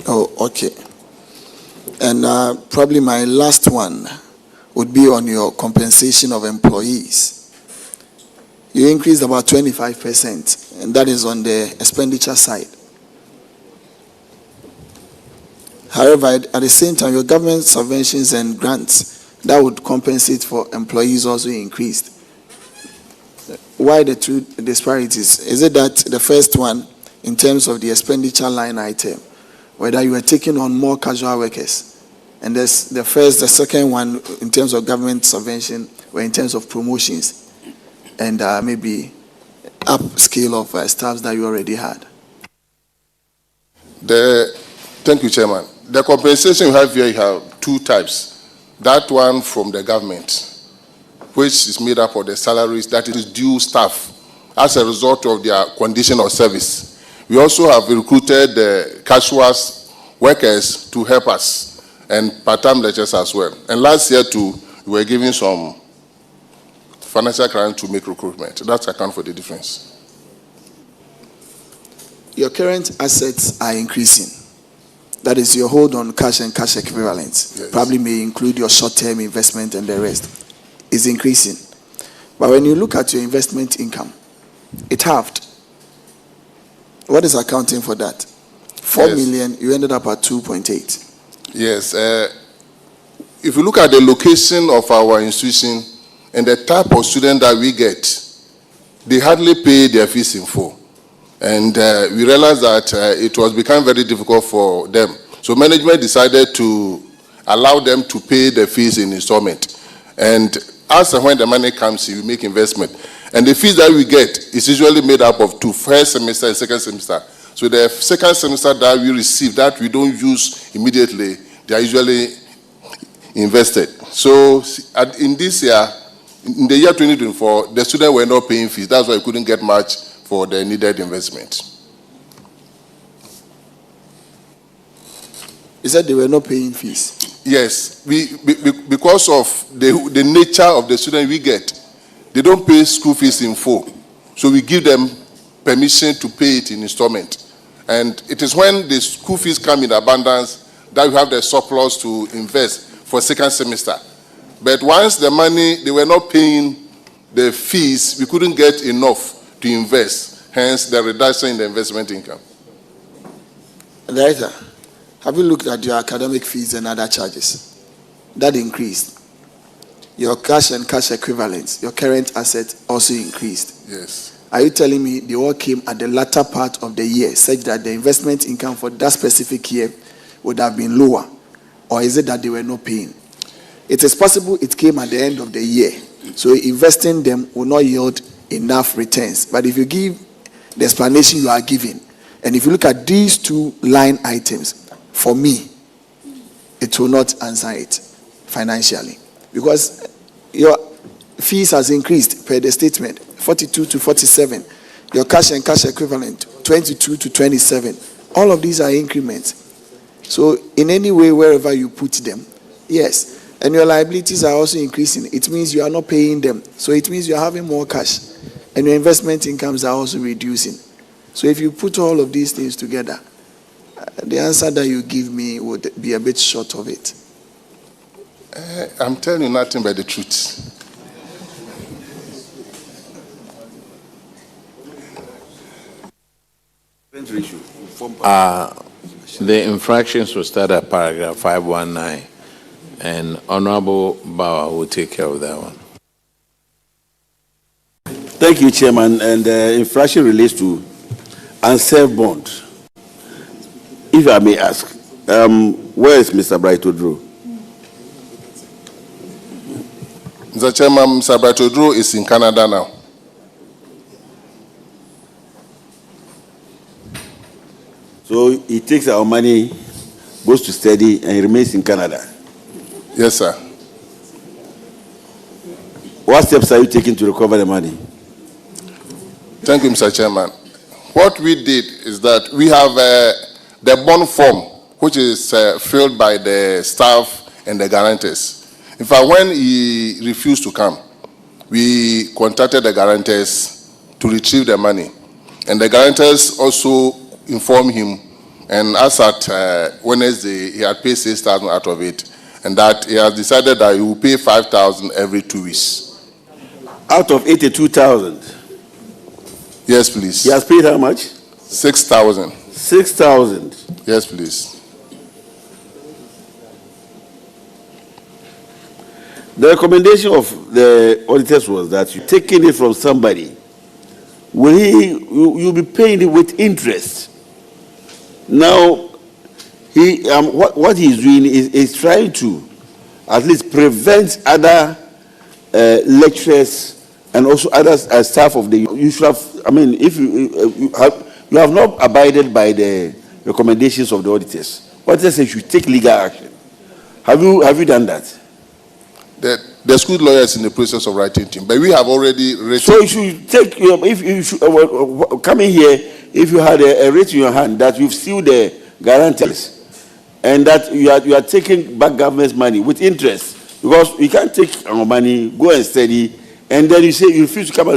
Oh, okay. And probably my last one would be on your compensation of employees. You increased about 25%, and that is on the expenditure side. However, at the same time, your government subventions and grants that would compensate for employees also increased. Why the two disparities? Is it that the first one, in terms of the expenditure line item, whether you were taking on more casual workers, and the second one, in terms of government subvention, or in terms of promotions, and maybe upscale of staffs that you already had? Thank you, Chairman. The compensation you have here, you have two types. That one from the government, which is made up of the salaries that is due staff as a result of their condition of service. We also have recruited the casual workers to help us and part-time lecturers as well. And last year too, we were giving some financial grant to make recruitment. That's account for the difference. Your current assets are increasing. That is your hold on cash and cash equivalents. Yes. Probably may include your short-term investment and the rest. Is increasing. But when you look at your investment income, it halved. What is accounting for that? 4 Yes. million, you ended up at 2.8. Yes. If you look at the location of our institution and the type of student that we get, they hardly pay their fees in full. And we realized that it was becoming very difficult for them. So management decided to allow them to pay the fees in installment. And as and when the money comes in, we make investment. And the fees that we get is usually made up of two, first semester and second semester. So the second semester that we receive, that we don't use immediately, they are usually invested. So in this year, in the year 2024, the students were not paying fees. That's why we couldn't get much for the needed investment. You said they were not paying fees. Yes, because of the nature of the student we get, they don't pay school fees in full. So we give them permission to pay it in installment. And it is when the school fees come in abundance that we have the surplus to invest for second semester. But once the money, they were not paying the fees, we couldn't get enough to invest, hence the reduction in the investment income. Director, have you looked at your academic fees and other charges? That increased. Your cash and cash equivalents, your current assets also increased. Yes. Are you telling me they all came at the latter part of the year, such that the investment income for that specific year would have been lower? Or is it that they were not paying? It is possible it came at the end of the year. So investing them will not yield enough returns. But if you give the explanation you are giving, and if you look at these two line items, for me, it will not answer it financially. Because your fees has increased per the statement, 42 to 47. Your cash and cash equivalent, 22 to 27. All of these are increments. So in any way, wherever you put them, yes. And your liabilities are also increasing. It means you are not paying them. So it means you are having more cash. And your investment incomes are also reducing. So if you put all of these things together, the answer that you give me would be a bit short of it. I'm telling you nothing but the truth. The infractions will start at paragraph 519, and Honorable Bauer will take care of that one. Thank you, Chairman. And the infraction relates to unserved bond. If I may ask, where is Mr. Bright Odro? Mr. Chairman, Mr. Bright Odro is in Canada now. So he takes our money, goes to study, and he remains in Canada. Yes, sir. What steps are you taking to recover the money? Thank you, Mr. Chairman. What we did is that we have the bond form, which is filled by the staff and the guarantors. In fact, when he refused to come, we contacted the guarantors to retrieve the money. And the guarantors also informed him, and as at Wednesday, he had paid 6,000 out of it, and that he has decided that he will pay 5,000 every 2 weeks. Out of 82,000? Yes, please. He has paid how much? 6,000. 6,000? Yes, please. The recommendation of the auditors was that you're taking it from somebody. You'll be paying it with interest. Now, what he's doing is trying to at least prevent other lecturers and also other staff of the. You should have. I mean, if you have not abided by the recommendations of the auditors. Auditors say you should take legal action. Have you done that? The school lawyer is in the process of writing to him, but we have already written. So you should take if you should coming here if you had a writ in your hand that you've sealed the guarantors and that you are taking back government's money with interest, because you can't take our money, go and study, and then you say you refuse to come.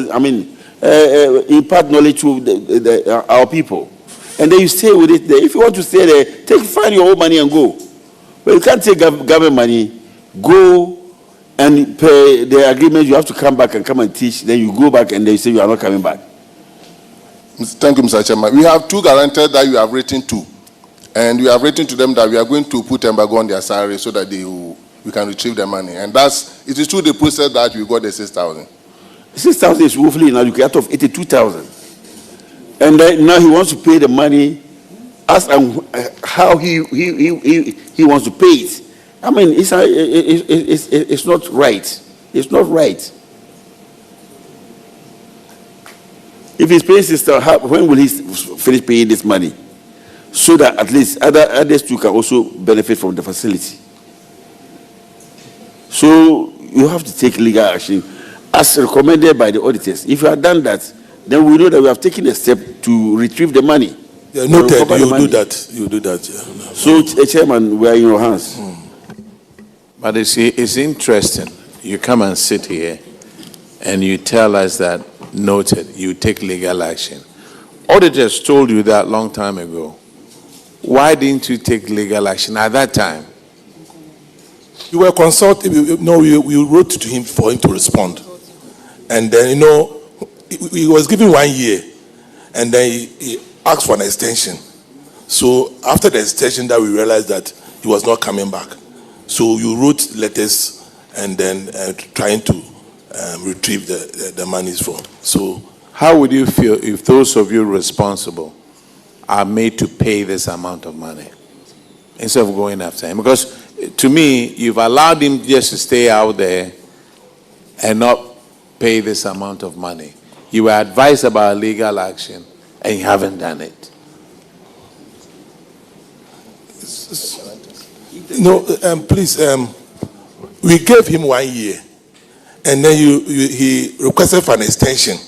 Impart knowledge to our people. and then you stay with it there. If you want to stay there, find your own money and go. But you can't take government money, go and pay the agreement. You have to come back and come and teach. Then you go back and they say you are not coming back. Thank you, Mr. Chairman. We have two guarantors that you have written to, and we have written to them that we are going to put embargo on their salary so that we can retrieve the money. And it is through the process that we got the 6,000. 6,000 is woefully inadequate out of 82,000. And now he wants to pay the money as and how he wants to pay it. I mean, it's not right. It's not right. If he's paying 6,000, when will he finish paying this money? So that at least others too can also benefit from the facility. So you have to take legal action as recommended by the auditors. If you have done that, then we know that we have taken a step to retrieve the money. Yeah, noted. You do that. You do that. Yeah. So, Chairman, we are in your hands. But you see, it's interesting. You come and sit here and you tell us that, noted, you take legal action. Auditors told you that long time ago. Why didn't you take legal action at that time? You were consulted. We wrote to him for him to respond. And then, he was given 1 year. And then he asked for an extension. So after the extension that we realized that he was not coming back. So you wrote letters and then trying to retrieve the monies from. So how would you feel if those of you responsible are made to pay this amount of money instead of going after him? Because to me, you've allowed him just to stay out there and not pay this amount of money. You were advised about legal action and you haven't done it. No, please, we gave him 1 year and then he requested for an extension.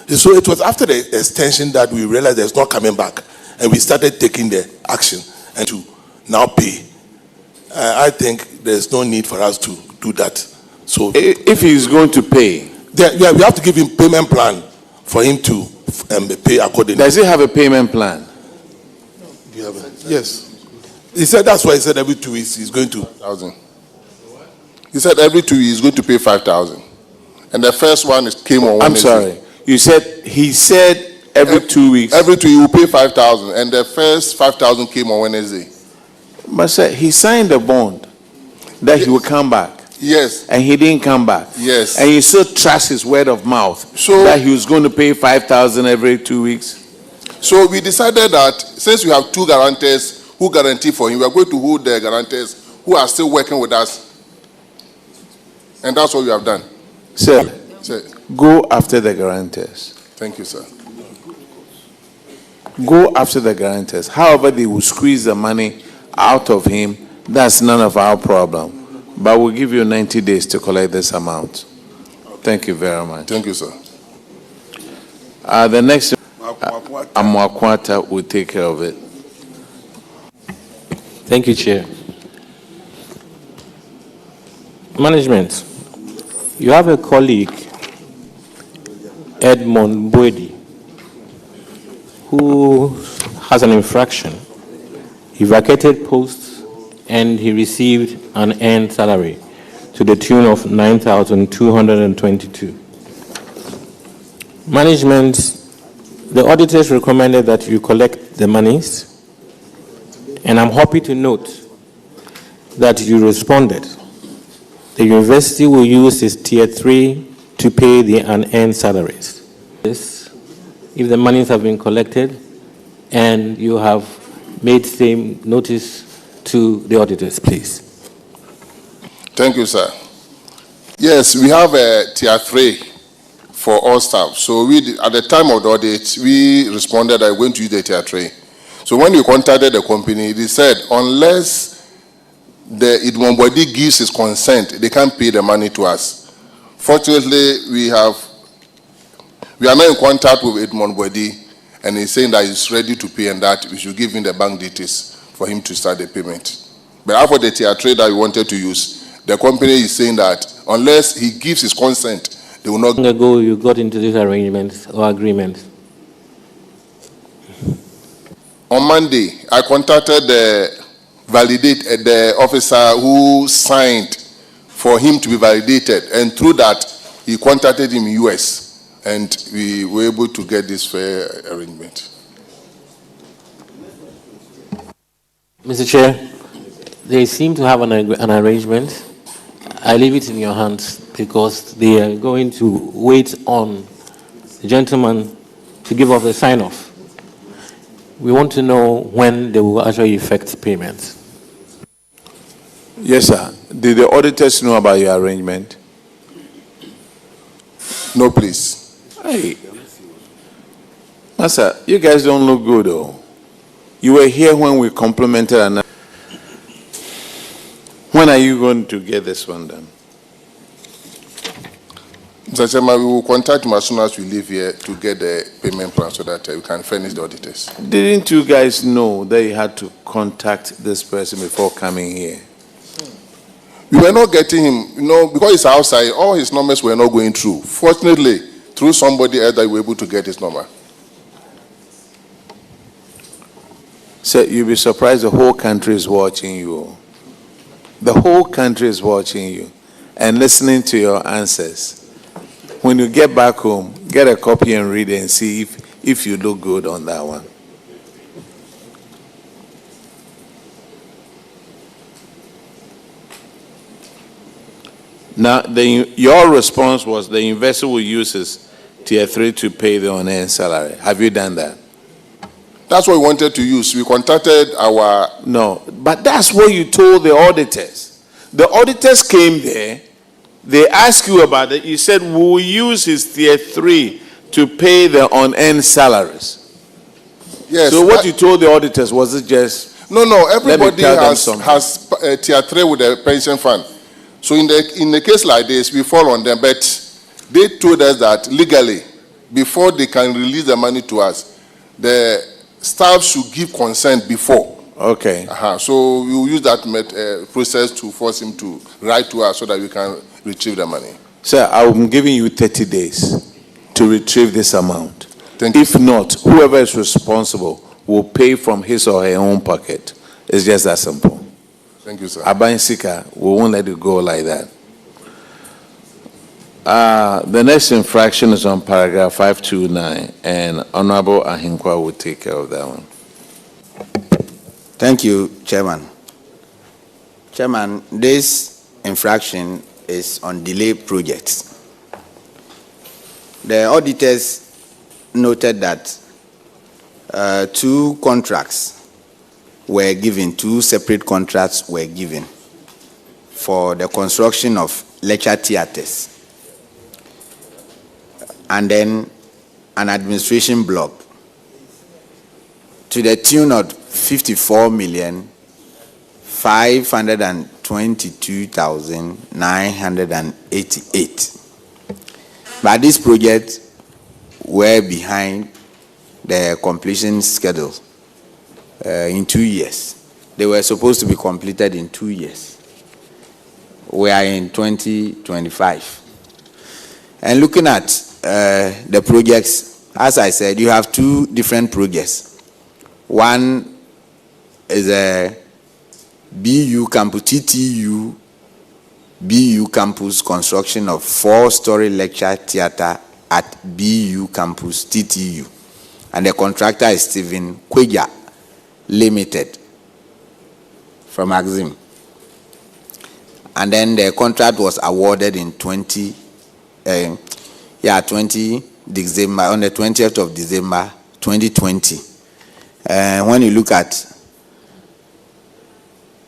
So it was after the extension that we realized that it's not coming back and we started taking the action and to now pay. I think there's no need for us to do that. So if he's going to pay, we have to give him payment plan for him to pay accordingly. Does he have a payment plan? Yes. He said that's why he said every 2 weeks he's going to. 5,000. He said every 2 weeks he's going to pay 5,000. And the first one came on Wednesday. I'm sorry. He said every 2 weeks. Every 2 weeks he will pay 5,000. And the first 5,000 came on Wednesday. But sir, he signed a bond that he would come back. Yes. And he didn't come back. Yes. And you still trust his word of mouth that he was going to pay 5,000 every 2 weeks. So we decided that since we have two guarantors who guarantee for him, we are going to hold the guarantors who are still working with us. And that's what we have done. Sir, go after the guarantors. Thank you, sir. Go after the guarantors. However they will squeeze the money out of him, that's none of our problem. But we'll give you 90 days to collect this amount. Thank you very much. Thank you, sir. The next, Amwakwata will take care of it. Thank you, Chair. Management, you have a colleague, Edmond Boedi, who has an infraction. He vacated posts and he received an earned salary to the tune of 9,222. Management, the auditors recommended that you collect the monies, and I'm happy to note that you responded. The university will use its Tier 3 to pay the unearned salaries. If the monies have been collected and you have made same notice to the auditors, please. Thank you, sir. Yes, we have a Tier 3 for all staff. So at the time of the audit, we responded that we're going to use the Tier 3. So when we contacted the company, they said unless the Edmond Boedi gives his consent, they can't pay the money to us. Fortunately, we are now in contact with Edmond Boedi, and he's saying that he's ready to pay and that we should give him the bank details for him to start the payment. But after the Tier 3 that we wanted to use, the company is saying that unless he gives his consent, they will not. How long ago you got into this arrangement or agreement? On Monday, I contacted the officer who signed for him to be validated, and through that, he contacted him in US, and we were able to get this fair arrangement. Mr. Chair, they seem to have an arrangement. I leave it in your hands because they are going to wait on the gentleman to give us the sign-off. We want to know when they will actually effect payments. Yes, sir. Did the auditors know about your arrangement? No, please. Hey. Master, you guys don't look good, though. You were here when we complimented another. When are you going to get this one done? Mr. Chairman, we will contact him as soon as we leave here to get the payment plan so that we can furnish the auditors. Didn't you guys know that you had to contact this person before coming here? We were not getting him, because he's outside, all his numbers were not going through. Fortunately, through somebody else, we were able to get his number. Sir, you'll be surprised the whole country is watching you. The whole country is watching you and listening to your answers. When you get back home, get a copy and read it and see if you look good on that one. Now, your response was the investor will use his Tier 3 to pay the unearned salary. Have you done that? That's what we wanted to use. We contacted our... No, but that's what you told the auditors. The auditors came there. They asked you about it. You said, we'll use his Tier 3 to pay the unearned salaries. Yes. So what you told the auditors, was it just... No, everybody has Tier 3 with a pension fund. So in the case like this, we fall on them. But they told us that legally, before they can release the money to us, the staff should give consent before. Okay. So we will use that process to force him to write to us so that we can retrieve the money. Sir, I'm giving you 30 days to retrieve this amount. Thank you. If not, whoever is responsible will pay from his or her own pocket. It's just that simple. Thank you, sir. Aban Sika, we won't let it go like that. The next infraction is on paragraph 529, and Honorable Ahinkwa will take care of that one. Thank you, Chairman. Chairman, this infraction is on delay projects. The auditors noted that two contracts were given, two separate contracts were given for the construction of lecture theaters and then an administration block to the tune of 54,522,988. But these projects were behind the completion schedule in 2 years. They were supposed to be completed in 2 years. We are in 2025. And looking at the projects, as I said, you have two different projects. One is a BU campus, TTU, BU campus construction of 4-story lecture theater at BU campus, TTU. And the contractor is Stephen Kweja Limited from Axim. And then the contract was awarded in 20 December, on the 20th of December 2020. When you look at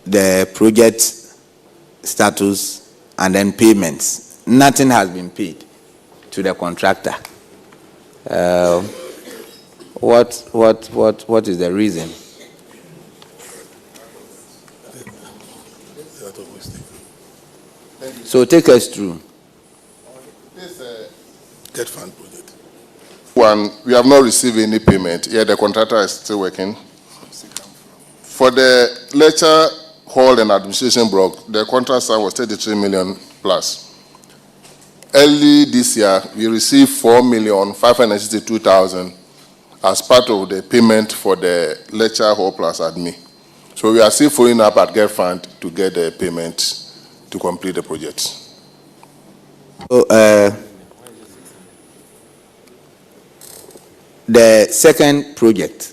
the project status and then payments, nothing has been paid to the contractor. What is the reason? So take us through. Debt fund project. One, we have not received any payment. Yet the contractor is still working. For the lecture hall and administration block, the contract sum was 33 million plus. Early this year, we received 4,562,000 as part of the payment for the lecture hall plus admin. So we are still following up at Get Fund to get the payment to complete the project. So, the second project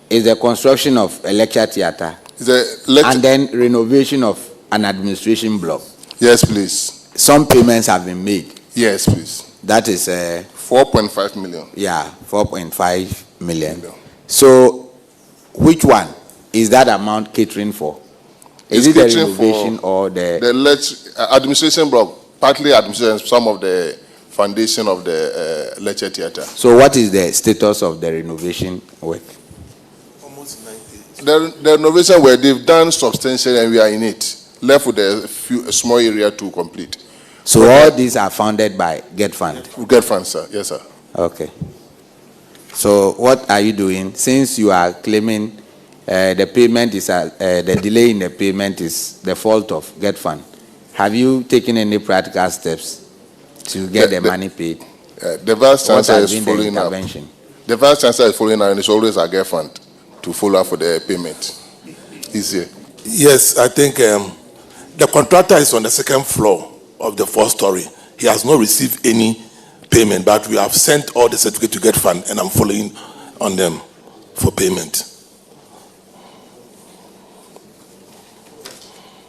is the construction of a lecture theatre and then renovation of an administration block. Yes, please. Some payments have been made. Yes, please. That is 4.5 million. Yeah, 4.5 million. So, which one is that amount catering for? Is it the renovation or the administration block? Partly administration, some of the foundation of the lecture theatre. So, what is the status of the renovation work? The renovation where they've done substantial and we are in it. Left with a small area to complete. So all these are funded by Get Fund? Get Fund, sir. Yes, sir. Okay. So what are you doing? Since you are claiming the payment is, the delay in the payment is the fault of Get Fund, have you taken any practical steps to get the money paid? The Vice Chancellor is following up. The Vice Chancellor is following up, and it's always a Get Fund to follow up for the payment. He's here. Yes, I think the contractor is on the second floor of the 4th story. He has not received any payment, but we have sent all the certificate to Get Fund, and I'm following on them for payment.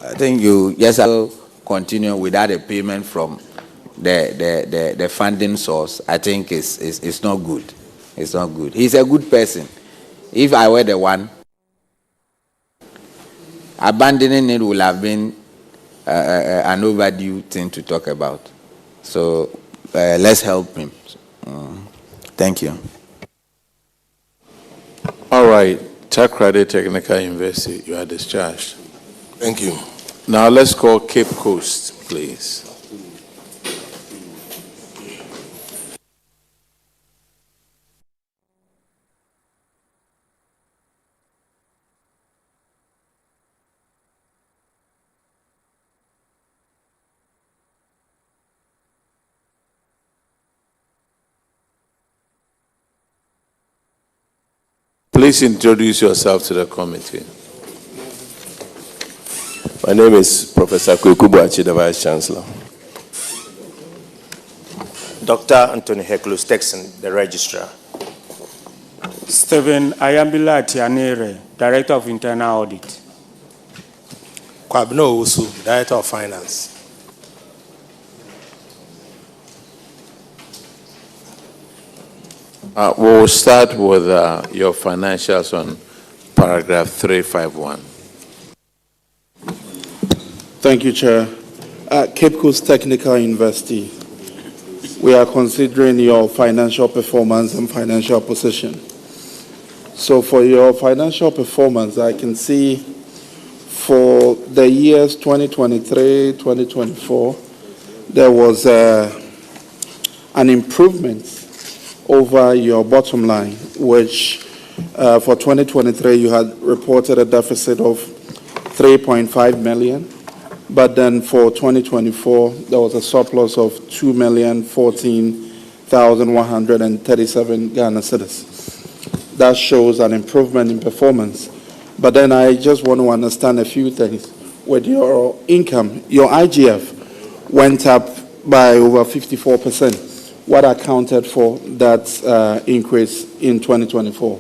I think you just have to continue without a payment from the funding source. I think it's not good. It's not good. He's a good person. If I were the one, abandoning it would have been an overdue thing to talk about. So let's help him. Thank you. All right. Takoradi Technical University, you are discharged. Thank you. Now let's call Cape Coast, please. Please introduce yourself to the committee. My name is Professor Kweku Boachi, the Vice Chancellor. Dr. Anthony Hecklus Texan, the Registrar. Stephen Ayambila Tianere, Director of Internal Audit. Kwabno Usu, Director of Finance. We'll start with your financials on paragraph 351. Thank you, Chair. Cape Coast Technical University, we are considering your financial performance and financial position. So for your financial performance, I can see for the years 2023, 2024, there was an improvement over your bottom line, which for 2023 you had reported a deficit of 3.5 million, but then for 2024 there was a surplus of 2,014,137 Ghana cedis. That shows an improvement in performance. But then I just want to understand a few things. With your income, your IGF went up by over 54%. What accounted for that increase in 2024?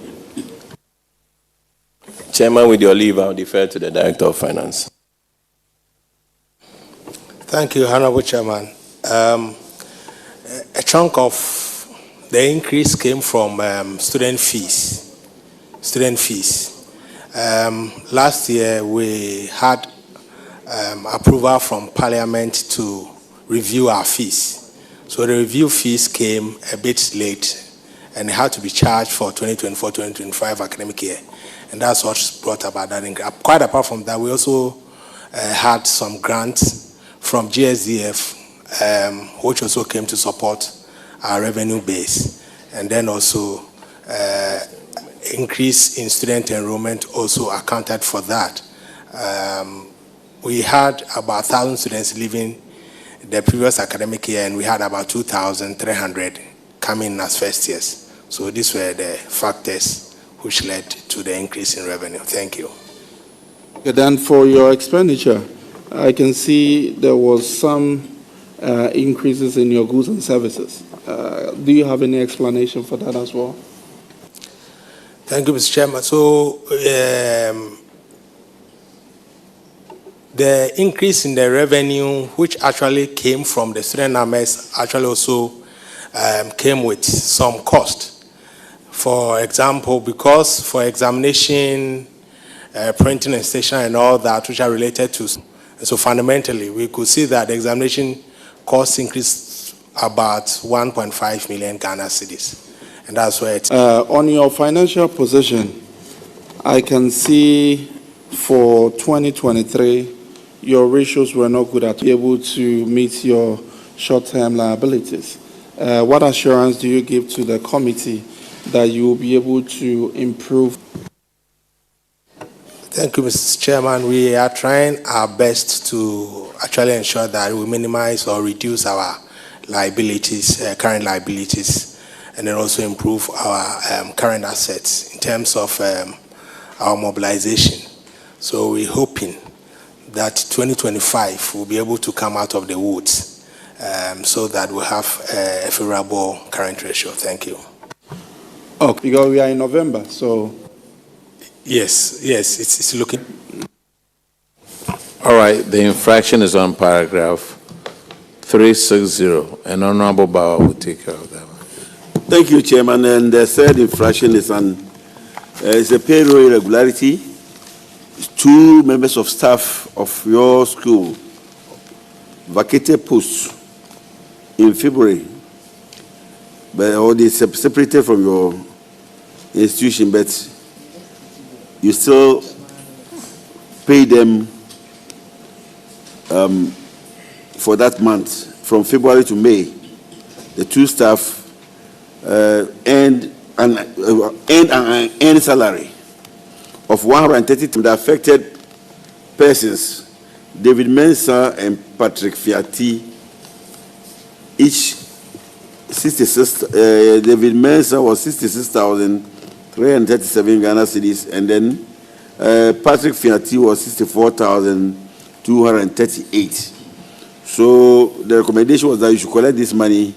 Chairman, with your leave, I'll defer to the Director of Finance. Thank you, Honorable Chairman. A chunk of the increase came from student fees. Last year, we had approval from Parliament to review our fees. So the review fees came a bit late and had to be charged for 2024-2025 academic year. And that's what brought about that increase. Quite apart from that, we also had some grants from GSDF, which also came to support our revenue base. And then also increase in student enrollment also accounted for that. We had about 1,000 students leaving the previous academic year, and we had about 2,300 coming as first years. So these were the factors which led to the increase in revenue. Thank you. Okay, then for your expenditure, I can see there was some increases in your goods and services. Do you have any explanation for that as well? Thank you, Mr. Chairman. So the increase in the revenue, which actually came from the student numbers, actually also came with some cost. For example, because for examination, printing and stationery and all that, which are related to, so fundamentally, we could see that the examination cost increased about 1.5 million Ghana cedis. And that's where it's... On your financial position, I can see for 2023, your ratios were not good at able to meet your short-term liabilities. What assurance do you give to the committee that you will be able to improve? Thank you, Mr. Chairman. We are trying our best to actually ensure that we minimize or reduce our liabilities, current liabilities, and then also improve our current assets in terms of our mobilization. So we're hoping that 2025 we'll be able to come out of the woods so that we'll have a favorable current ratio. Thank you. Oh, because we are in November, so... Yes, it's looking... All right, the infraction is on paragraph 360, and Honorable Bauer will take care of that one. Thank you, Chairman. And the third infraction is is a payroll irregularity. 2 members of staff of your school vacated posts in February, or they separated from your institution, but you still pay them for that month, from February to May. The 2 staff earned an salary of 130 to the affected persons, David Mensah and Patrick Fiati, each 66. David Mensah was 66,337 Ghana cedis, and then Patrick Fiati was 64,238. So the recommendation was that you should collect this money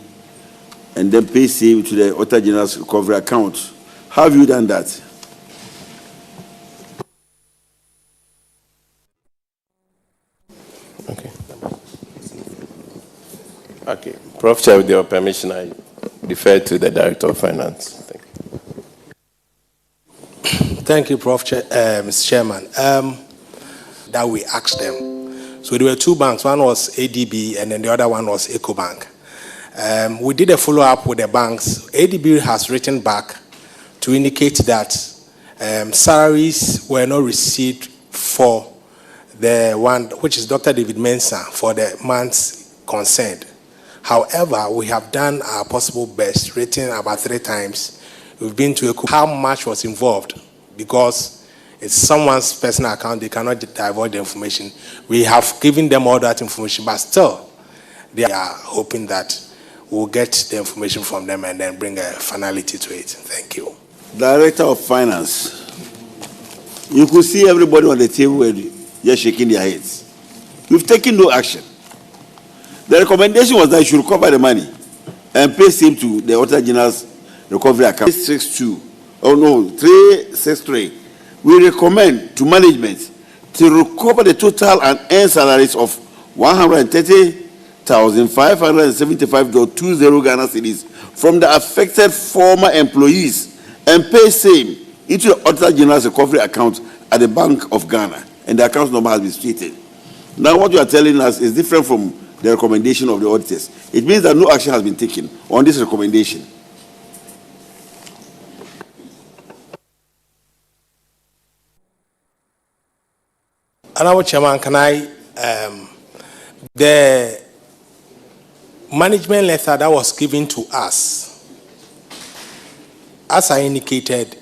and then pay same to the Auditor General's recovery account. How have you done that? Okay. Prof. Chair, with your permission, I defer to the Director of Finance. Thank you. Thank you, Mr. Chairman. That we asked them. So there were 2 banks. One was ADB, and then the other one was EcoBank. We did a follow-up with the banks. ADB has written back to indicate that salaries were not received for the one, which is Dr. David Mensah, for the months concerned. However, we have done our possible best, written about 3 times. We've been to how much was involved, because it's someone's personal account, they cannot divulge the information. We have given them all that information, but still, they are hoping that we'll get the information from them and then bring a finality to it. Thank you. Director of Finance, you could see everybody on the table just shaking their heads. You've taken no action. The recommendation was that you should recover the money and pay same to the Auditor General's recovery account. 363. We recommend to management to recover the total and earned salaries of 130,575.20 Ghana cedis from the affected former employees and pay same into the Auditor General's recovery account at the Bank of Ghana, and the account number has been stated. Now, what you are telling us is different from the recommendation of the auditors. It means that no action has been taken on this recommendation. Honorable Chairman, can I, the management letter that was given to us, as I indicated,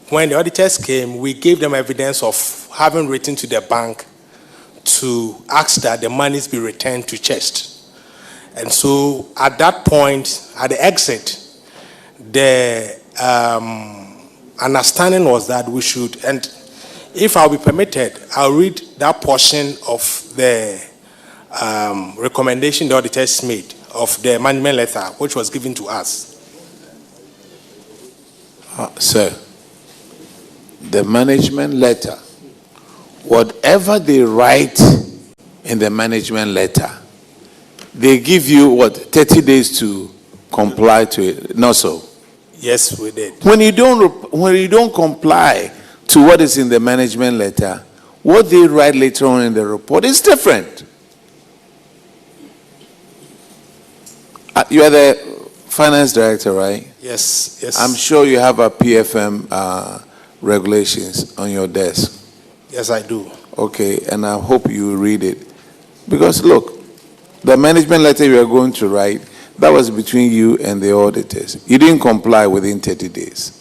when the auditors came, we gave them evidence of having written to the bank to ask that the monies be returned to chest. And so at that point, at the exit, the understanding was that we should, and if I'll be permitted, I'll read that portion of the recommendation the auditors made of the management letter, which was given to us. Sir, the management letter, whatever they write in the management letter, they give you what, 30 days to comply to it? Not so. Yes, we did. When you don't comply to what is in the management letter, what they write later on in the report is different. You are the finance director, right? Yes, yes. I'm sure you have a PFM regulations on your desk. Yes, I do. Okay, and I hope you read it. Because look, the management letter you are going to write, that was between you and the auditors. You didn't comply within 30 days.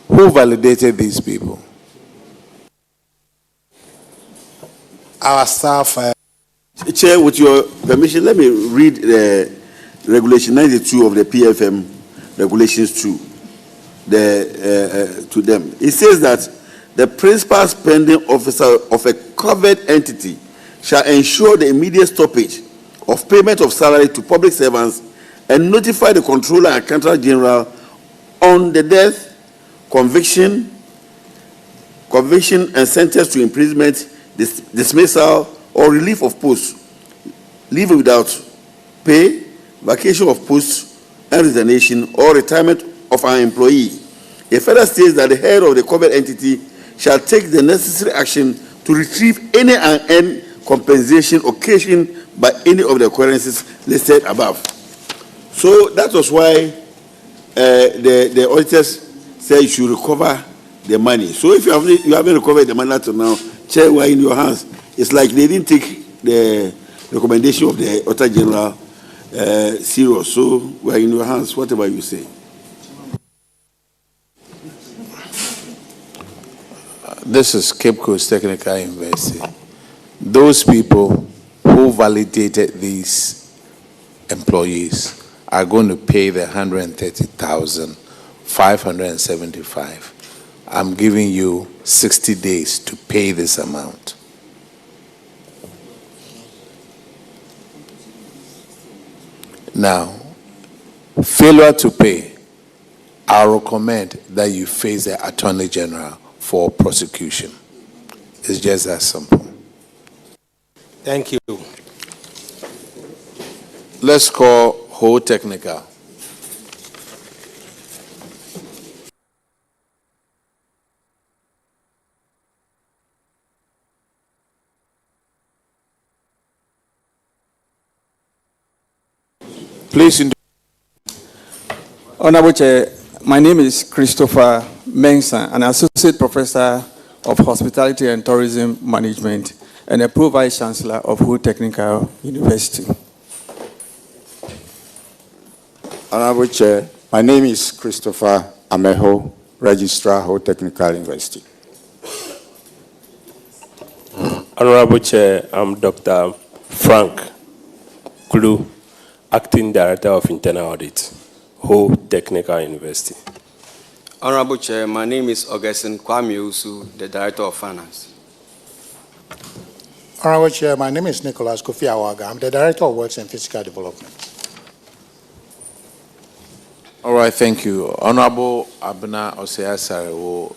Who validated these people? Our staff. Chair, with your permission, let me read the Regulation 92 of the PFM Regulations 2 to them. It says that the principal spending officer of a covered entity shall ensure the immediate stoppage of payment of salary to public servants and notify the Comptroller and Accountant General on the death, conviction and sentence to imprisonment, dismissal, or relief of post, leave without pay, vacation of post, and resignation, or retirement of an employee. It further states that the head of the covered entity shall take the necessary action to retrieve any and any compensation occasioned by any of the occurrences listed above. So that was why the auditors said you should recover the money. So if you haven't recovered the money until now, Chair, we're in your hands. It's like they didn't take the recommendation of the Auditor General serious. So we're in your hands, whatever you say. This is Cape Coast Technical University. Those people who validated these employees are going to pay the 130,575. I'm giving you 60 days to pay this amount. Now, failure to pay, I recommend that you face the Attorney General for prosecution. It's just that simple. Thank you. Let's call Ho Technical. Please. Honorable Chair, my name is Christopher Mensah, an Associate Professor of Hospitality and Tourism Management and a Pro-Vice Chancellor of Ho Technical University. Honorable Chair, my name is Christopher Ameho, Registrar, Ho Technical University. Honorable Chair, I'm Dr. Frank Kulu, Acting Director of Internal Audit, Ho Technical University. Honorable Chair, my name is Augustine Kwame Usu, the Director of Finance. Honorable Chair, my name is Nicholas Kofi Awaga. I'm the Director of Works and Physical Development. All right, thank you. Honorable Abena Oseasare will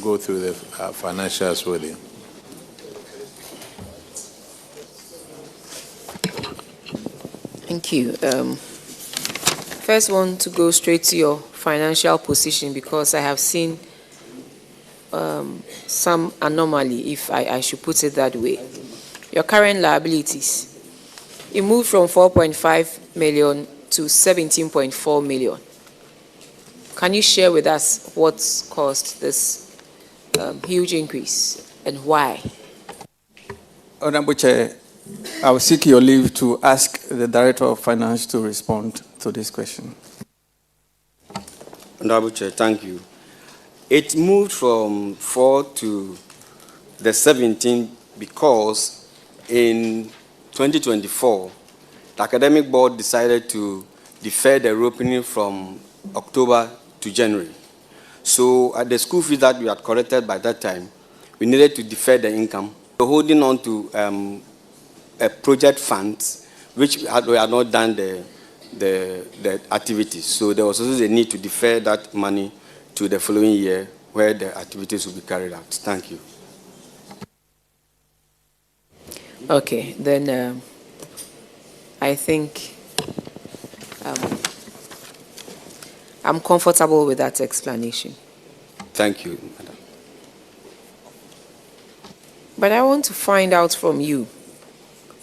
go through the financials with you. Thank you. First, want to go straight to your financial position because I have seen some anomaly, if I should put it that way. Your current liabilities, it moved from 4.5 million to 17.4 million. Can you share with us what's caused this huge increase and why? Honorable Chair, I will seek your leave to ask the Director of Finance to respond to this question. Honorable Chair, thank you. It moved from 4 to the 17 because in 2024, the Academic Board decided to defer the reopening from October to January. So at the school fees that we had collected by that time, we needed to defer the income. We're holding on to a project funds, which we had not done the activities. So there was also a need to defer that money to the following year where the activities will be carried out. Thank you. Okay, then I think I'm comfortable with that explanation. Thank you, Madam. But I want to find out from you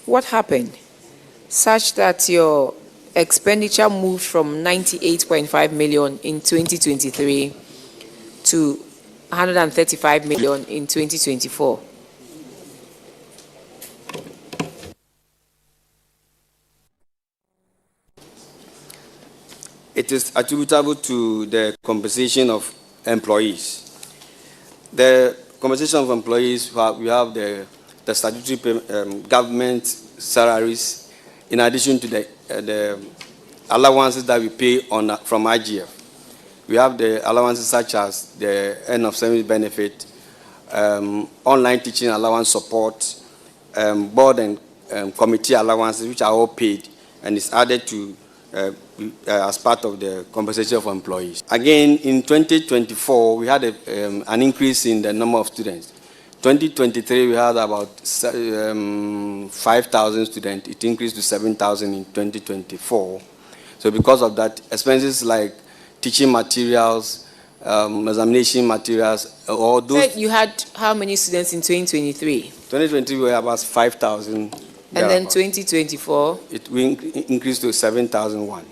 what happened such that your expenditure moved from 98.5 million in 2023 to 135 million in 2024. It is attributable to the compensation of employees. The compensation of employees, we have the statutory government salaries, in addition to the allowances that we pay from IGF. We have the allowances such as the end of service benefit, online teaching allowance support, board and committee allowances, which are all paid, and is added to as part of the compensation of employees. Again, in 2024, we had an increase in the number of students. 2023, we had about 5,000 students. It increased to 7,000 in 2024. So because of that, expenses like teaching materials, examination materials, all those... You had how many students in 2023? 2023, we were about 5,000. And then 2024? It will increase to 7,001.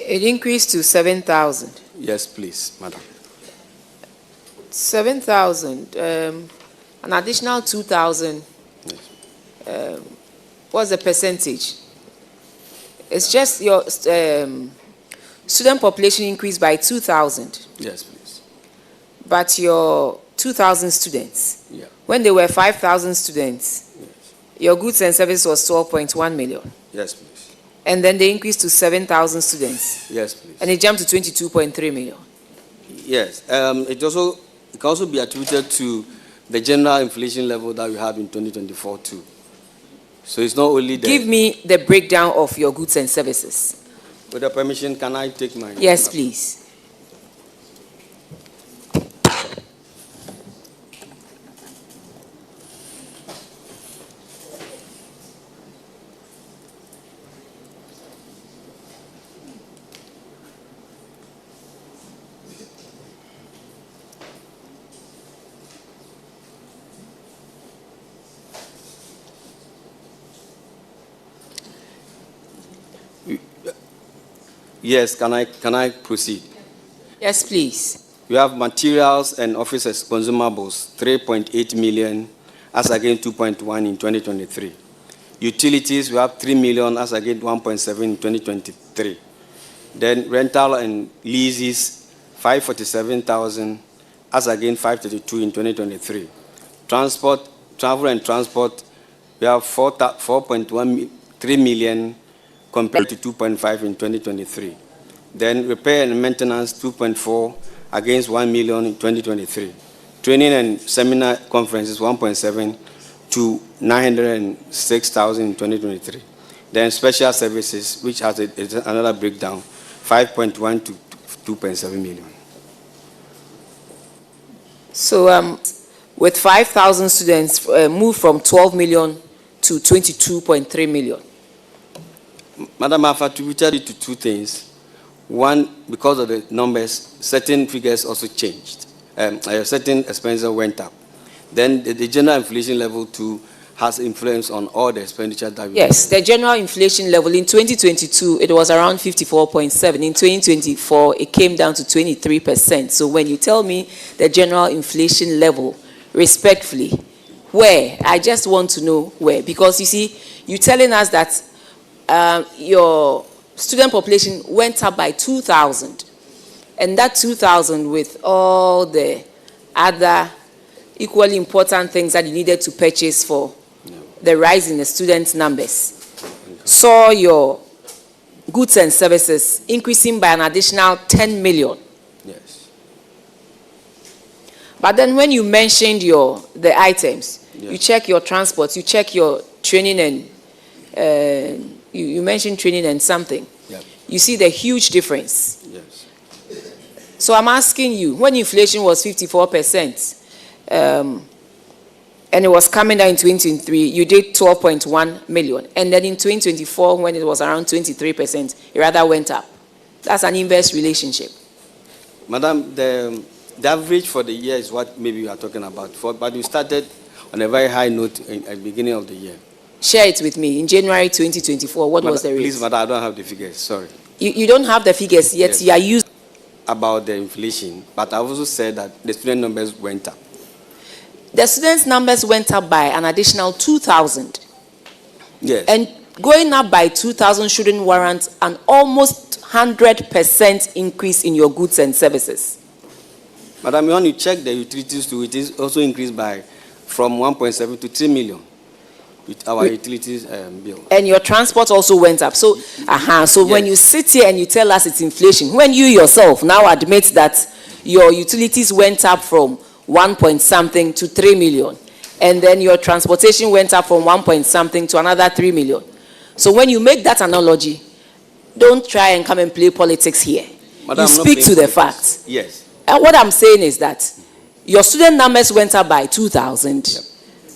It increased to 7,000. Yes, please, madam. 7,000. An additional 2,000. What's the percentage? It's just your student population increased by 2,000. Yes, please. But your 2,000 students. Yeah. When there were 5,000 students, yes, your goods and services was 12.1 million. Yes, please. And then they increased to 7,000 students. Yes, please. And it jumped to 22.3 million. Yes. It can also be attributed to the general inflation level that we have in 2024 too. So it's not only the... Give me the breakdown of your goods and services. With the permission, can I take my... Yes, please. Yes, can I proceed? Yes, please. We have materials and offices consumables, 3.8 million, as against 2.1 in 2023. Utilities, we have 3 million, as against 1.7 in 2023. Then rental and leases, 547,000, as against 532 in 2023. Transport, travel and transport, we have 4.3 million, compared to 2.5 in 2023. Then repair and maintenance, 2.4 against 1 million in 2023. Training and seminar conferences, 1.7 to 906,000 in 2023. Then special services, which has another breakdown, 5.1 to 2.7 million. So with 5,000 students, moved from 12 million to 22.3 million. Madam, I've attributed it to two things. One, because of the numbers, certain figures also changed. Certain expenses went up. Then the general inflation level too has influence on all the expenditure that we... Yes, the general inflation level in 2022, it was around 54.7. In 2024, it came down to 23%. So when you tell me the general inflation level, respectfully, where? I just want to know where. Because you see, you're telling us that your student population went up by 2,000. And that 2,000 with all the other equally important things that you needed to purchase for the rise in the student numbers. saw your goods and services increasing by an additional 10 million. Yes. But then when you mentioned the items, Yes. you check your transport, you check your training and you mentioned training and something. Yep. You see the huge difference. Yes. So I'm asking you, when inflation was 54%, and it was coming down in 2023, you did 12.1 million. And then in 2024, when it was around 23%, it rather went up. That's an inverse relationship. Madam, the average for the year is what maybe you are talking about. But you started on a very high note at the beginning of the year. Share it with me. In January 2024, what was the rate? Please, madam, I don't have the figures. Sorry. You don't have the figures yet. Yes. You are using About the inflation, but I also said that the student numbers went up. the students' numbers went up by an additional 2,000. Yes. And going up by 2,000 shouldn't warrant an almost 100% increase in your goods and services. Madam, when you check the utilities too, it is also increased by from 1.7 to 3 million with our utilities bill. And your transport also went up. So, when you sit here and you tell us it's inflation, when you yourself now admit that your utilities went up from 1 point something to 3 million, and then your transportation went up from 1 point something to another 3 million. So when you make that analogy, don't try and come and play politics here. Madam, you I'm not speak to playing the politics. facts. Yes. And what I'm saying is that your student numbers went up by 2,000. Yep.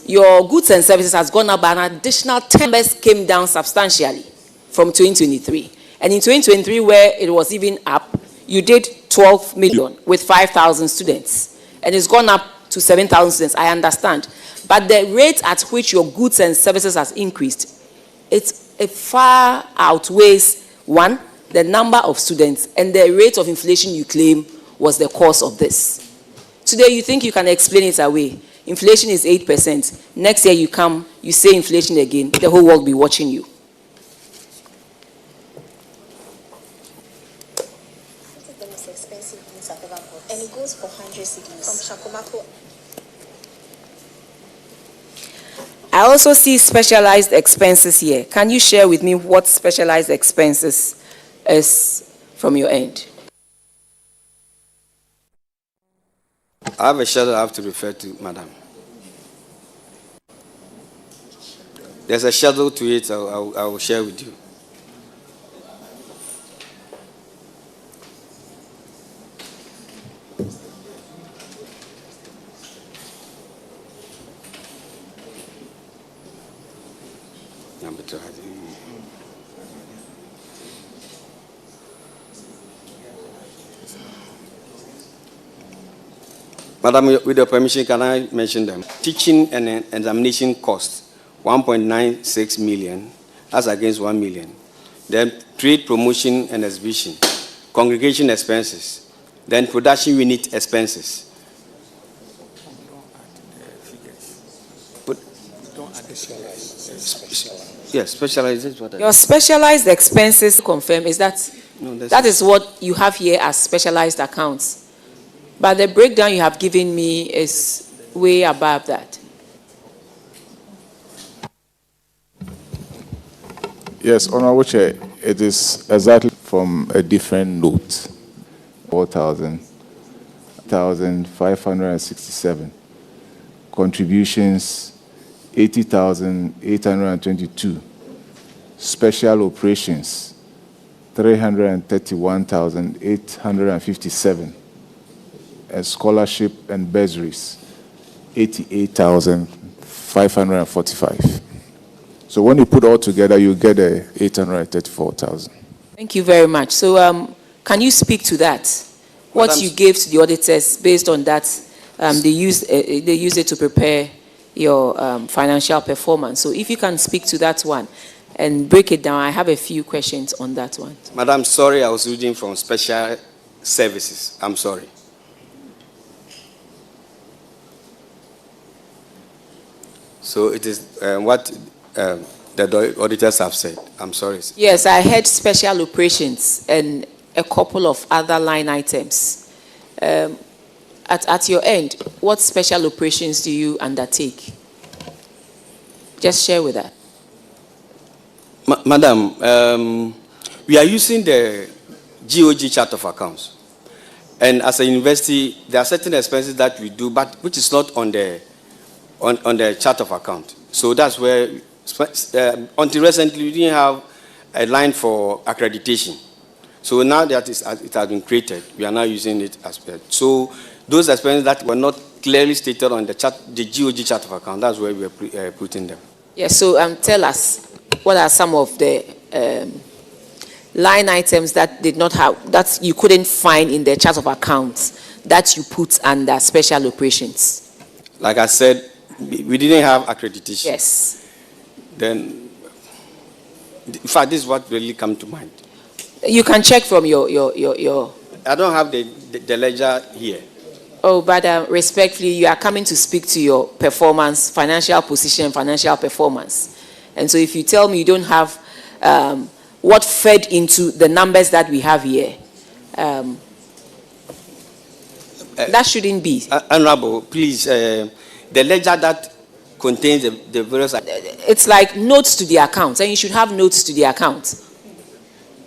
Your goods and services has gone up by an additional 10. Numbers came down substantially from 2023. And in 2023, where it was even up, you did 12 million with 5,000 students. And it's gone up to 7,000 students, I understand. But the rate at which your goods and services has increased, it far outweighs, one, the number of students, and the rate of inflation you claim was the cause of this. Today, you think you can explain it away. Inflation is 8%. Next year you come, you say inflation again, the whole world will be watching you. This is the most expensive beans I've ever bought. And it goes for 100 cedis. From Shakomako. I also see specialized expenses here. Can you share with me what specialized expenses is from your end? I have a schedule I have to refer to, madam. There's a schedule to it I will share with you. Number 2. Madam, with your permission, can I mention them? Teaching and examination cost, 1.96 million, as against 1 million. Then trade promotion and exhibition, congregation expenses, then production unit expenses. Yes, specialized is what I Your specialized expenses confirm is that that is what you have here as specialized accounts. But the breakdown you have given me is way above that. Yes, Honorable Chair, it is exactly from a different note. 4,567. Contributions, 80,822. Special operations, 331,857. And scholarship and bursaries, 88,545. So when you put all together, you get 834,000. Thank you very much. So can you speak to that? What you gave to the auditors based on that, they use it to prepare your financial performance. So if you can speak to that one and break it down, I have a few questions on that one. Madam, sorry, I was reading from special services. I'm sorry. So it is what the auditors have said. I'm sorry. Yes, I had special operations and a couple of other line items. At your end, what special operations do you undertake? Just share with us. Madam, we are using the GOG chart of accounts. And as a university, there are certain expenses that we do, but which is not on the chart of account. So that's where, until recently, we didn't have a line for accreditation. So now that it has been created, we are now using it as well. So those expenses that were not clearly stated on the chart, the GOG chart of account, that's where we are putting them. Yes, so tell us, what are some of the line items that did not have, that you couldn't find in the chart of accounts that you put under special operations? Like I said, we didn't have accreditation. Yes. Then, in fact, this is what really come to mind. You can check from your. I don't have the ledger here. Oh, but respectfully, you are coming to speak to your performance, financial position, financial performance. And so if you tell me you don't have what fed into the numbers that we have here, that shouldn't be. Honorable, please, the ledger that contains the various... It's like notes to the account, and you should have notes to the account.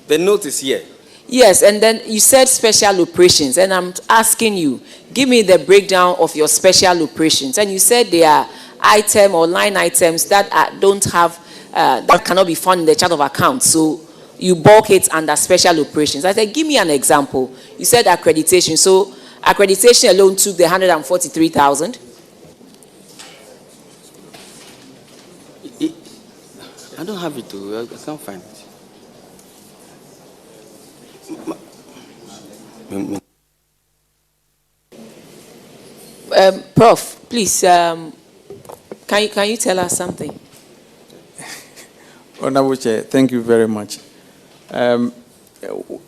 The note is here. Yes, and then you said special operations, and I'm asking you, give me the breakdown of your special operations. And you said there are item or line items that don't have, that cannot be found in the chart of accounts. So you bulk it under special operations. I said, give me an example. You said accreditation. So accreditation alone took the 143,000. I don't have it too. I can't find it. Prof, please, can you tell us something? Honorable Chair, thank you very much.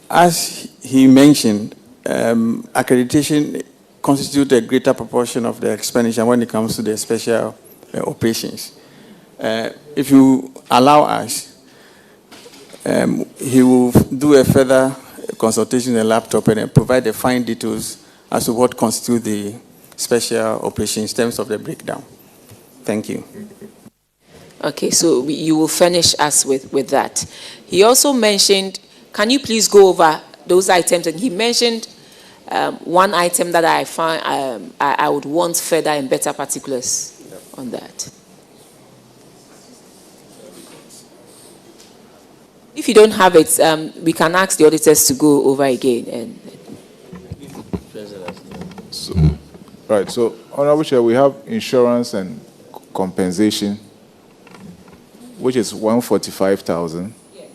As he mentioned, accreditation constitutes a greater proportion of the expenditure when it comes to the special operations. If you allow us, he will do a further consultation in the laptop and provide the fine details as to what constitutes the special operations in terms of the breakdown. Thank you. Okay, so you will furnish us with that. He also mentioned, can you please go over those items? And he mentioned one item that I find I would want further and better particulars on that. If you don't have it, we can ask the auditors to go over again. Right, so, Honorable Chair, we have insurance and compensation, which is 145,000. Yes,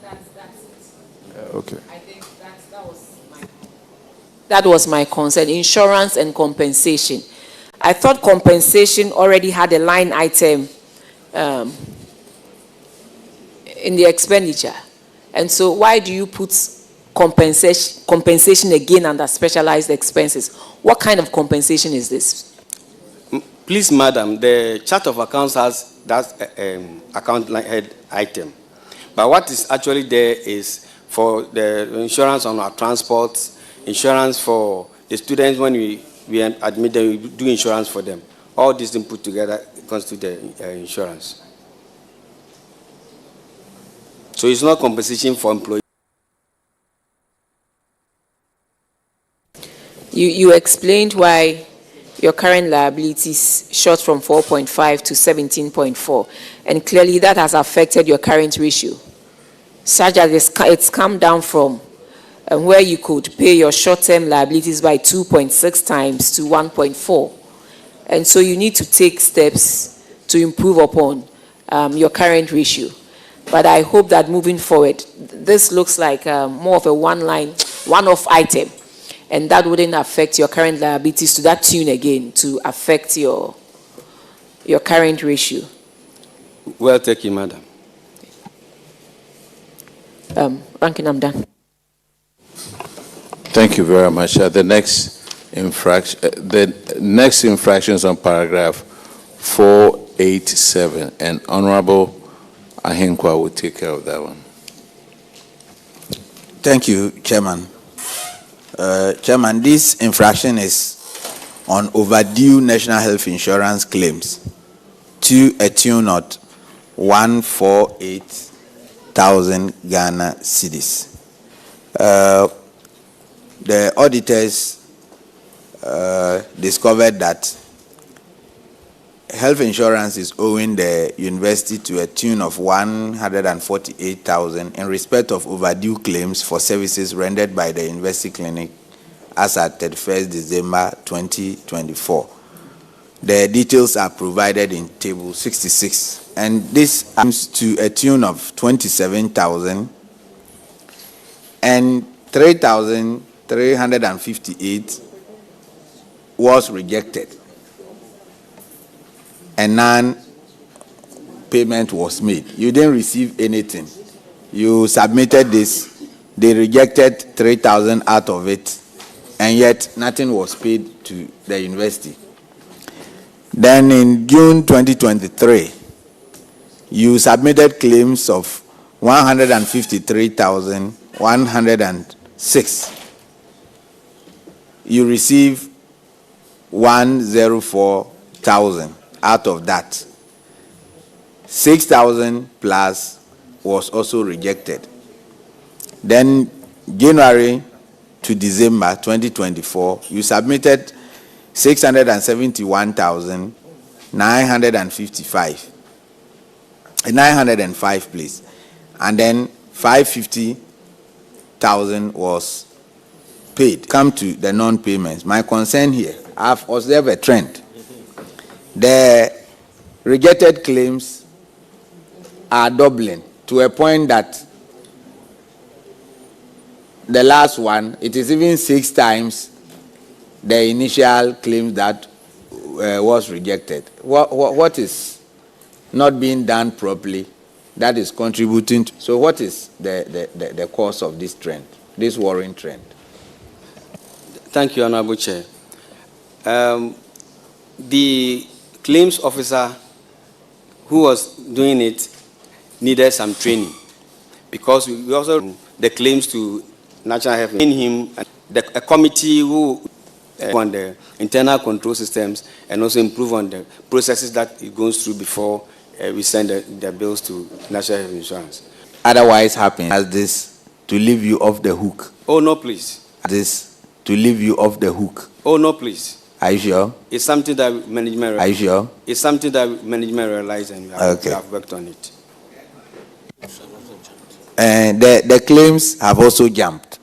that's it. Okay. I think that was my concern, insurance and compensation. I thought compensation already had a line item in the expenditure. And so why do you put compensation again under specialized expenses? What kind of compensation is this? Please, madam, the chart of accounts has that account head item. But what is actually there is for the insurance on our transports, insurance for the students when we admit them, we do insurance for them. All these things put together constitute the insurance. So it's not compensation for employees. You explained why your current liabilities shot from 4.5 to 17.4, and clearly that has affected your current ratio, such that it's come down from where you could pay your short-term liabilities by 2.6 times to 1.4. And so you need to take steps to improve upon your current ratio. But I hope that moving forward, this looks like more of a one-off item, and that wouldn't affect your current liabilities to that tune again to affect your current ratio. Well taken, madam. Ranking, I'm done. Thank you very much. The next infraction is on paragraph 487, and Honorable Ahenkwa will take care of that one. Thank you, Chairman. Chairman, this infraction is on overdue national health insurance claims to a tune of 148 1,000 Ghana cedis. The auditors discovered that health insurance is owing the university to a tune of 148,000 in respect of overdue claims for services rendered by the university clinic as at 31st December 2024. The details are provided in table 66, and this comes to a tune of 27,000 and 3,358 was rejected, and non-payment was made. You didn't receive anything. You submitted this, they rejected 3,000 out of it, and yet nothing was paid to the university. Then in June 2023, you submitted claims of 153,106. You received 104,000 out of that. 6,000 plus was also rejected. Then January to December 2024, you submitted 671,955. 905, please. And then 550,000 was paid. Come to the non-payments. My concern here, I've observed a trend. The rejected claims are doubling to a point that the last one, it is even 6 times the initial claim that was rejected. What is not being done properly that is contributing to? So what is the cause of this trend, this worrying trend? Thank you, Honorable Chair. The claims officer who was doing it needed some training, because we also the claims to National Health in him, a committee who on the internal control systems and also improve on the processes that it goes through before we send the bills to National Health Insurance. Otherwise happen as this to leave you off the hook. Oh no, please. This to leave you off the hook. Oh no, please. Are you sure? It's something that management. Are you sure? It's something that management realized, and we have worked on it. And the claims have also jumped.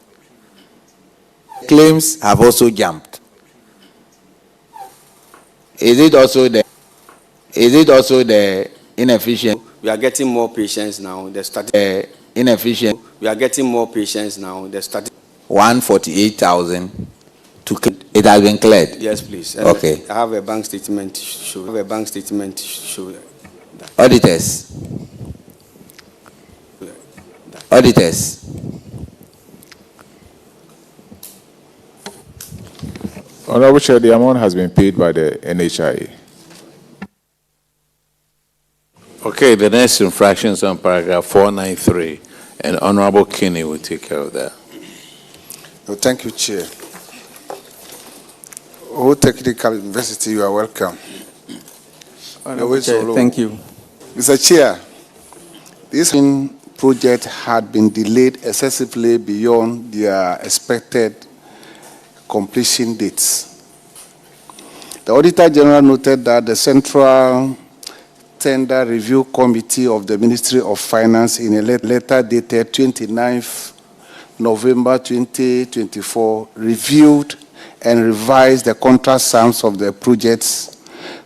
Claims have also jumped. Is it also the inefficient? We are getting more patients now. The inefficient. We are getting more patients now. The 148,000 to it has been cleared. Yes, please. Okay. I have a bank statement to show. That. Auditors. Auditors. Honorable Chair, the amount has been paid by the NHIA. Okay, the next infraction is on paragraph 493, and Honorable Kinney will take care of that. Oh, thank you, Chair. Oh, Technical University, you are welcome. Chair, thank you. Mr. Chair, this project had been delayed excessively beyond their expected completion dates. The Auditor General noted that the Central Tender Review Committee of the Ministry of Finance, in a letter dated 29th November 2024, reviewed and revised the contract sums of the projects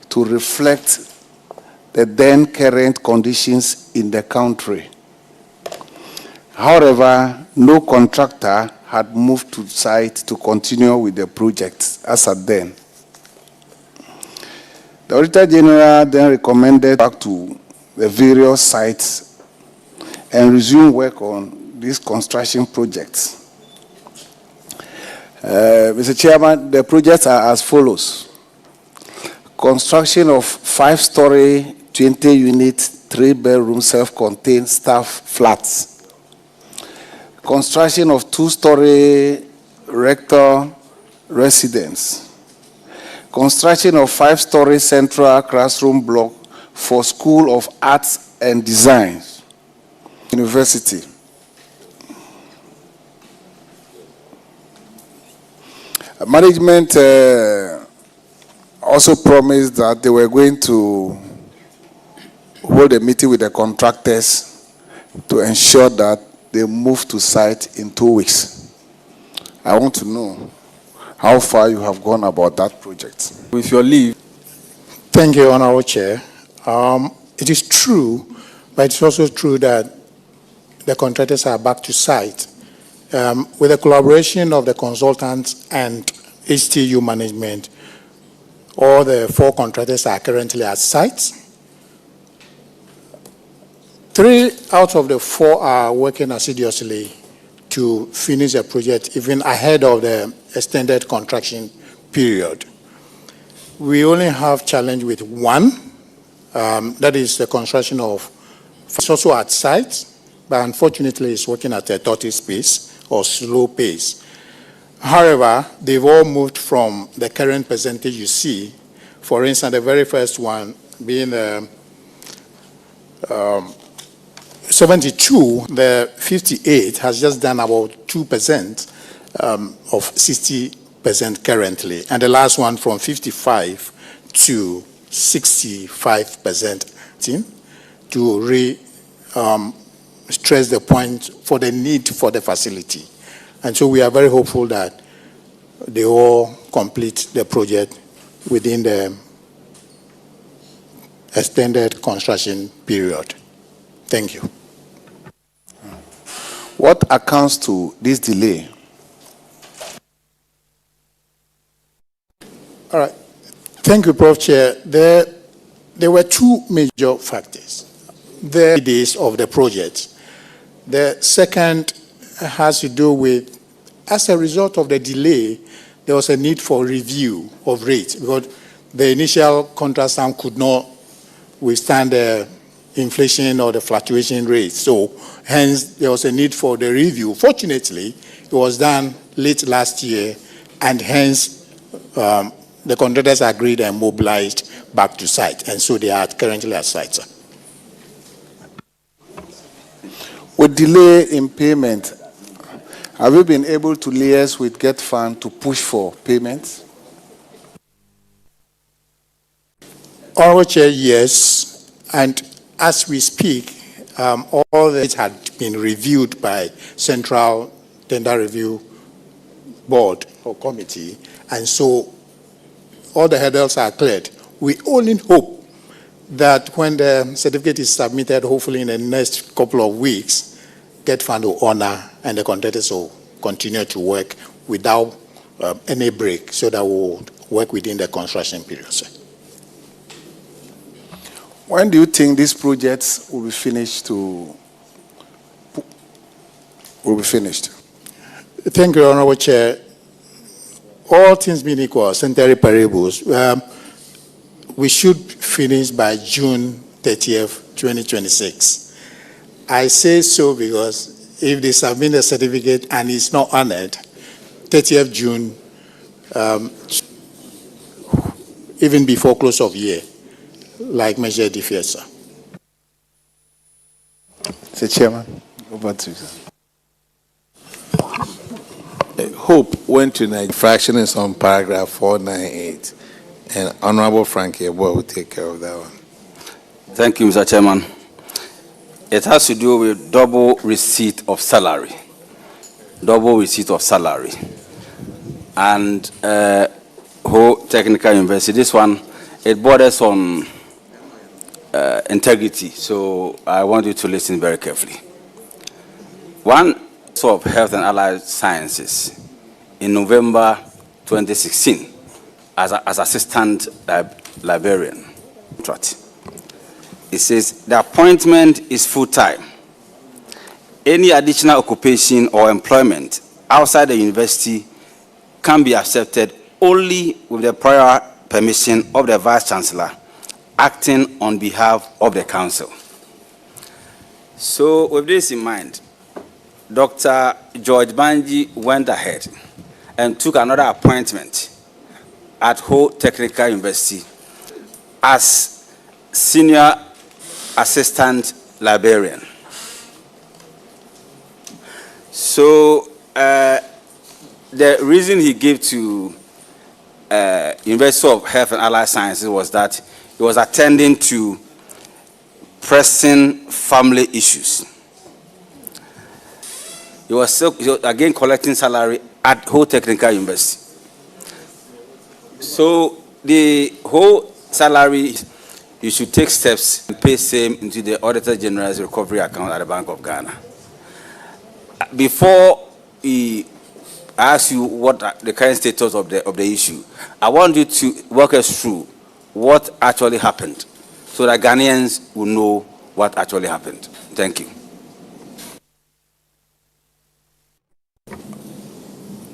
to reflect the then current conditions in the country. However, no contractor had moved to site to continue with the project as at then. The Auditor General then recommended back to the various sites and resume work on these construction projects. Mr. Chairman, the projects are as follows. Construction of 5-story, 20-unit, 3-bedroom, self-contained staff flats. Construction of 2-story rector residence. Construction of 5-story central classroom block for School of Arts and Design. University. Management also promised that they were going to hold a meeting with the contractors to ensure that they move to site in 2 weeks. I want to know how far you have gone about that project. With your leave. Thank you, Honorable Chair. It is true, but it's also true that the contractors are back to site. With the collaboration of the consultants and HTU management, all the 4 contractors are currently at site. 3 out of the 4 are working assiduously to finish the project even ahead of the extended construction period. We only have challenge with 1, that is the construction of, it's also at site, but unfortunately it's working at a tortoise pace or slow pace. However, they've all moved from the current percentage you see. For instance, the very first one being 72, the 58 has just done about 2% of 60% currently, and the last one from 55 to 65% to stress the point for the need for the facility. And so we are very hopeful that they all complete the project within the extended construction period. Thank you. What accounts to this delay? All right. Thank you, Prof. Chair. There were 2 major factors. The days of the project. The second has to do with, as a result of the delay, there was a need for review of rates because the initial contract sum could not withstand the inflation or the fluctuation rates. So hence there was a need for the review. Fortunately, it was done late last year, and hence the contractors agreed and mobilized back to site, and so they are currently at site, sir. With delay in payment, have you been able to liaise with GetFund to push for payments? Honorable Chair, yes. And as we speak, all that had been reviewed by Central Tender Review Board or Committee, and so all the hurdles are cleared. We only hope that when the certificate is submitted, hopefully in the next couple of weeks, GetFund will honor and the contractors will continue to work without any break, so that we'll work within the construction period, sir. When do you think these projects will be finished? Thank you, Honorable Chair. All things being equal, centenary parables, we should finish by June 30th, 2026. I say so because if they submit a certificate and it's not honored, 30th June, even before close of year, like Measure Defeat, sir. Mr. Chairman, over to you, sir. Hope went to Nigeria. Fraction is on paragraph 498, and Honorable Frankie Eboy will take care of that one. Thank you, Mr. Chairman. It has to do with double receipt of salary. Double receipt of salary. And Ho Technical University, this one, it borders on integrity, so I want you to listen very carefully. One of Health and Allied Sciences in November 2016 as assistant librarian. It says the appointment is full-time. Any additional occupation or employment outside the university can be accepted only with the prior permission of the Vice Chancellor acting on behalf of the Council. So with this in mind, Dr. George Banji went ahead and took another appointment at Ho Technical University as Senior Assistant Librarian. So the reason he gave to University of Health and Allied Sciences was that he was attending to pressing family issues. He was again collecting salary at Ho Technical University. So the whole salary, you should take steps and pay same into the Auditor General's recovery account at the Bank of Ghana. Before he asks you what the current status of the issue, I want you to walk us through what actually happened so that Ghanaians will know what actually happened. Thank you.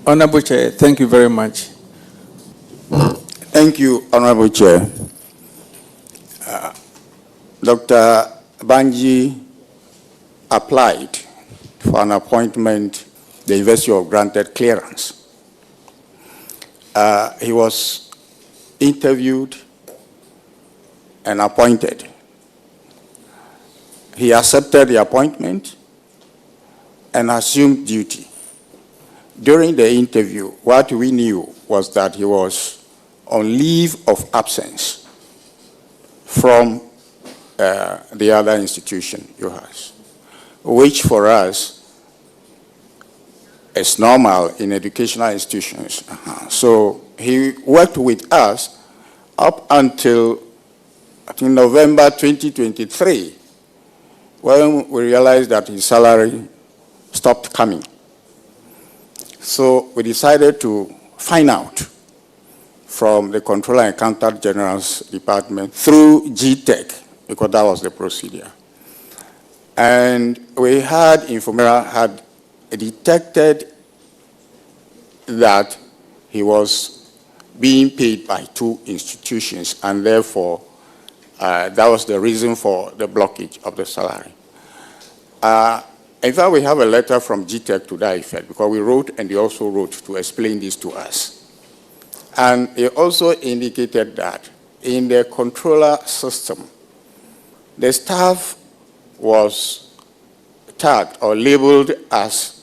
Honorable Chair, thank you very much. Thank you, Honorable Chair. Dr. Banji applied for an appointment. The University of granted clearance. He was interviewed and appointed. He accepted the appointment and assumed duty. During the interview, what we knew was that he was on leave of absence from the other institution, UHAS, which for us is normal in educational institutions. So he worked with us up until, I think, November 2023, when we realized that his salary stopped coming. So we decided to find out from the Controller and Accountant General's Department through GTEC, because that was the procedure. And we had detected that he was being paid by two institutions, and therefore that was the reason for the blockage of the salary. In fact, we have a letter from GTEC to that effect, because we wrote and they also wrote to explain this to us. And they also indicated that in the controller system, the staff was tagged or labeled as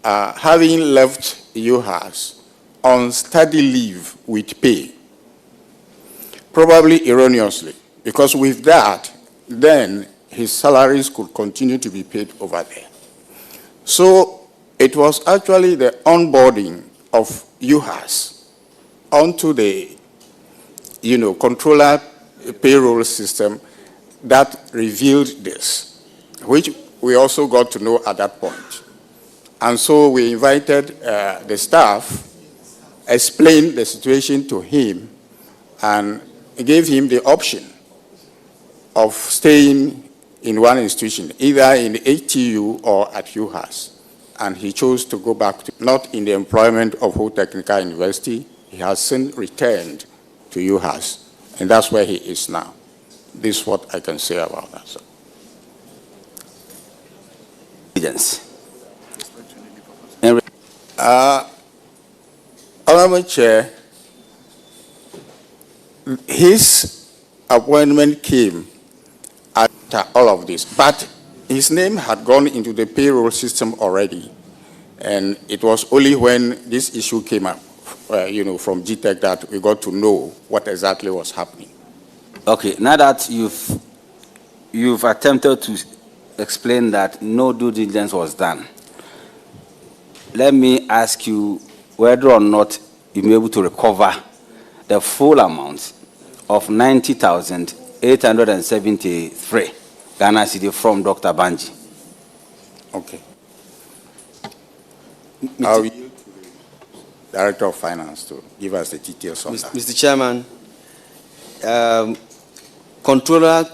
having left UHAS on study leave with pay, probably erroneously, because with that, then his salaries could continue to be paid over there. So it was actually the onboarding of UHAS onto the controller payroll system that revealed this, which we also got to know at that point. And so we invited the staff, explained the situation to him, and gave him the option of staying in one institution, either in HTU or at UHAS. And he chose to go back, not in the employment of Ho Technical University. He has since returned to UHAS, and that's where he is now. This is what I can say about that. So. Honorable Chair, his appointment came after all of this, but his name had gone into the payroll system already, and it was only when this issue came up, from GTEC, that we got to know what exactly was happening. Okay, now that you've attempted to explain that no due diligence was done, let me ask you whether or not you'll be able to recover the full amount of 90,873 Ghana cedi from Dr. Banji. Okay. I'll yield to the Director of Finance to give us the details on that. Mr. Chairman, Controller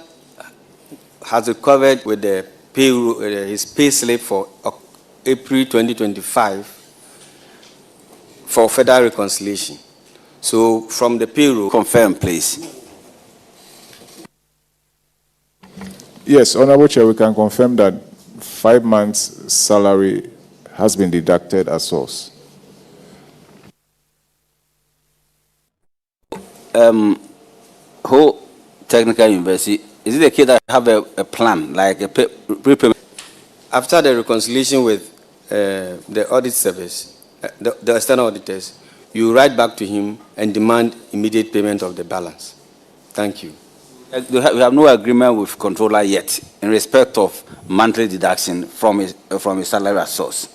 has recovered with the payroll, his pay slip for April 2025 for further reconciliation. So from the payroll, confirm, please. Yes, Honorable Chair, we can confirm that 5 months' salary has been deducted as source. Ho Technical University, is it the case that have a plan, like a prepayment? After the reconciliation with the audit service, the external auditors, you write back to him and demand immediate payment of the balance. Thank you. We have no agreement with controller yet in respect of monthly deduction from his salary as source.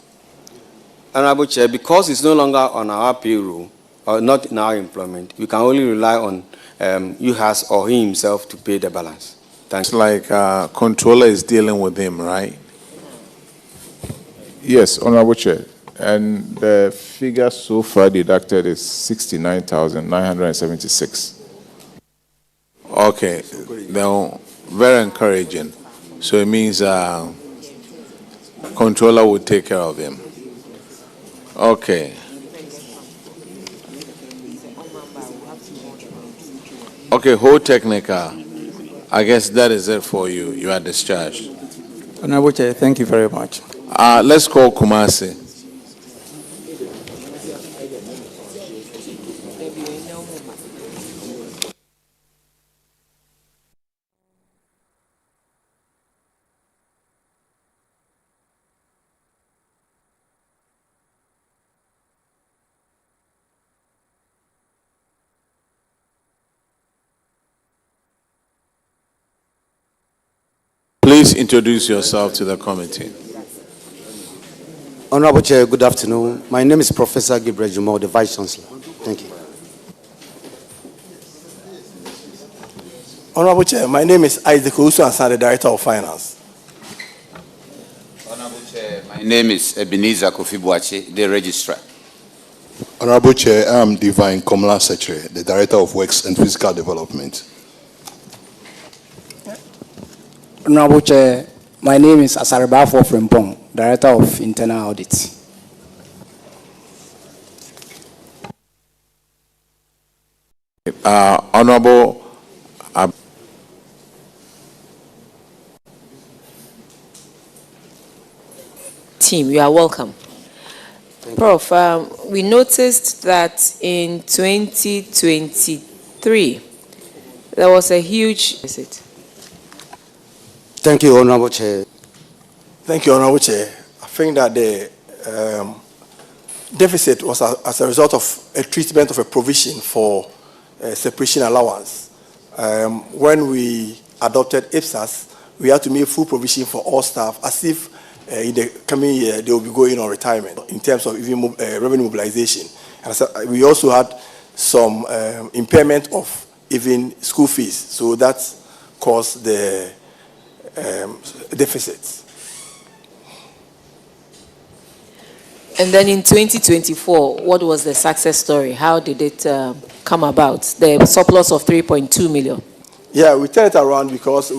Honorable Chair, because it's no longer on our payroll or not in our employment, we can only rely on UHAS or he himself to pay the balance. Thank It's you. like controller is dealing with him, right? Yes, Honorable Chair. And the figure so far deducted is 69,976. Okay, then very encouraging. So it means controller will take care of him. Okay. Okay, whole technical. I guess that is it for you. You are discharged. Honorable Chair, thank you very much. Let's call Kumasi. Please introduce yourself to the committee. Honorable Chair, good afternoon. My name is Professor Gabriel Jumo, the Vice Chancellor. Thank you. Honorable Chair, my name is Isaac Owusu-Ansah, the Director of Finance. Honorable Chair, my name is Ebenezer Kofi-Boache, the Registrar. Honorable Chair, I am Divine Komla Secretary, the Director of Works and Physical Development. Honorable Chair, my name is Asarabafo Frempong, Director of Internal Audit. Honorable Team, you are welcome. Prof, we noticed that in 2023, there was a huge visit. Thank you, Honorable Chair. Thank you, Honorable Chair. I think that the deficit was as a result of a treatment of a provision for separation allowance. When we adopted IPSAS, we had to make full provision for all staff as if in the coming year they will be going on retirement in terms of even revenue mobilization. And so we also had some impairment of even school fees. So that caused the deficits. And then in 2024, what was the success story? How did it come about? The surplus of 3.2 million. Yeah, we turned it around because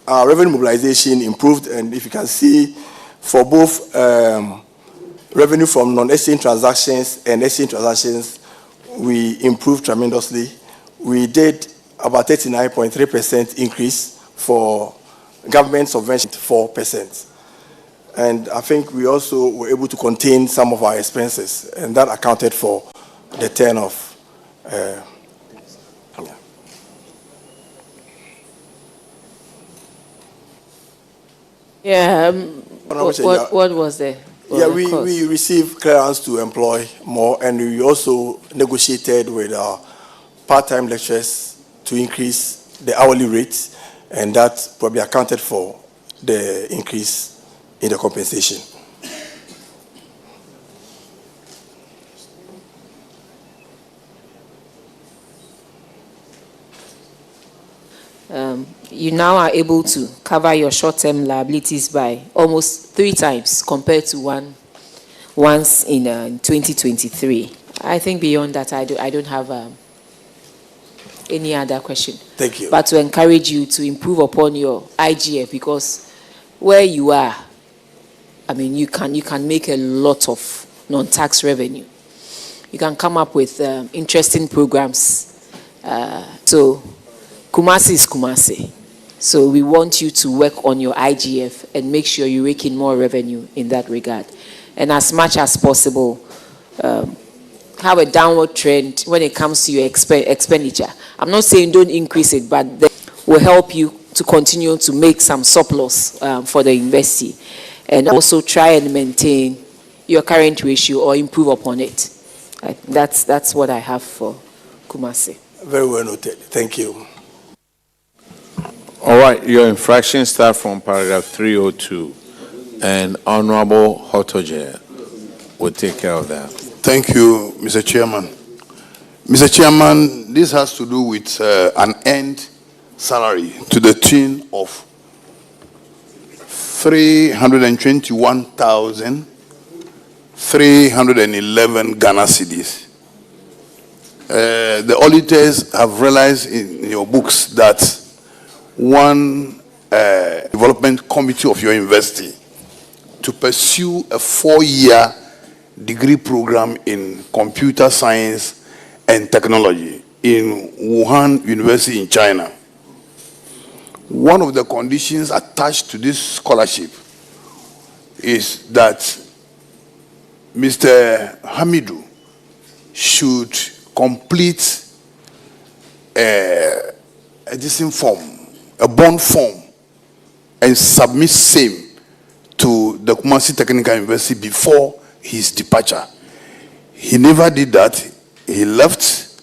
our revenue mobilization improved, and if you can see, for both revenue from non-exchange transactions and exchange transactions, we improved tremendously. We did about 39.3% increase for government subvention, 4%. And I think we also were able to contain some of our expenses, and that accounted for the turn of. What was the? We received clearance to employ more, and we also negotiated with our part-time lecturers to increase the hourly rates, and that probably accounted for the increase in the compensation. You now are able to cover your short-term liabilities by almost 3 times compared to once in 2023. I think beyond that, I don't have any other question. Thank you. But to encourage you to improve upon your IGF, because where you are, I mean, you can make a lot of non-tax revenue. You can come up with interesting programs. So Kumasi is Kumasi. So we want you to work on your IGF and make sure you rake in more revenue in that regard. And as much as possible, have a downward trend when it comes to your expenditure. I'm not saying don't increase it, but that will help you to continue to make some surplus for the university. and also try and maintain your current ratio or improve upon it. That's what I have for Kumasi. Very well noted. Thank you. All right, your infraction starts from paragraph 302, and Honorable Hotoje will take care of that. Thank you, Mr. Chairman. Mr. Chairman, this has to do with an end salary to the tune of 321,311 Ghana cedis. The auditors have realized in your books that one development committee of your university to pursue a 4-year degree program in computer science and technology in Wuhan University in China. One of the conditions attached to this scholarship is that Mr. Hamidu should complete a bond form, and submit same to the Kumasi Technical University before his departure. He never did that. He left.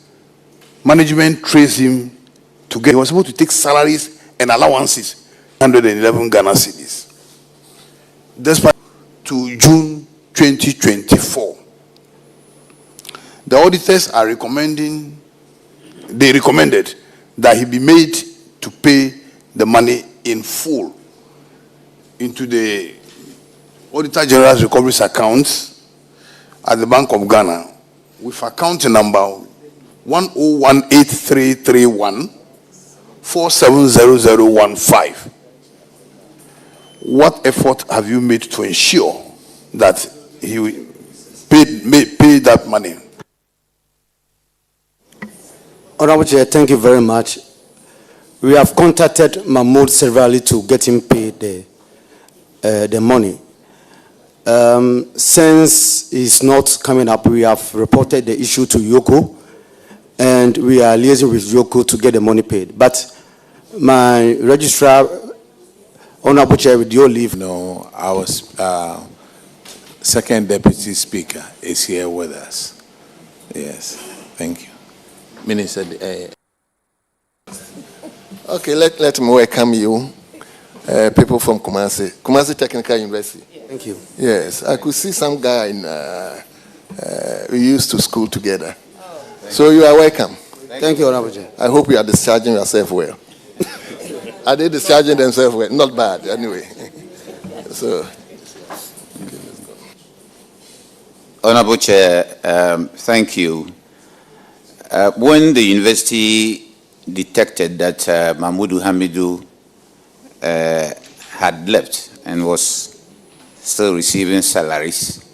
Management traced him to get. He was able to take salaries and allowances, 111 Ghana cedis. Despite to June 2024. The auditors are recommended that he be made to pay the money in full into the Auditor General's recoveries accounts at the Bank of Ghana with account number 1018331470015. What effort have you made to ensure that he will pay that money? Honorable Chair, thank you very much. We have contacted Mahmoud severally to get him paid the money. Since he's not coming up, we have reported the issue to Yoko, and we are liaising with Yoko to get the money paid. But my registrar, Honorable Chair, with your leave. No, our second deputy speaker is here with us. Yes, thank you. Minister. Okay, let me welcome you, people from Kumasi Technical University. Thank you. Yes, I could see some guy in, we used to school together. So you are welcome. Thank you, Honorable Chair. I hope you are discharging yourself well. Are they discharging themselves well? Not bad, anyway. So. Honorable Chair, thank you. When the university detected that Mahmoud Hamidu had left and was still receiving salaries,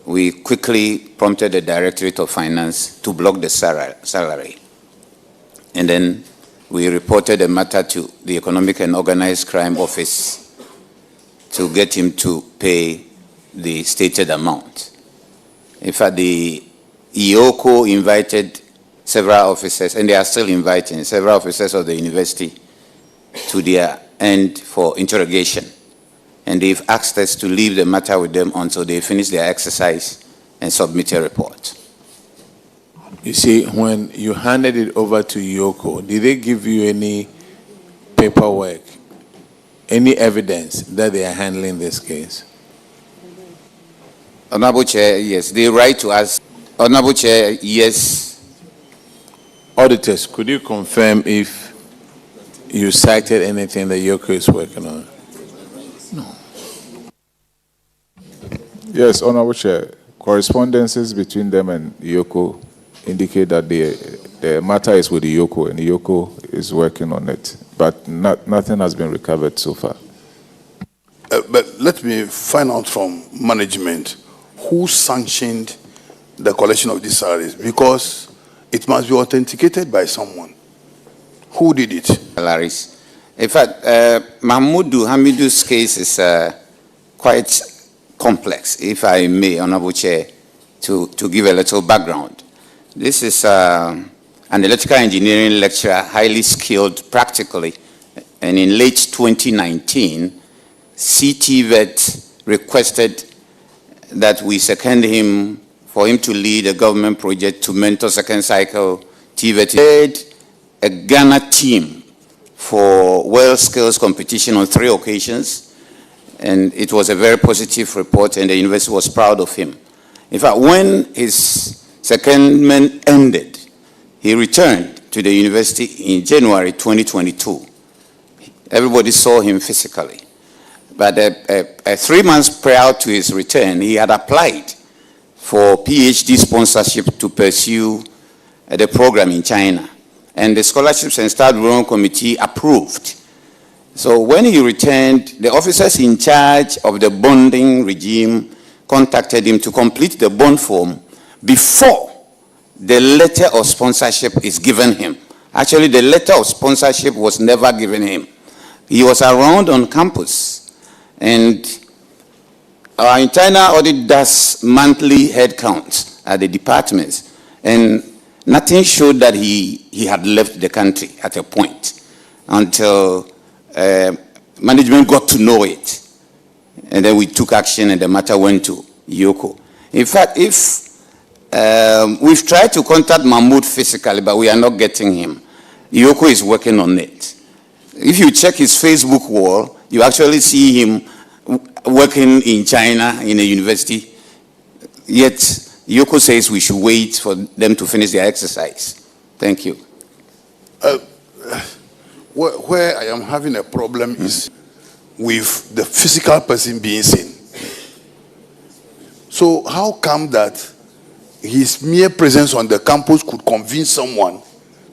we quickly prompted the Directorate of Finance to block the salary. And then we reported the matter to the Economic and Organized Crime Office to get him to pay the stated amount. In fact, the EOCO invited several officers, and they are still inviting several officers of the university to their end for interrogation. And they've asked us to leave the matter with them until they finish their exercise and submit a report. You see, when you handed it over to Yoko, did they give you any paperwork, any evidence that they are handling this case? Honorable Chair, yes. They write to us. Honorable Chair, yes. Auditors, could you confirm if you cited anything that Yoko is working on? No. Yes, Honorable Chair. Correspondences between them and Yoko indicate that the matter is with Yoko, and Yoko is working on it. But nothing has been recovered so far. But let me find out from management who sanctioned the collection of these salaries, because it must be authenticated by someone. Who did it? Salaries. In fact, Mahmoud Hamidu's case is quite complex, if I may, Honorable Chair, to give a little background. This is an electrical engineering lecturer, highly skilled practically, and in late 2019, CTVET requested that we second him for him to lead a government project to mentor second cycle TVET. He led a Ghana team for world skills competition on 3 occasions, and it was a very positive report, and the university was proud of him. In fact, when his secondment ended, he returned to the university in January 2022. Everybody saw him physically. But 3 months prior to his return, he had applied for PhD sponsorship to pursue the program in China. And the Scholarships and Staff Development Committee approved. So when he returned, the officers in charge of the bonding regime contacted him to complete the bond form before the letter of sponsorship is given him. Actually, the letter of sponsorship was never given him. He was around on campus, and our internal audit does monthly head counts at the departments, and nothing showed that he had left the country at a point until management got to know it. And then we took action and the matter went to Yoko. In fact, we've tried to contact Mahmoud physically, but we are not getting him. Yoko is working on it. If you check his Facebook wall, you actually see him working in China in a university. Yet, Yoko says we should wait for them to finish their exercise. Thank you. Where I am having a problem is with the physical person being seen. So how come that his mere presence on the campus could convince someone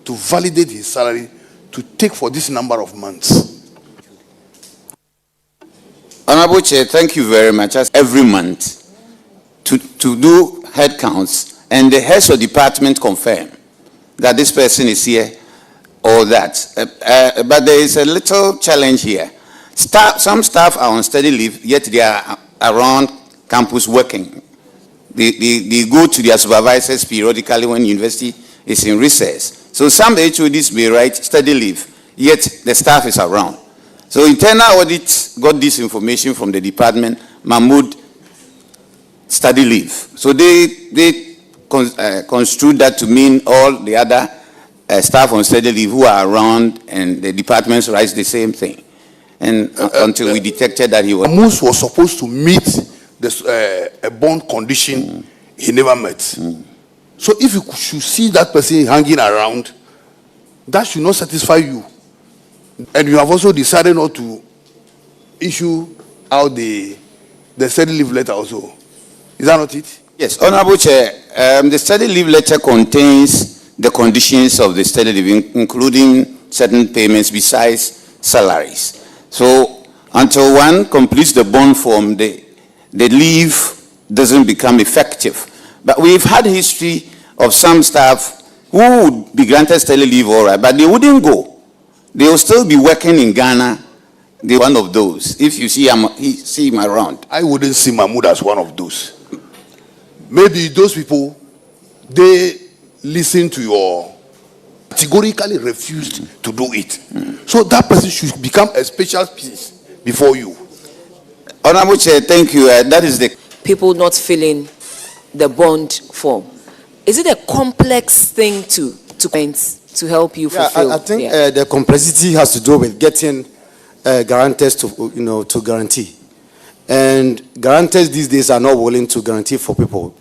to validate his salary to take for this number of months? Honorable Chair, thank you very much. As every month to do head counts, and the heads of department confirm that this person is here or that. But there is a little challenge here. Some staff are on study leave, yet they are around campus working. They go to their supervisors periodically when university is in recess. So some HODs may write study leave, yet the staff is around. So internal audit got this information from the department, Mahmoud study leave. So they construed that to mean all the other staff on study leave who are around, and the departments writes the same thing. And until we detected that he was... Amos was supposed to meet a bond condition he never met. So if you should see that person hanging around, that should not satisfy you. And you have also decided not to issue out the study leave letter also. Is that not it? Yes, Honorable Chair, the study leave letter contains the conditions of the study leave, including certain payments besides salaries. So until one completes the bond form, the leave doesn't become effective. But we've had history of some staff who would be granted study leave, all right, but they wouldn't go. They will still be working in Ghana. They're one of those. If you see him around. I wouldn't see Mahmoud as one of those. Maybe those people, they listen to your, categorically refused to do it. So that person should become a special piece before you. Honorable Chair, thank you. That is the... People not filling the bond form. Is it a complex thing to help you fulfill? I think the complexity has to do with getting guarantors to guarantee. And guarantors these days are not willing to guarantee for people,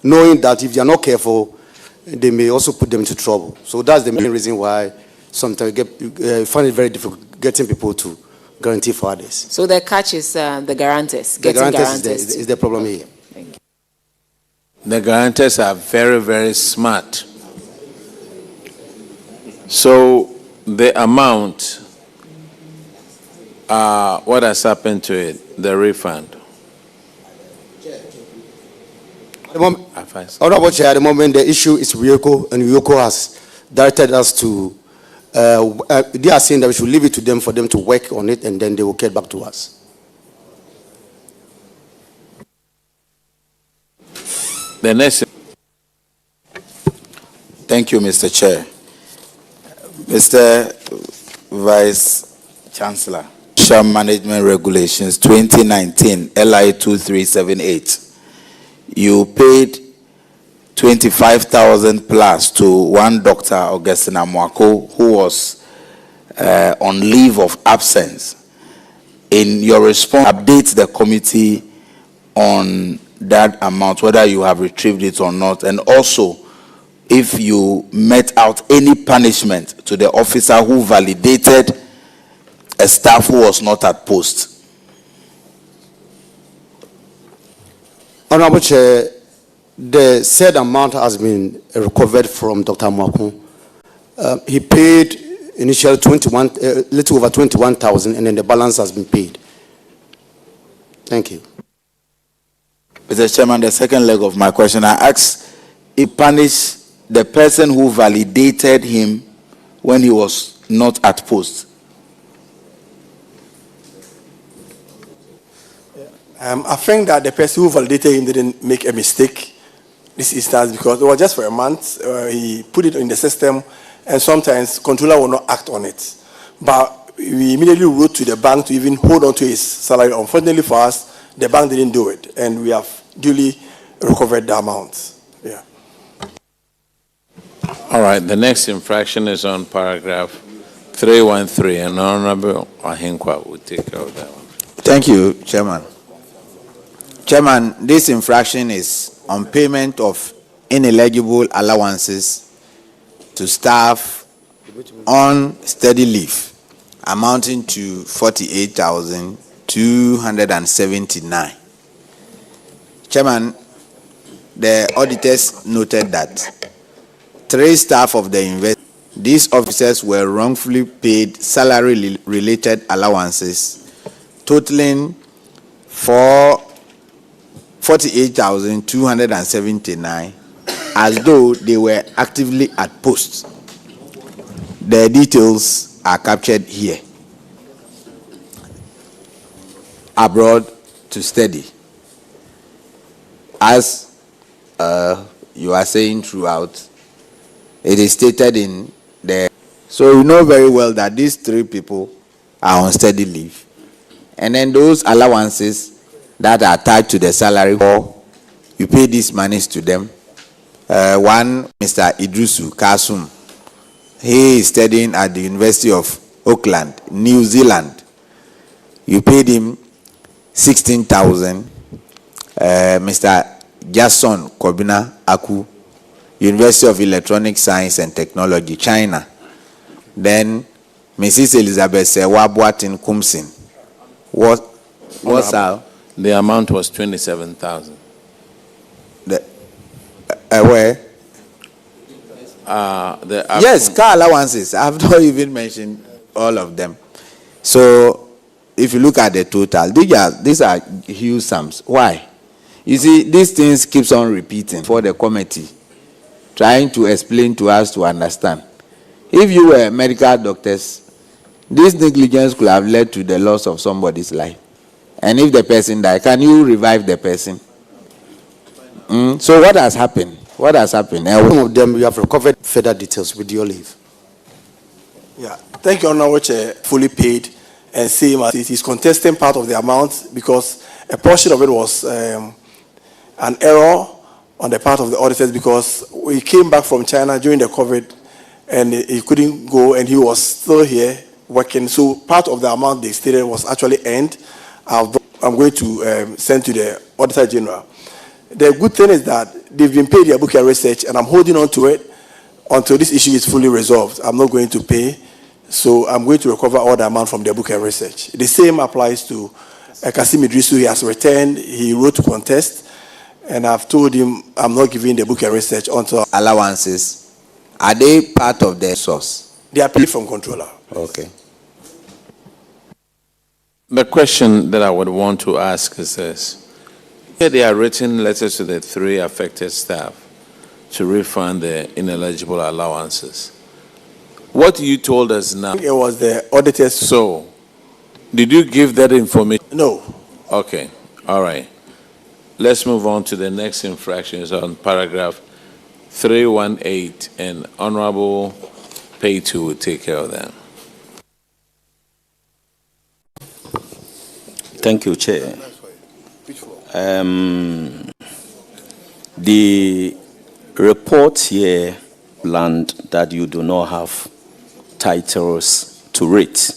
knowing that if they are not careful, they may also put them into trouble. So that's the main reason why sometimes you find it very difficult getting people to guarantee for others. So the catch is the guarantors. The guarantors is the problem here. Thank you. The guarantors are very, very smart. So the amount, what has happened to it, the refund? Honorable Chair, at the moment the issue is Yoko, and Yoko has directed us to, they are saying that we should leave it to them for them to work on it, and then they will get back to us. The next. Thank you, Mr. Chair. Mr. Vice Chancellor, Financial Management Regulations 2019, LI 2378, you paid 25,000 plus to one Dr. Augustine Amwako, who was on leave of absence. In your response, update the committee on that amount, whether you have retrieved it or not, and also if you met out any punishment to the officer who validated a staff who was not at post. Honorable Chair, the said amount has been recovered from Dr. Mwako. He paid initially little over 21,000, and then the balance has been paid. Thank you. Mr. Chairman, the second leg of my question, I asked if punish the person who validated him when he was not at post. I think that the person who validated him didn't make a mistake this instance, because it was just for a month. He put it in the system, and sometimes controller will not act on it. But we immediately wrote to the bank to even hold on to his salary. Unfortunately for us, the bank didn't do it, and we have duly recovered the amount. Yeah. All right, the next infraction is on paragraph 313, and Honorable Ahinkwa will take care of that one. Thank you, Chairman. Chairman, this infraction is on payment of ineligible allowances to staff on steady leave, amounting to 48,279. Chairman, the auditors noted that 3 staff of the university, these officers were wrongfully paid salary-related allowances totaling 48,279 as though they were actively at post. The details are captured here. Abroad to steady. As you are saying throughout, it is stated in the... So you know very well that these 3 people are on steady leave. And then those allowances that are tied to the salary, or you pay these monies to them. One, Mr. Idrusu Kasum, he is studying at the University of Auckland, New Zealand. You paid him 16,000. Mr. Jason Kobina Aku, University of Electronic Science and Technology, China. Then Mrs. Elizabeth Sewabwatin Kumsin. What's our... The amount was 27,000. Where? Yes, car allowances. I have not even mentioned all of them. So, if you look at the total, these are huge sums. Why? You see, these things keeps on repeating for the committee, trying to explain to us to understand. If you were medical doctors, this negligence could have led to the loss of somebody's life. And if the person died, can you revive the person? So what has happened? What has happened? Some of them, we have recovered further details with your leave. Yeah, thank you, Honorable Chair. Fully paid, and same as it is contesting part of the amount because a portion of it was an error on the part of the auditors because we came back from China during the COVID and he couldn't go and he was still here working. So part of the amount they stated was actually earned. I'm going to send to the Auditor General. The good thing is that they've been paid their book and research, and I'm holding on to it until this issue is fully resolved. I'm not going to pay, so I'm going to recover all the amount from their book and research. The same applies to Kasim Idrisu. He has returned. He wrote to contest, and I've told him I'm not giving the book and research until... Allowances, are they part of the source? They are paid from controller. Okay. The question that I would want to ask is this. Here they are written letters to the 3 affected staff to refund the ineligible allowances. What you told us now... It was the auditors... So, did you give that information? No. Okay, all right. Let's move on to the next infractions on paragraph 318, and Honorable Paytu will take care of that. Thank you, Chair. The report here land that you do not have titles to rate,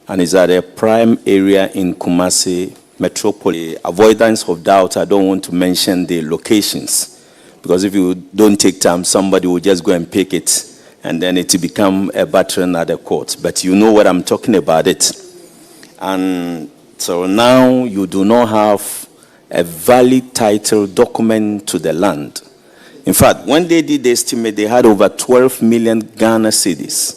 and is at a prime area in Kumasi Metropolis. Avoidance of doubt, I don't want to mention the locations, because if you don't take time, somebody will just go and pick it, and then it will become a battering at the court. But you know what I'm talking about it. And so now you do not have a valid title document to the land. In fact, when they did the estimate, they had over 12 million Ghana cedis.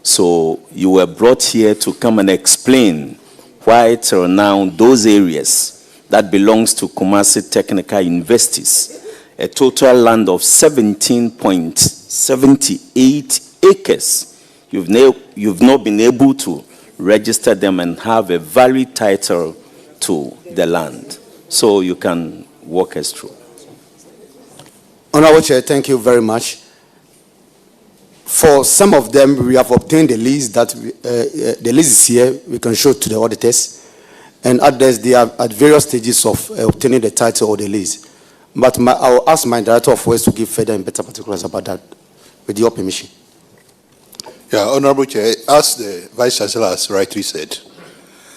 So you were brought here to come and explain why till now those areas that belongs to Kumasi Technical Universities, a total land of 17.78 acres, you've not been able to register them and have a valid title to the land. So you can walk us through. Honorable Chair, thank you very much. For some of them, we have obtained the lease that the lease is here. We can show to the auditors, and others they are at various stages of obtaining the title or the lease. But I'll ask my director of works to give further and better particulars about that, with your permission. Yeah, Honorable Chair, as the Vice Chancellor has rightly said,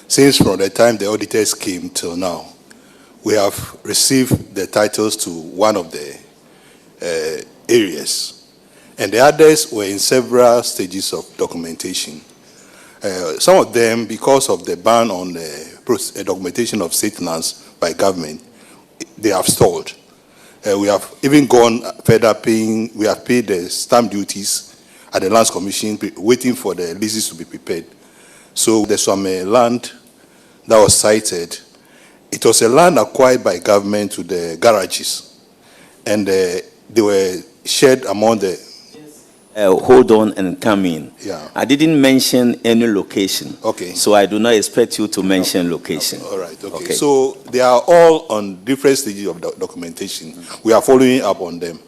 since from the time the auditors came till now, we have received the titles to one of the areas, and the others were in several stages of documentation. Some of them, because of the ban on the documentation of state lands by government, they have stalled. We have even gone further paying, we have paid the stamp duties at the Lands Commission, waiting for the leases to be prepared. So there's some land that was cited. It was a land acquired by government to the garages, and they were shared among the... Hold on and come in. Yeah. I didn't mention any location. Okay. So I do not expect you to mention location. All right, okay. So they are all on different stages of documentation. We are following up on them.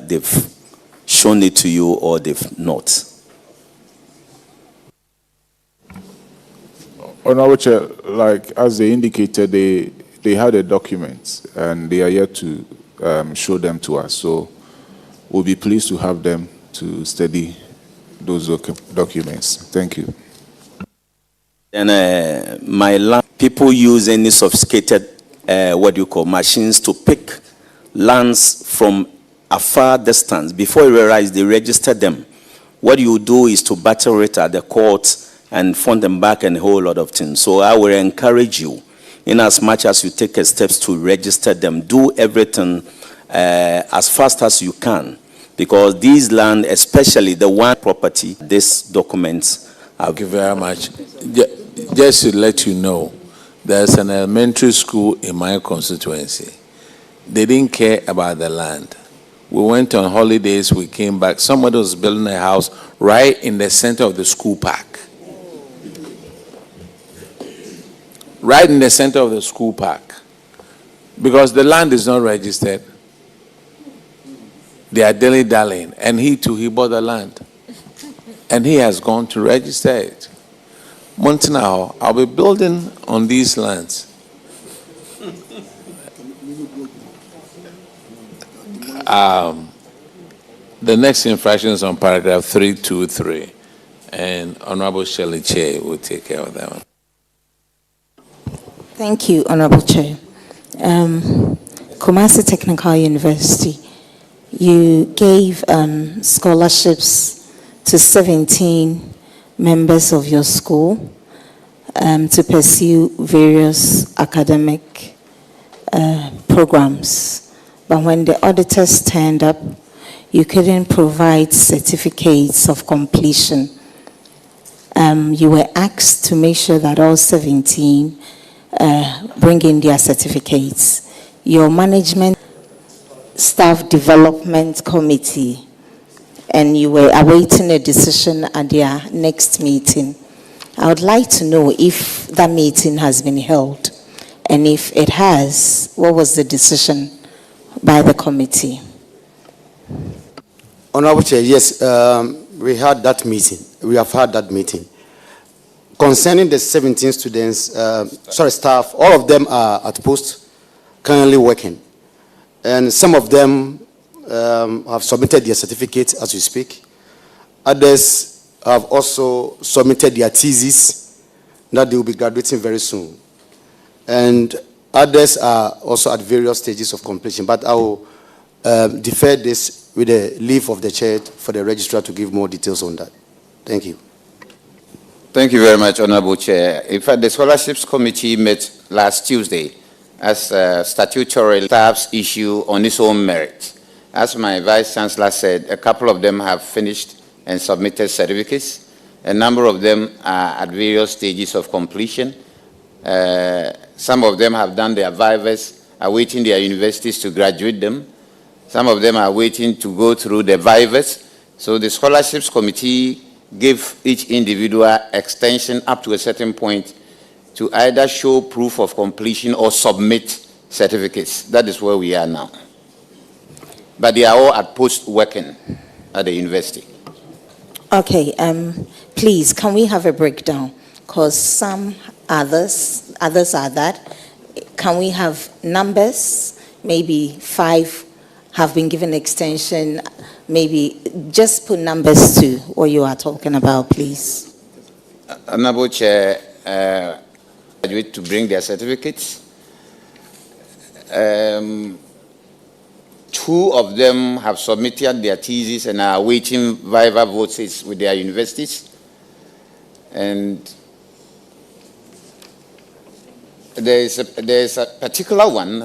They've shown it to you or they've not. Honorable Chair, like as they indicated, they had a document and they are yet to show them to us. So we'll be pleased to have them to study those documents. Thank you. And my land, people use any sophisticated, machines to pick lands from a far distance. Before you realize they register them, what you do is to battle it at the court and fund them back and a whole lot of things. So I will encourage you, in as much as you take steps to register them, do everything as fast as you can, because these land, especially the one property, these documents. Thank you very much. Just to let you know, there's an elementary school in my constituency. They didn't care about the land. We went on holidays, we came back. Somebody was building a house right in the center of the school park. Right in the center of the school park. Because the land is not registered. They are dilly-dallying. And he too, he bought the land. And he has gone to register it. Montanao, I'll be building on these lands. The next infraction is on paragraph 323. And Honorable Shirley Chair will take care of that one. Thank you, Honorable Chair. Kumasi Technical University, you gave scholarships to 17 members of your school to pursue various academic programs. But when the auditors turned up, you couldn't provide certificates of completion. You were asked to make sure that all 17 bring in their certificates. Your management staff development committee, and you were awaiting a decision at their next meeting. I would like to know if that meeting has been held, and if it has, what was the decision by the committee? Honorable Chair, yes, we had that meeting. We have had that meeting. Concerning the 17 students, staff, all of them are at post, currently working. And some of them have submitted their certificates as we speak. Others have also submitted their thesis that they will be graduating very soon. And others are also at various stages of completion. But I will defer this with the leave of the chair for the registrar to give more details on that. Thank you. Thank you very much, Honorable Chair. In fact, the Scholarships Committee met last Tuesday as a statutory staff's issue on its own merit. As my Vice Chancellor said, a couple of them have finished and submitted certificates. A number of them are at various stages of completion. Some of them have done their vivas, awaiting their universities to graduate them. Some of them are waiting to go through the vivas. So the Scholarships Committee gave each individual extension up to a certain point to either show proof of completion or submit certificates. That is where we are now. But they are all at post working at the university. Okay, please, can we have a breakdown? Because some others are that. Can we have numbers? Maybe 5 have been given extension. Maybe just put numbers to what you are talking about, please. Honorable Chair, graduate to bring their certificates. 2 of them have submitted their thesis and are awaiting viva votes with their universities. And there is a particular one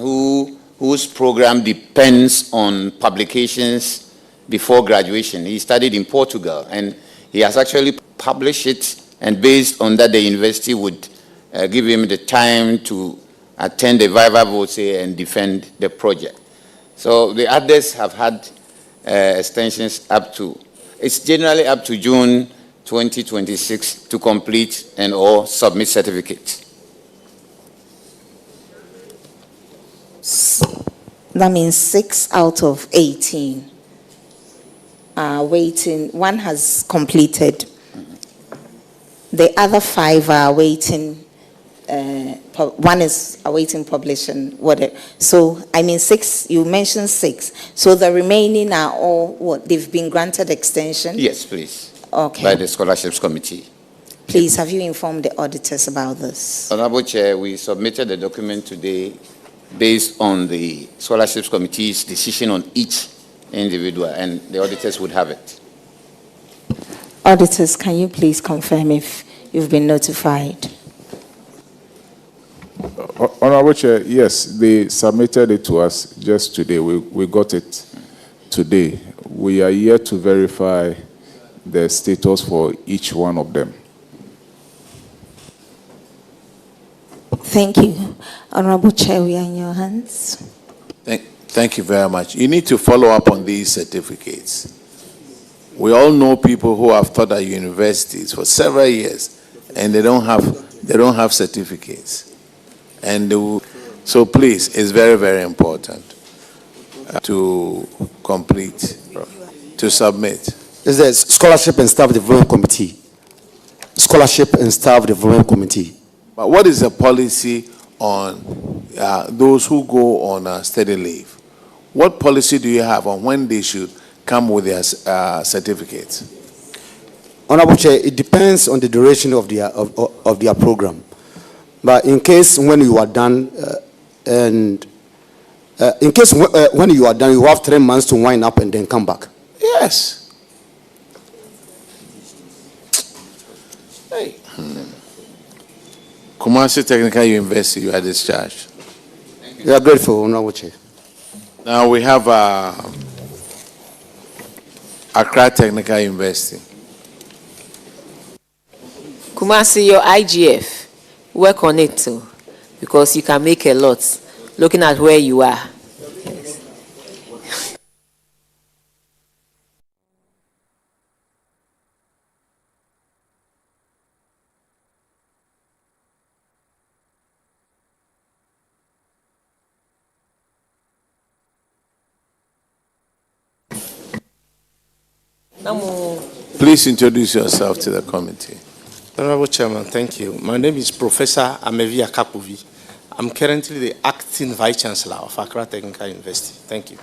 whose program depends on publications before graduation. He studied in Portugal, and he has actually published it, and based on that, the university would give him the time to attend the viva voce and defend the project. So the others have had extensions up to, it's generally up to June 2026 to complete and or submit certificates. That means 6 out of 18 are waiting. 1 has completed. The other 5 are waiting. 1 is awaiting publishing. So, I mean 6, you mentioned 6. So the remaining are all what? They've been granted extension? Yes, please. Okay. By the Scholarships Committee. Please, have you informed the auditors about this? Honorable Chair, we submitted the document today based on the Scholarships Committee's decision on each individual, and the auditors would have it. Auditors, can you please confirm if you've been notified? Honorable Chair, yes, they submitted it to us just today. We got it today. We are yet to verify the status for each one of them. Thank you. Honorable Chair, we are in your hands. Thank you very much. You need to follow up on these certificates. We all know people who have taught at universities for several years, and they don't have certificates. And so please, it's very, very important to complete, to submit. Is the Scholarship and Staff Development Committee. Scholarship and Staff Development Committee. But what is the policy on those who go on study leave? What policy do you have on when they should come with their certificates? Honorable Chair, it depends on the duration of their program. But in case when you are done, when you are done, you have 3 months to wind up and then come back. Yes. Hey. Kumasi Technical University, you are discharged. We are grateful, Honorable Chair. Now we have Accra Technical University. Kumasi, your IGF, work on it too, because you can make a lot looking at where you are. Yes. Please introduce yourself to the committee. Honorable Chairman, thank you. My name is Professor Amevi Akapovi. I'm currently the acting Vice Chancellor of Accra Technical University. Thank you.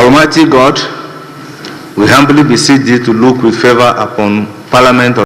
Almighty God, we humbly beseech thee to look with favor upon Parliament of